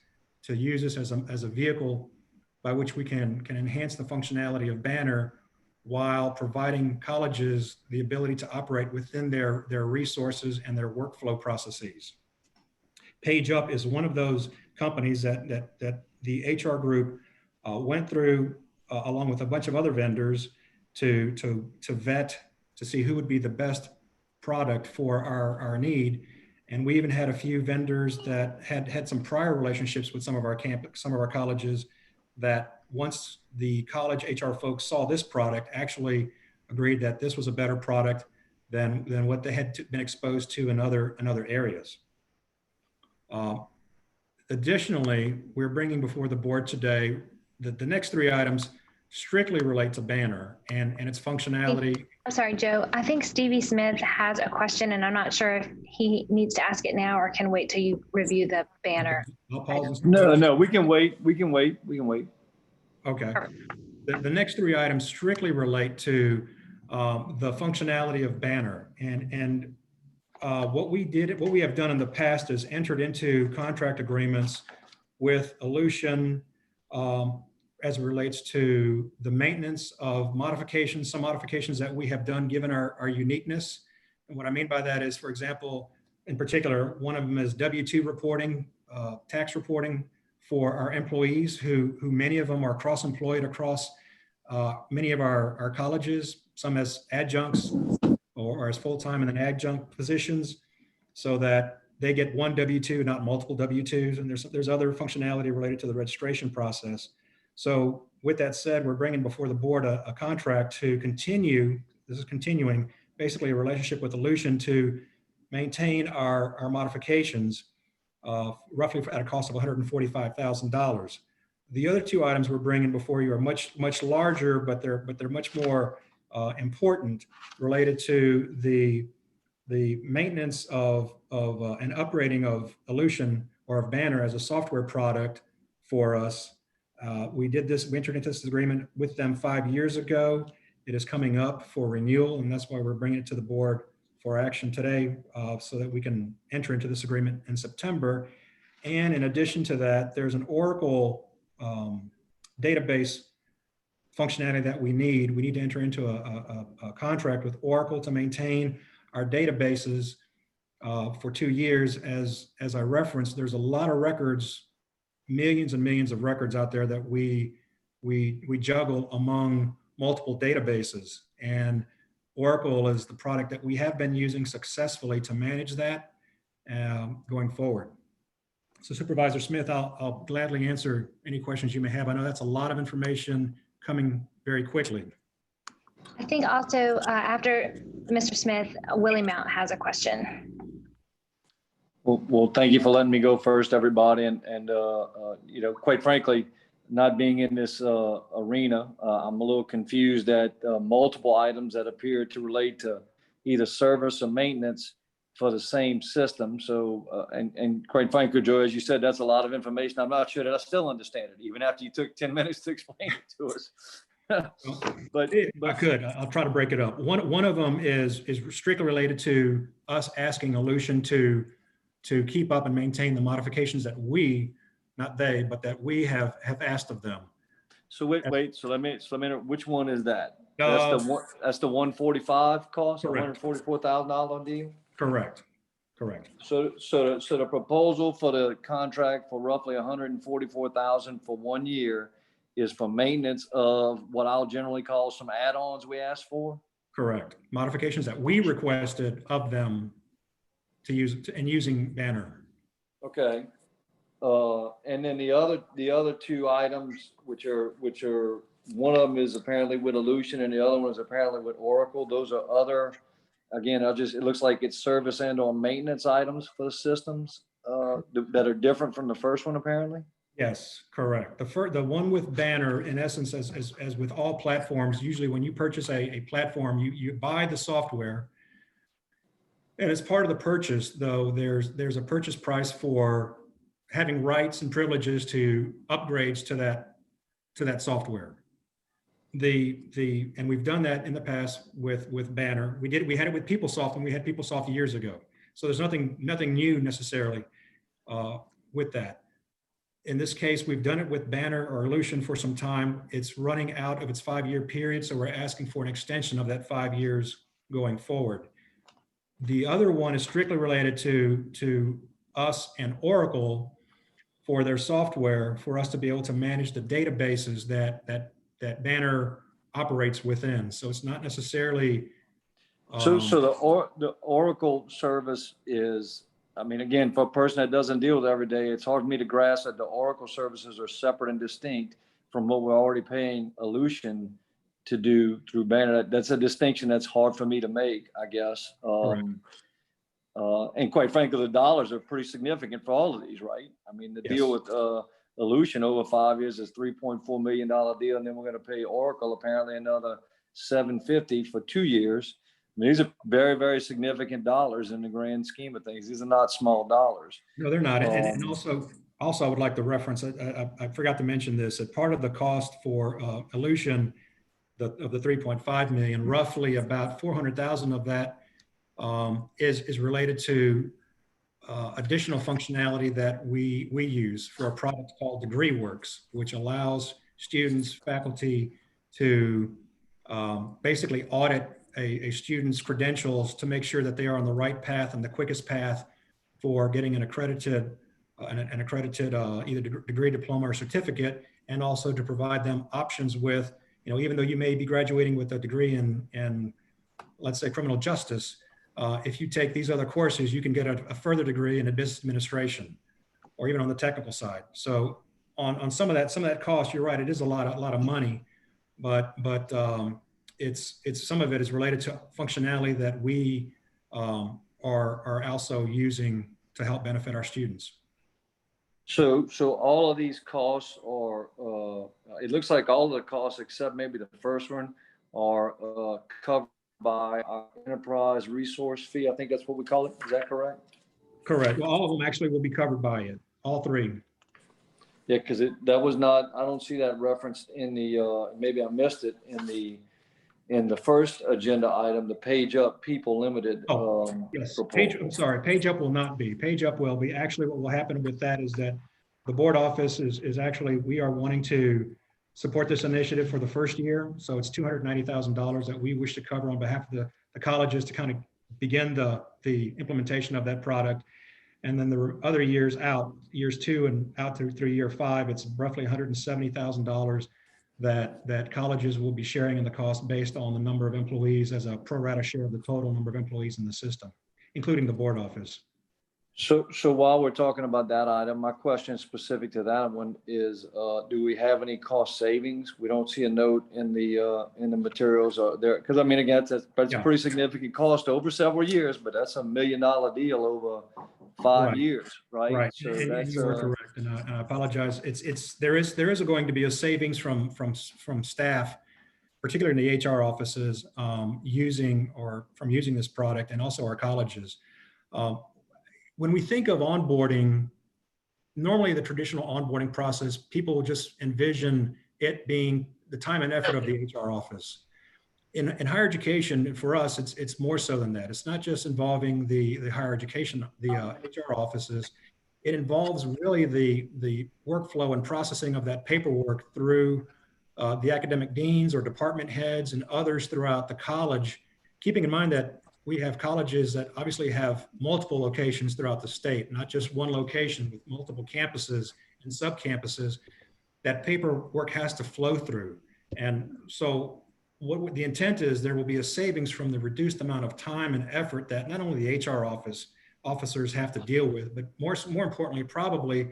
to use this as a vehicle by which we can enhance the functionality of Banner while providing colleges the ability to operate within their resources and their workflow processes. PageUp is one of those companies that the HR group went through along with a bunch of other vendors to vet, to see who would be the best product for our need. And we even had a few vendors that had some prior relationships with some of our colleges, that once the college HR folks saw this product, actually agreed that this was a better product than what they had been exposed to in other areas. Additionally, we're bringing before the board today the next three items strictly relate to Banner and its functionality. I'm sorry, Joe. I think Stevie Smith has a question, and I'm not sure if he needs to ask it now or can wait till you review the Banner. No, we can wait. We can wait. Okay. The next three items strictly relate to the functionality of Banner, and what we have done in the past is entered into contract agreements with Aleutian as it relates to the maintenance of modifications, some modifications that we have done given our uniqueness. And what I mean by that is, for example, in particular, one of them is W-2 reporting, tax reporting for our employees who many of them are cross-employed across many of our colleges, some as adjuncts or as full-time and then adjunct positions, so that they get one W-2, not multiple W-2s. And there's other functionality related to the registration process. So with that said, we're bringing before the board a contract to continue, this is continuing, basically a relationship with Aleutian to maintain our modifications roughly at a cost of $145,000. The other two items we're bringing before you are much larger, but they're much more important, related to the maintenance of and upgrading of Aleutian or of Banner as a software product for us. We entered into this agreement with them 5 years ago. It is coming up for renewal, and that's why we're bringing it to the board for action today, so that we can enter into this agreement in September. And in addition to that, there's an Oracle database functionality that we need. We need to enter into a contract with Oracle to maintain our databases for 2 years. As I referenced, there's a lot of records, millions and millions of records out there that we juggle among multiple databases, and Oracle is the product that we have been using successfully to manage that going forward. So Supervisor Smith, I'll gladly answer any questions you may have. I know that's a lot of information coming very quickly. I think also after Mr. Smith, Willie Mount has a question. Well, thank you for letting me go first, everybody. And you know, quite frankly, not being in this arena, I'm a little confused at multiple items that appear to relate to either service or maintenance for the same system. So, and quite frankly, Joe, as you said, that's a lot of information. I'm not sure that I still understand it, even after you took 10 minutes to explain it to us. but I'll try to break it up. One of them is strictly related to us asking Aleutian to keep up and maintain the modifications that we, not they, but that we have asked of them. So wait. So let me. Which one is that? That's the 145 cost, $144,000 deal. Correct. So the proposal for the contract for roughly $144,000 for 1 year is for maintenance of what I'll generally call some add-ons we asked for. Correct. Modifications that we requested of them to use and using Banner. Okay. And then the other two items, which are one of them is apparently with Aleutian and the other one is apparently with Oracle. Those are other again, it looks like it's service and or maintenance items for the systems that are different from the first one, apparently. Yes, correct. The one with Banner, in essence, as with all platforms, usually when you purchase a platform, you buy the software. And as part of the purchase, though, there's a purchase price for having rights and privileges to upgrades to that software. And we've done that in the past with Banner. We had it with PeopleSoft, and we had PeopleSoft years ago. So there's nothing new necessarily with that. In this case, we've done it with Banner or Ellucian for some time. It's running out of its 5-year period, so we're asking for an extension of that 5 years going forward. The other one is strictly related to us and Oracle for their software, for us to be able to manage the databases that Banner operates within. So it's not necessarily. So the Oracle service is, I mean, again, for a person that doesn't deal with it every day, it's hard for me to grasp that the Oracle services are separate and distinct from what we're already paying Ellucian to do through Banner. That's a distinction that's hard for me to make, I guess. And quite frankly, the dollars are pretty significant for all of these, right? I mean, the deal with Ellucian over 5 years is $3.4 million deal, and then we're going to pay Oracle apparently another $750 for 2 years. I mean, these are very, very significant dollars in the grand scheme of things. These are not small dollars. No, they're not. And also, I would like to reference, I forgot to mention this, that part of the cost for Ellucian of the 3.5 million, roughly about 400,000 of that is related to additional functionality that we use for a product called DegreeWorks, which allows students, faculty to basically audit a student's credentials to make sure that they are on the right path and the quickest path for getting an accredited either degree, diploma, or certificate, and also to provide them options with, even though you may be graduating with a degree in let's say criminal justice, if you take these other courses, you can get a further degree in business administration, or even on the technical side. So on some of that cost, you're right, it is a lot of money, but it's some of it is related to functionality that we are also using to help benefit our students. So all of these costs are, it looks like all of the costs except maybe the first one are covered by our enterprise resource fee. I think that's what we call it. Is that correct? Correct. Well, all of them actually will be covered by it. All three. Yeah, because that was not, I don't see that referenced in the, maybe I missed it in the first agenda item, the Page Up People Limited. Yes, Page Up will not be. Page Up will be. Actually, what will happen with that is that the board office is actually, we are wanting to support this initiative for the first year. So it's $290,000 that we wish to cover on behalf of the colleges to kind of begin the implementation of that product. And then the other years out, years 2 and out through year 5, it's roughly $170,000 that colleges will be sharing in the cost based on the number of employees as a pro rata share of the total number of employees in the system, including the board office. So while we're talking about that item, my question specific to that one is, do we have any cost savings? We don't see a note in the materials there, because I mean, again, that's a pretty significant cost over several years, but that's $1 million deal over 5 years, right? Right. So and that's you are correct, and I apologize. There is going to be a savings from staff, particularly in the HR offices, using this product, and also our colleges. When we think of onboarding, normally the traditional onboarding process, people will just envision it being the time and effort of the HR office. In higher education, for us, it's more so than that. It's not just involving the higher education, the HR offices. It involves really the workflow and processing of that paperwork through the academic deans or department heads and others throughout the college, keeping in mind that we have colleges that obviously have multiple locations throughout the state, not just one location with multiple campuses and sub-campuses. That paperwork has to flow through. And so what the intent is, there will be a savings from the reduced amount of time and effort that not only the HR officers have to deal with, but more importantly, probably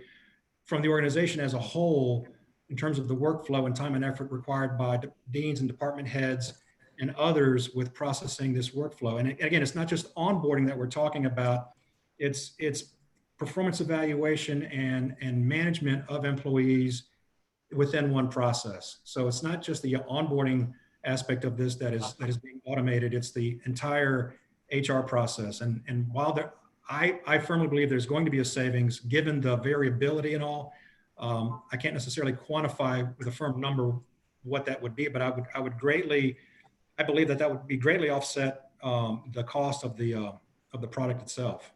from the organization as a whole, in terms of the workflow and time and effort required by deans and department heads and others with processing this workflow. And again, it's not just onboarding that we're talking about. It's performance evaluation and management of employees within one process. So it's not just the onboarding aspect of this that is being automated. It's the entire HR process. And while I firmly believe there's going to be a savings given the variability and all. I can't necessarily quantify with a firm number what that would be, but I believe that would be greatly offset the cost of the product itself.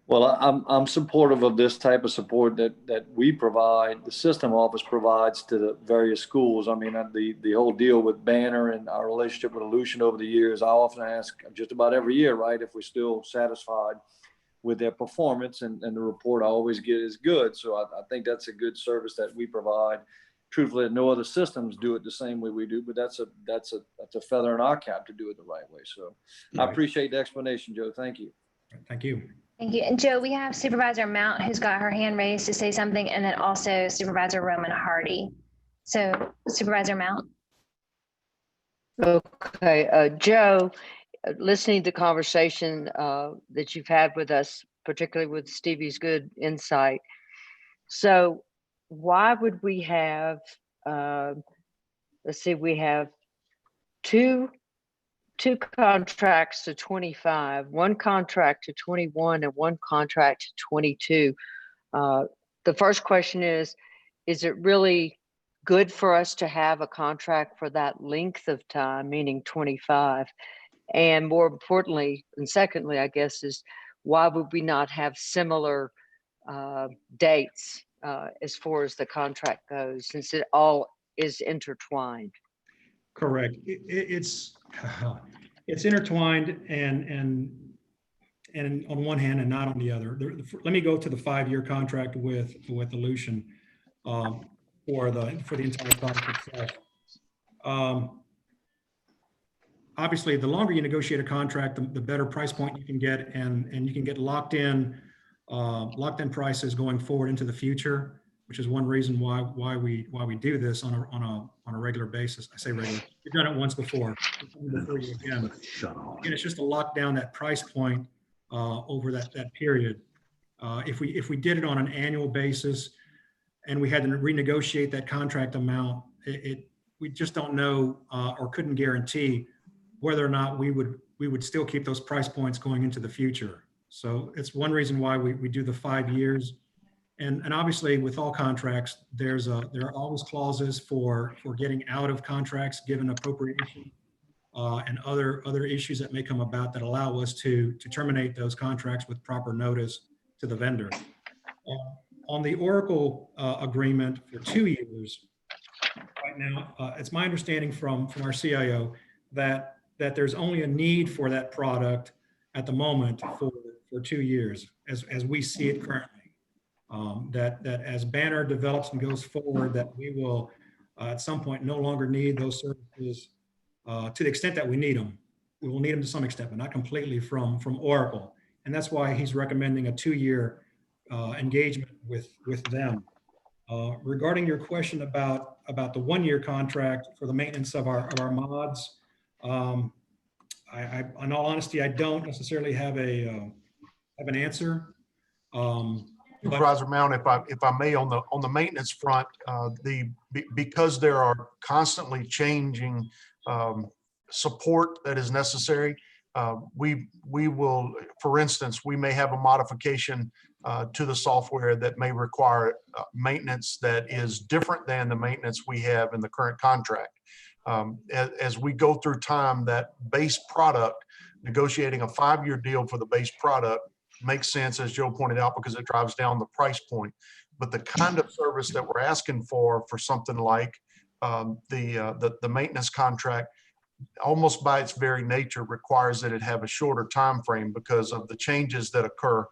Well, I'm supportive of this type of support that we provide, the system office provides to the various schools. I mean, the whole deal with Banner and our relationship with Aleutian over the years, I often ask just about every year, right, if we're still satisfied with their performance, and the report I always get is good. So I think that's a good service that we provide. Truthfully, no other systems do it the same way we do, but that's a feather in our cap to do it the right way. So I appreciate the explanation, Joe. Thank you. Thank you. Thank you. And Joe, we have Supervisor Mount who's got her hand raised to say something, and then also Supervisor Roman Hardy. So Supervisor Mount. Okay, Joe, listening to the conversation that you've had with us, particularly with Stevie's good insight. So why would we have, let's see, we have two contracts to 25, one contract to 21, and one contract to 22. The first question is it really good for us to have a contract for that length of time, meaning 25? And more importantly, and secondly, I guess, is why would we not have similar dates as far as the contract goes, since it all is intertwined? Correct. It's intertwined and on one hand and not on the other. Let me go to the 5-year contract with Aleutian for the entire project itself. Obviously, the longer you negotiate a contract, the better price point you can get, and you can get locked in prices going forward into the future, which is one reason why we do this on a regular basis. I say regular. We've done it once before. Again, it's just to lock down that price point over that period. If we did it on an annual basis and we had to renegotiate that contract amount, we just don't know or couldn't guarantee whether or not we would still keep those price points going into the future. So it's one reason why we do the 5 years. And obviously with all contracts, there are always clauses for getting out of contracts given appropriation and other issues that may come about that allow us to terminate those contracts with proper notice to the vendor. On the Oracle agreement for 2 years, right now, it's my understanding from our CIO that there's only a need for that product at the moment for 2 years as we see it currently. That as Banner develops and goes forward, that we will at some point no longer need those services to the extent that we need them. We will need them to some extent, but not completely from Oracle. And that's why he's recommending a 2-year engagement with them. Regarding your question about the 1-year contract for the maintenance of our mods, in all honesty, I don't necessarily have an answer. Supervisor Mount, if I may, on the maintenance front, because there are constantly changing support that is necessary, we will, for instance, we may have a modification to the software that may require maintenance that is different than the maintenance we have in the current contract. As we go through time, that base product, negotiating a 5-year deal for the base product makes sense, as Joe pointed out, because it drives down the price point. But the kind of service that we're asking for something like the maintenance contract, almost by its very nature, requires that it have a shorter time frame because of the changes that occur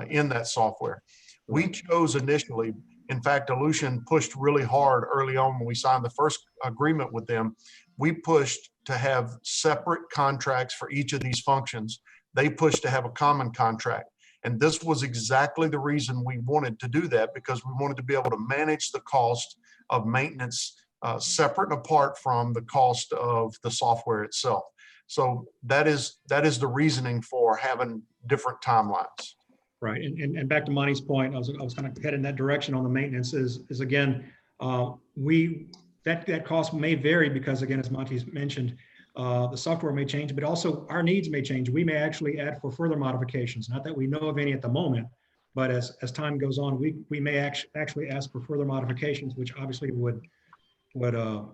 in that software. We chose initially, in fact, Aleutian pushed really hard early on when we signed the first agreement with them. We pushed to have separate contracts for each of these functions. They pushed to have a common contract. And this was exactly the reason we wanted to do that, because we wanted to be able to manage the cost of maintenance separate and apart from the cost of the software itself. So that is the reasoning for having different timelines. Right, and back to Monty's point, I was kind of heading that direction on the maintenance is again, that cost may vary because again, as Monty's mentioned, the software may change, but also our needs may change. We may actually add for further modifications. Not that we know of any at the moment, but as time goes on, we may actually ask for further modifications, which obviously would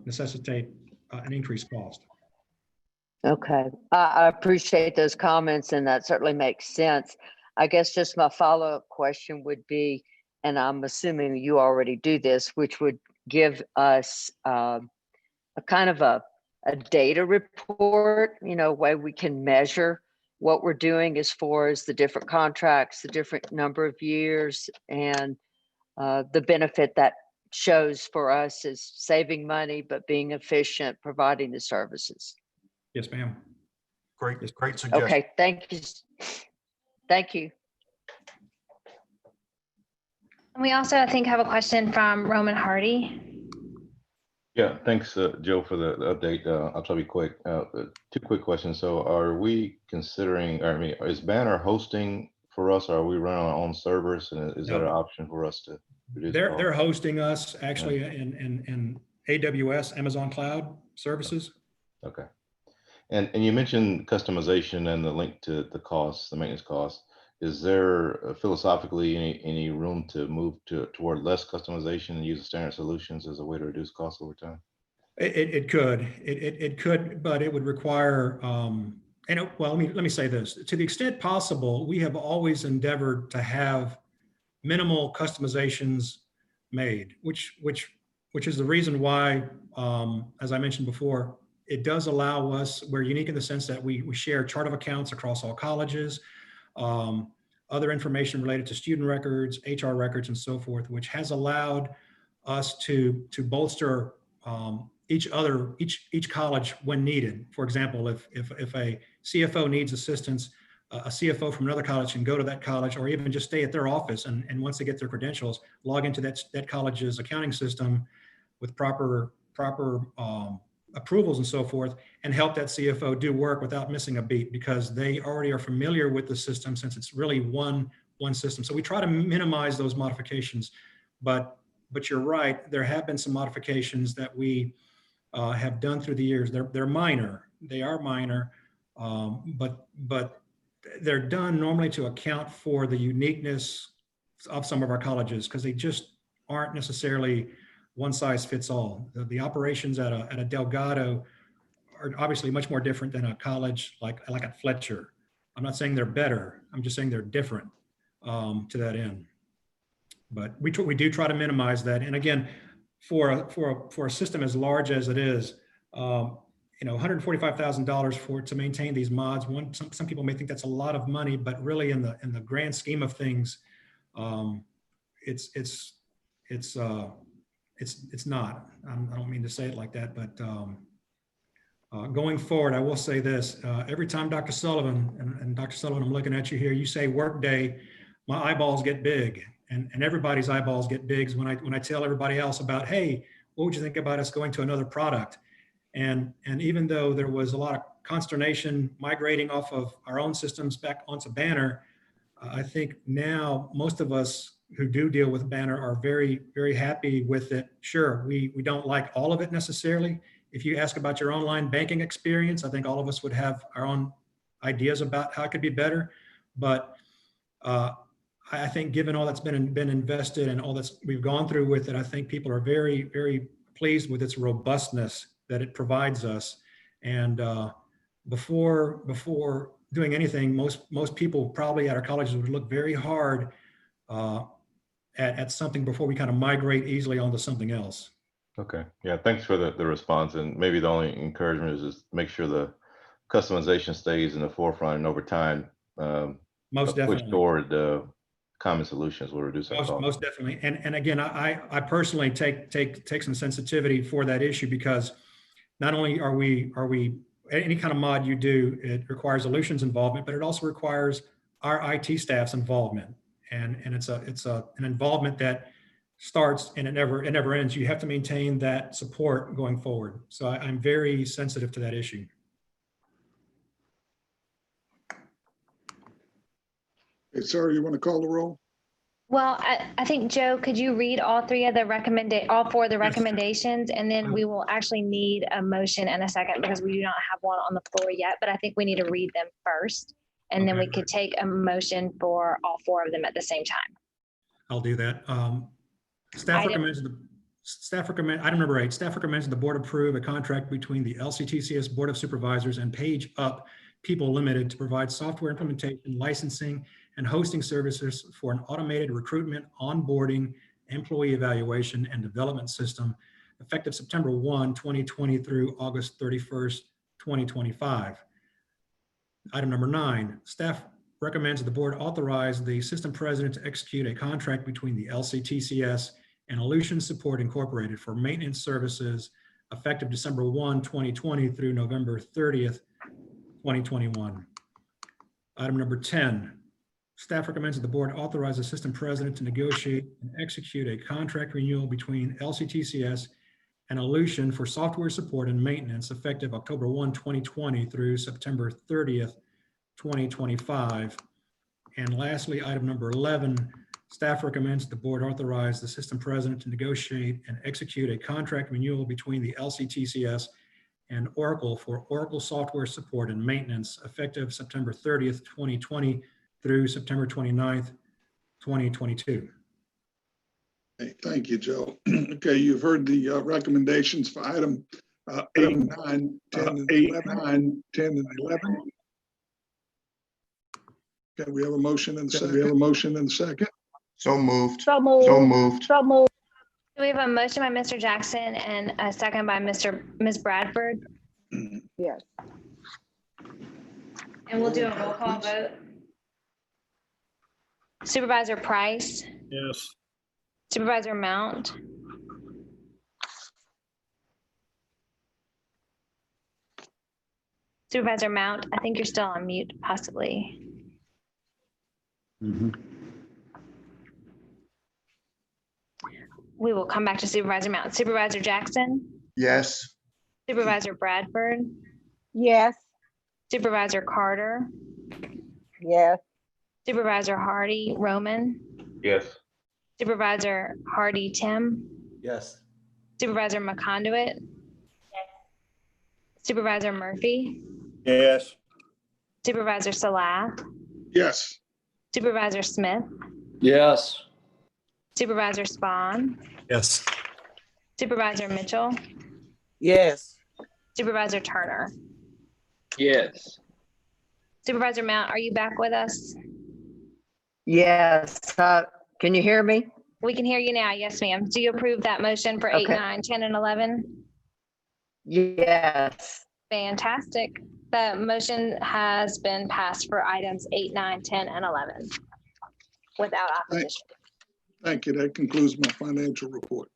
necessitate an increased cost. Okay, I appreciate those comments, and that certainly makes sense. I guess just my follow-up question would be, and I'm assuming you already do this, which would give us a kind of a data report, way we can measure what we're doing as far as the different contracts, the different number of years, and the benefit that shows for us is saving money, but being efficient, providing the services. Yes, ma'am. Great suggestion. Okay, thank you. Thank you. And we also, I think, have a question from Roman Hardy. Yeah, thanks, Joe, for the update. I'll try to be quick. 2 quick questions. So are we considering, is Banner hosting for us, or are we running our own servers? And is that an option for us to reduce cost? They're hosting us actually in AWS, Amazon Cloud Services. Okay. And you mentioned customization and the link to the costs, the maintenance costs. Is there philosophically any room to move toward less customization and use standard solutions as a way to reduce costs over time? It could, but it would require, well, let me say this. To the extent possible, we have always endeavored to have minimal customizations made, which is the reason why, as I mentioned before, it does allow us, we're unique in the sense that we share chart of accounts across all colleges, other information related to student records, HR records, and so forth, which has allowed us to bolster each college when needed. For example, if a CFO needs assistance, a CFO from another college can go to that college or even just stay at their office, and once they get their credentials, log into that college's accounting system with proper approvals and so forth, and help that CFO do work without missing a beat, because they already are familiar with the system, since it's really one system. So we try to minimize those modifications, but you're right, there have been some modifications that we have done through the years. They're minor, they are minor, but they're done normally to account for the uniqueness of some of our colleges, because they just aren't necessarily one size fits all. The operations at a Delgado are obviously much more different than a college like at Fletcher. I'm not saying they're better. I'm just saying they're different to that end. But we do try to minimize that. And again, for a system as large as it is, $145,000 to maintain these mods. Some people may think that's a lot of money, but really in the grand scheme of things, it's not. I don't mean to say it like that, but going forward, I will say this. Every time Dr. Sullivan, and Dr. Sullivan, I'm looking at you here, you say Workday, my eyeballs get big, and everybody's eyeballs get big when I tell everybody else about, hey, what would you think about us going to another product? And even though there was a lot of consternation migrating off of our own systems back onto Banner, I think now most of us who do deal with Banner are very, very happy with it. Sure, we don't like all of it necessarily. If you ask about your online banking experience, I think all of us would have our own ideas about how it could be better. But I think given all that's been invested and all that's we've gone through with it, I think people are very, very pleased with its robustness that it provides us. And before doing anything, most people probably at our colleges would look very hard at something before we kind of migrate easily onto something else. Okay, yeah, thanks for the response. And maybe the only encouragement is just make sure the customization stays in the forefront, and over time, most definitely push toward common solutions will reduce our costs. Most definitely. And again, I personally take some sensitivity for that issue, because not only are we any kind of mod you do, it requires Aleutian's involvement, but it also requires our IT staff's involvement. And it's an involvement that starts and it never ends. You have to maintain that support going forward. So I'm very sensitive to that issue. Hey, Sarah, you want to call the roll? Well, I think, Joe, could you read all four of the recommendations, and then we will actually need a motion and a second because we do not have one on the floor yet, but I think we need to read them first, and then we could take a motion for all four of them at the same time. I'll do that. Staff recommends item number 8, staff recommends the board approve a contract between the LCTCS Board of Supervisors and Page Up People Limited to provide software implementation, licensing, and hosting services for an automated recruitment, onboarding, employee evaluation, and development system effective September 1, 2020 through August 31st, 2025. Item number 9, staff recommends that the board authorize the system president to execute a contract between the LCTCS and Elution Support Incorporated for maintenance services effective December 1, 2020 through November 30th, 2021. Item number 10, staff recommends that the board authorize the system president to negotiate and execute a contract renewal between LCTCS and Elution for software support and maintenance effective October 1, 2020 through September 30th, 2025. And lastly, item number 11, staff recommends that the board authorize the system president to negotiate and execute a contract renewal between the LCTCS and Oracle for Oracle software support and maintenance effective September 30th, 2020 through September 29th, 2022. Hey, thank you, Joe. Okay, you've heard the recommendations for item 8, 9, 10, and 11. Okay, we have a motion and a second. So moved. So moved. So moved. So moved. We have a motion by Mr. Jackson and a second by Ms. Bradford. Yes. And we'll do a roll call vote. Supervisor Price, Yes. Supervisor Mount, Supervisor Mount, I think you're still on mute, possibly. We will come back to Supervisor Mount. Supervisor Jackson, Yes. Supervisor Bradford, Yes. Supervisor Carter, Yes. Supervisor Hardy Roman, Yes. Supervisor Hardy Tim, Yes. Supervisor McConduit, Supervisor Murphy, Yes. Supervisor Salah, Yes. Supervisor Smith, Yes. Supervisor Spahn, Yes. Supervisor Mitchell, Yes. Supervisor Turner. Yes. Supervisor Mount, are you back with us? Yes. Can you hear me? We can hear you now. Yes, ma'am. Do you approve that motion for 8, Okay. 9, 10, and 11? Yes. Fantastic. The motion has been passed for items 8, 9, 10, and 11 without opposition. Thank you. That concludes my financial report.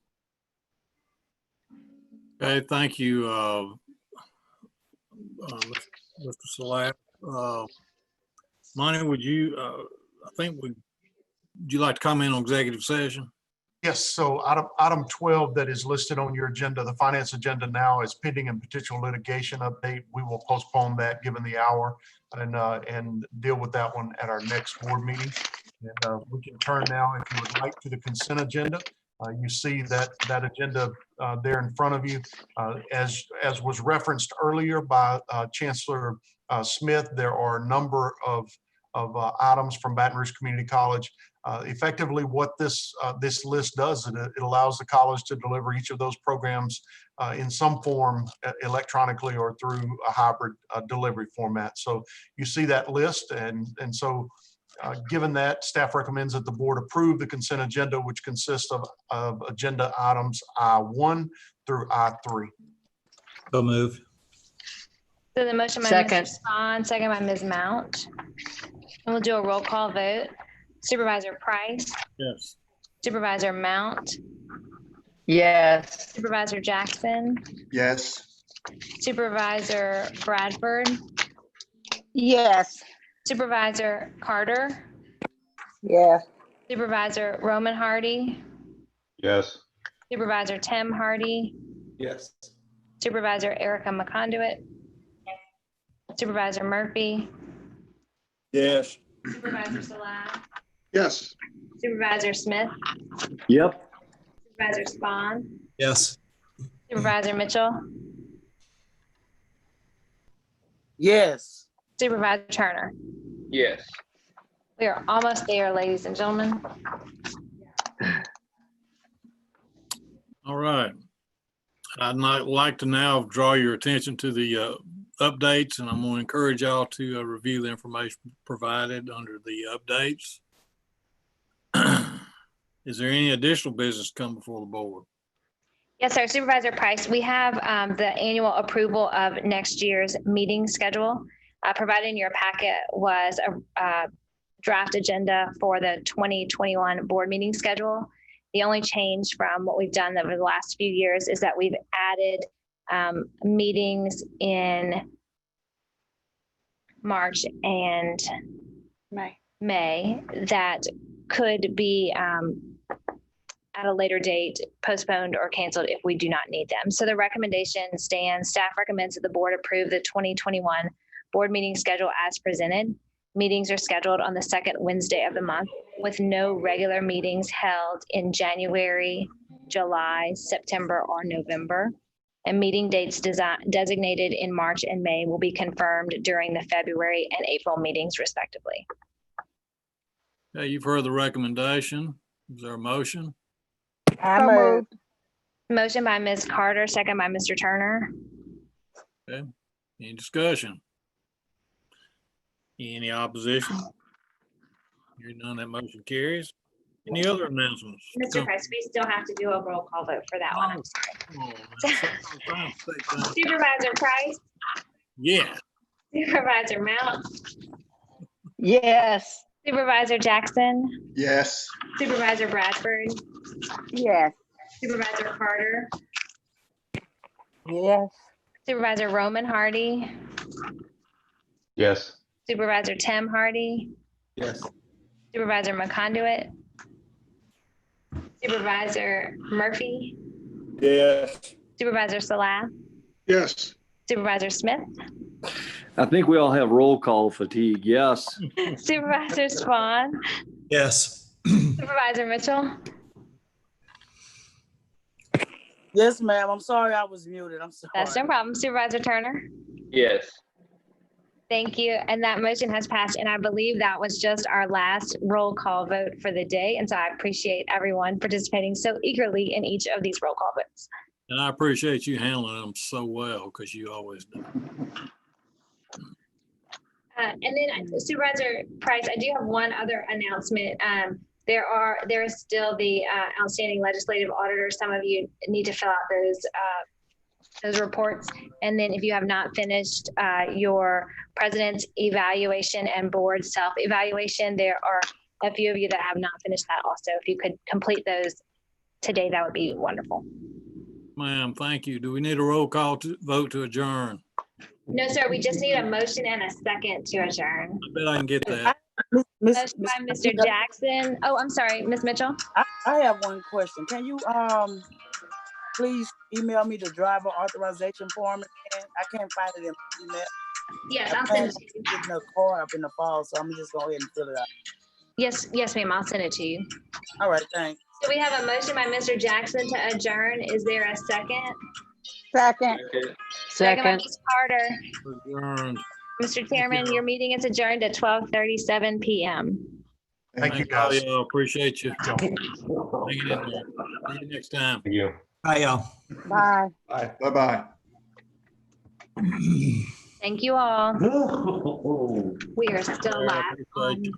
Okay, thank you, Mr. Salat. Monty, would you, would you like to comment on executive session? Yes, so item 12 that is listed on your agenda, the finance agenda now is pending and potential litigation update. We will postpone that given the hour and deal with that one at our next board meeting. And we can turn now, if you would like, to the consent agenda. You see that agenda there in front of you. As was referenced earlier by Chancellor Smith, there are a number of items from Baton Rouge Community College. Effectively, what this list does, it allows the college to deliver each of those programs in some form electronically or through a hybrid delivery format. So you see that list, and so given that, staff recommends that the board approve the consent agenda, which consists of agenda items I1 through I3. So moved. So the motion by Second. Mr. Spahn, second by Ms. Mount. And we'll do a roll call vote. Supervisor Price, Yes. Supervisor Mount, Yes. Supervisor Jackson, Yes. Supervisor Bradford, Yes. Supervisor Carter, Yes. Supervisor Roman Hardy, Yes. Supervisor Tim Hardy, Yes. Supervisor Erica McConduit, Supervisor Murphy, Yes. Supervisor Salah, Yes. Supervisor Smith, Yep. Supervisor Spahn, Yes. Supervisor Mitchell, Yes. Supervisor Turner. Yes. We are almost there, ladies and gentlemen. All right. I'd like to now draw your attention to the updates, and I'm going to encourage y'all to review the information provided under the updates. Is there any additional business to come before the board? Yes, sir. Supervisor Price, we have the annual approval of next year's meeting schedule. Provided in your packet was a draft agenda for the 2021 board meeting schedule. The only change from what we've done over the last few years is that we've added meetings in March and May that could be at a later date postponed or canceled if we do not need them. So the recommendation stands. Staff recommends that the board approve the 2021 board meeting schedule as presented. Meetings are scheduled on the second Wednesday of the month with no regular meetings held in January, July, September, or November. And meeting dates designated in March and May will be confirmed during the February and April meetings respectively. Okay, you've heard the recommendation. Is there a motion? I moved. Motion by Ms. Carter, second by Mr. Turner. Okay, any discussion? Any opposition? Hearing none, that motion carries. Any other announcements? Mr. Price, we still have to do a roll call vote for that one. I'm sorry. Supervisor Price, Yeah. Supervisor Mount, Yes. Supervisor Jackson, Yes. Supervisor Bradford, Yes. Supervisor Carter, Yes. Supervisor Roman Hardy, Yes. Supervisor Tim Hardy, Yes. Supervisor McConduit, Supervisor Murphy, Yes. Supervisor Salah, Yes. Supervisor Smith, I think we all have roll call fatigue. Yes. Supervisor Spahn, Yes. Supervisor Mitchell. Yes, ma'am. I'm sorry I was muted. I'm sorry. That's no problem. Supervisor Turner. Yes. Thank you. And that motion has passed. And I believe that was just our last roll call vote for the day. And so I appreciate everyone participating so eagerly in each of these roll call votes. And I appreciate you handling them so well because you always do. And then Supervisor Price, I do have one other announcement. There is still the outstanding legislative auditor. Some of you need to fill out those reports. And then if you have not finished your president's evaluation and board self-evaluation, there are a few of you that have not finished that also. If you could complete those today, that would be wonderful. Ma'am, thank you. Do we need a roll call vote to adjourn? No, sir, we just need a motion and a second to adjourn. I bet I can get that. Motion by Mr. Jackson. Oh, I'm sorry, Ms. Mitchell. I have one question. Can you please email me the driver authorization form again? I can't find it in my email. Yes, I'll send it to you. Getting a car up in the fall, so I'm just go ahead and fill it out. Yes, ma'am, I'll send it to you. All right, thanks. So we have a motion by Mr. Jackson to adjourn. Is there a second? Second. Second by Ms. Carter. Adjourned. Mr. Chairman, your meeting is adjourned at 12:37 p.m. Thank you, guys. Appreciate you. Hanging in there. See you next time. Thank you. Bye, y'all. Bye. Bye. Bye-bye. Thank you all. We are still live. Appreciate you.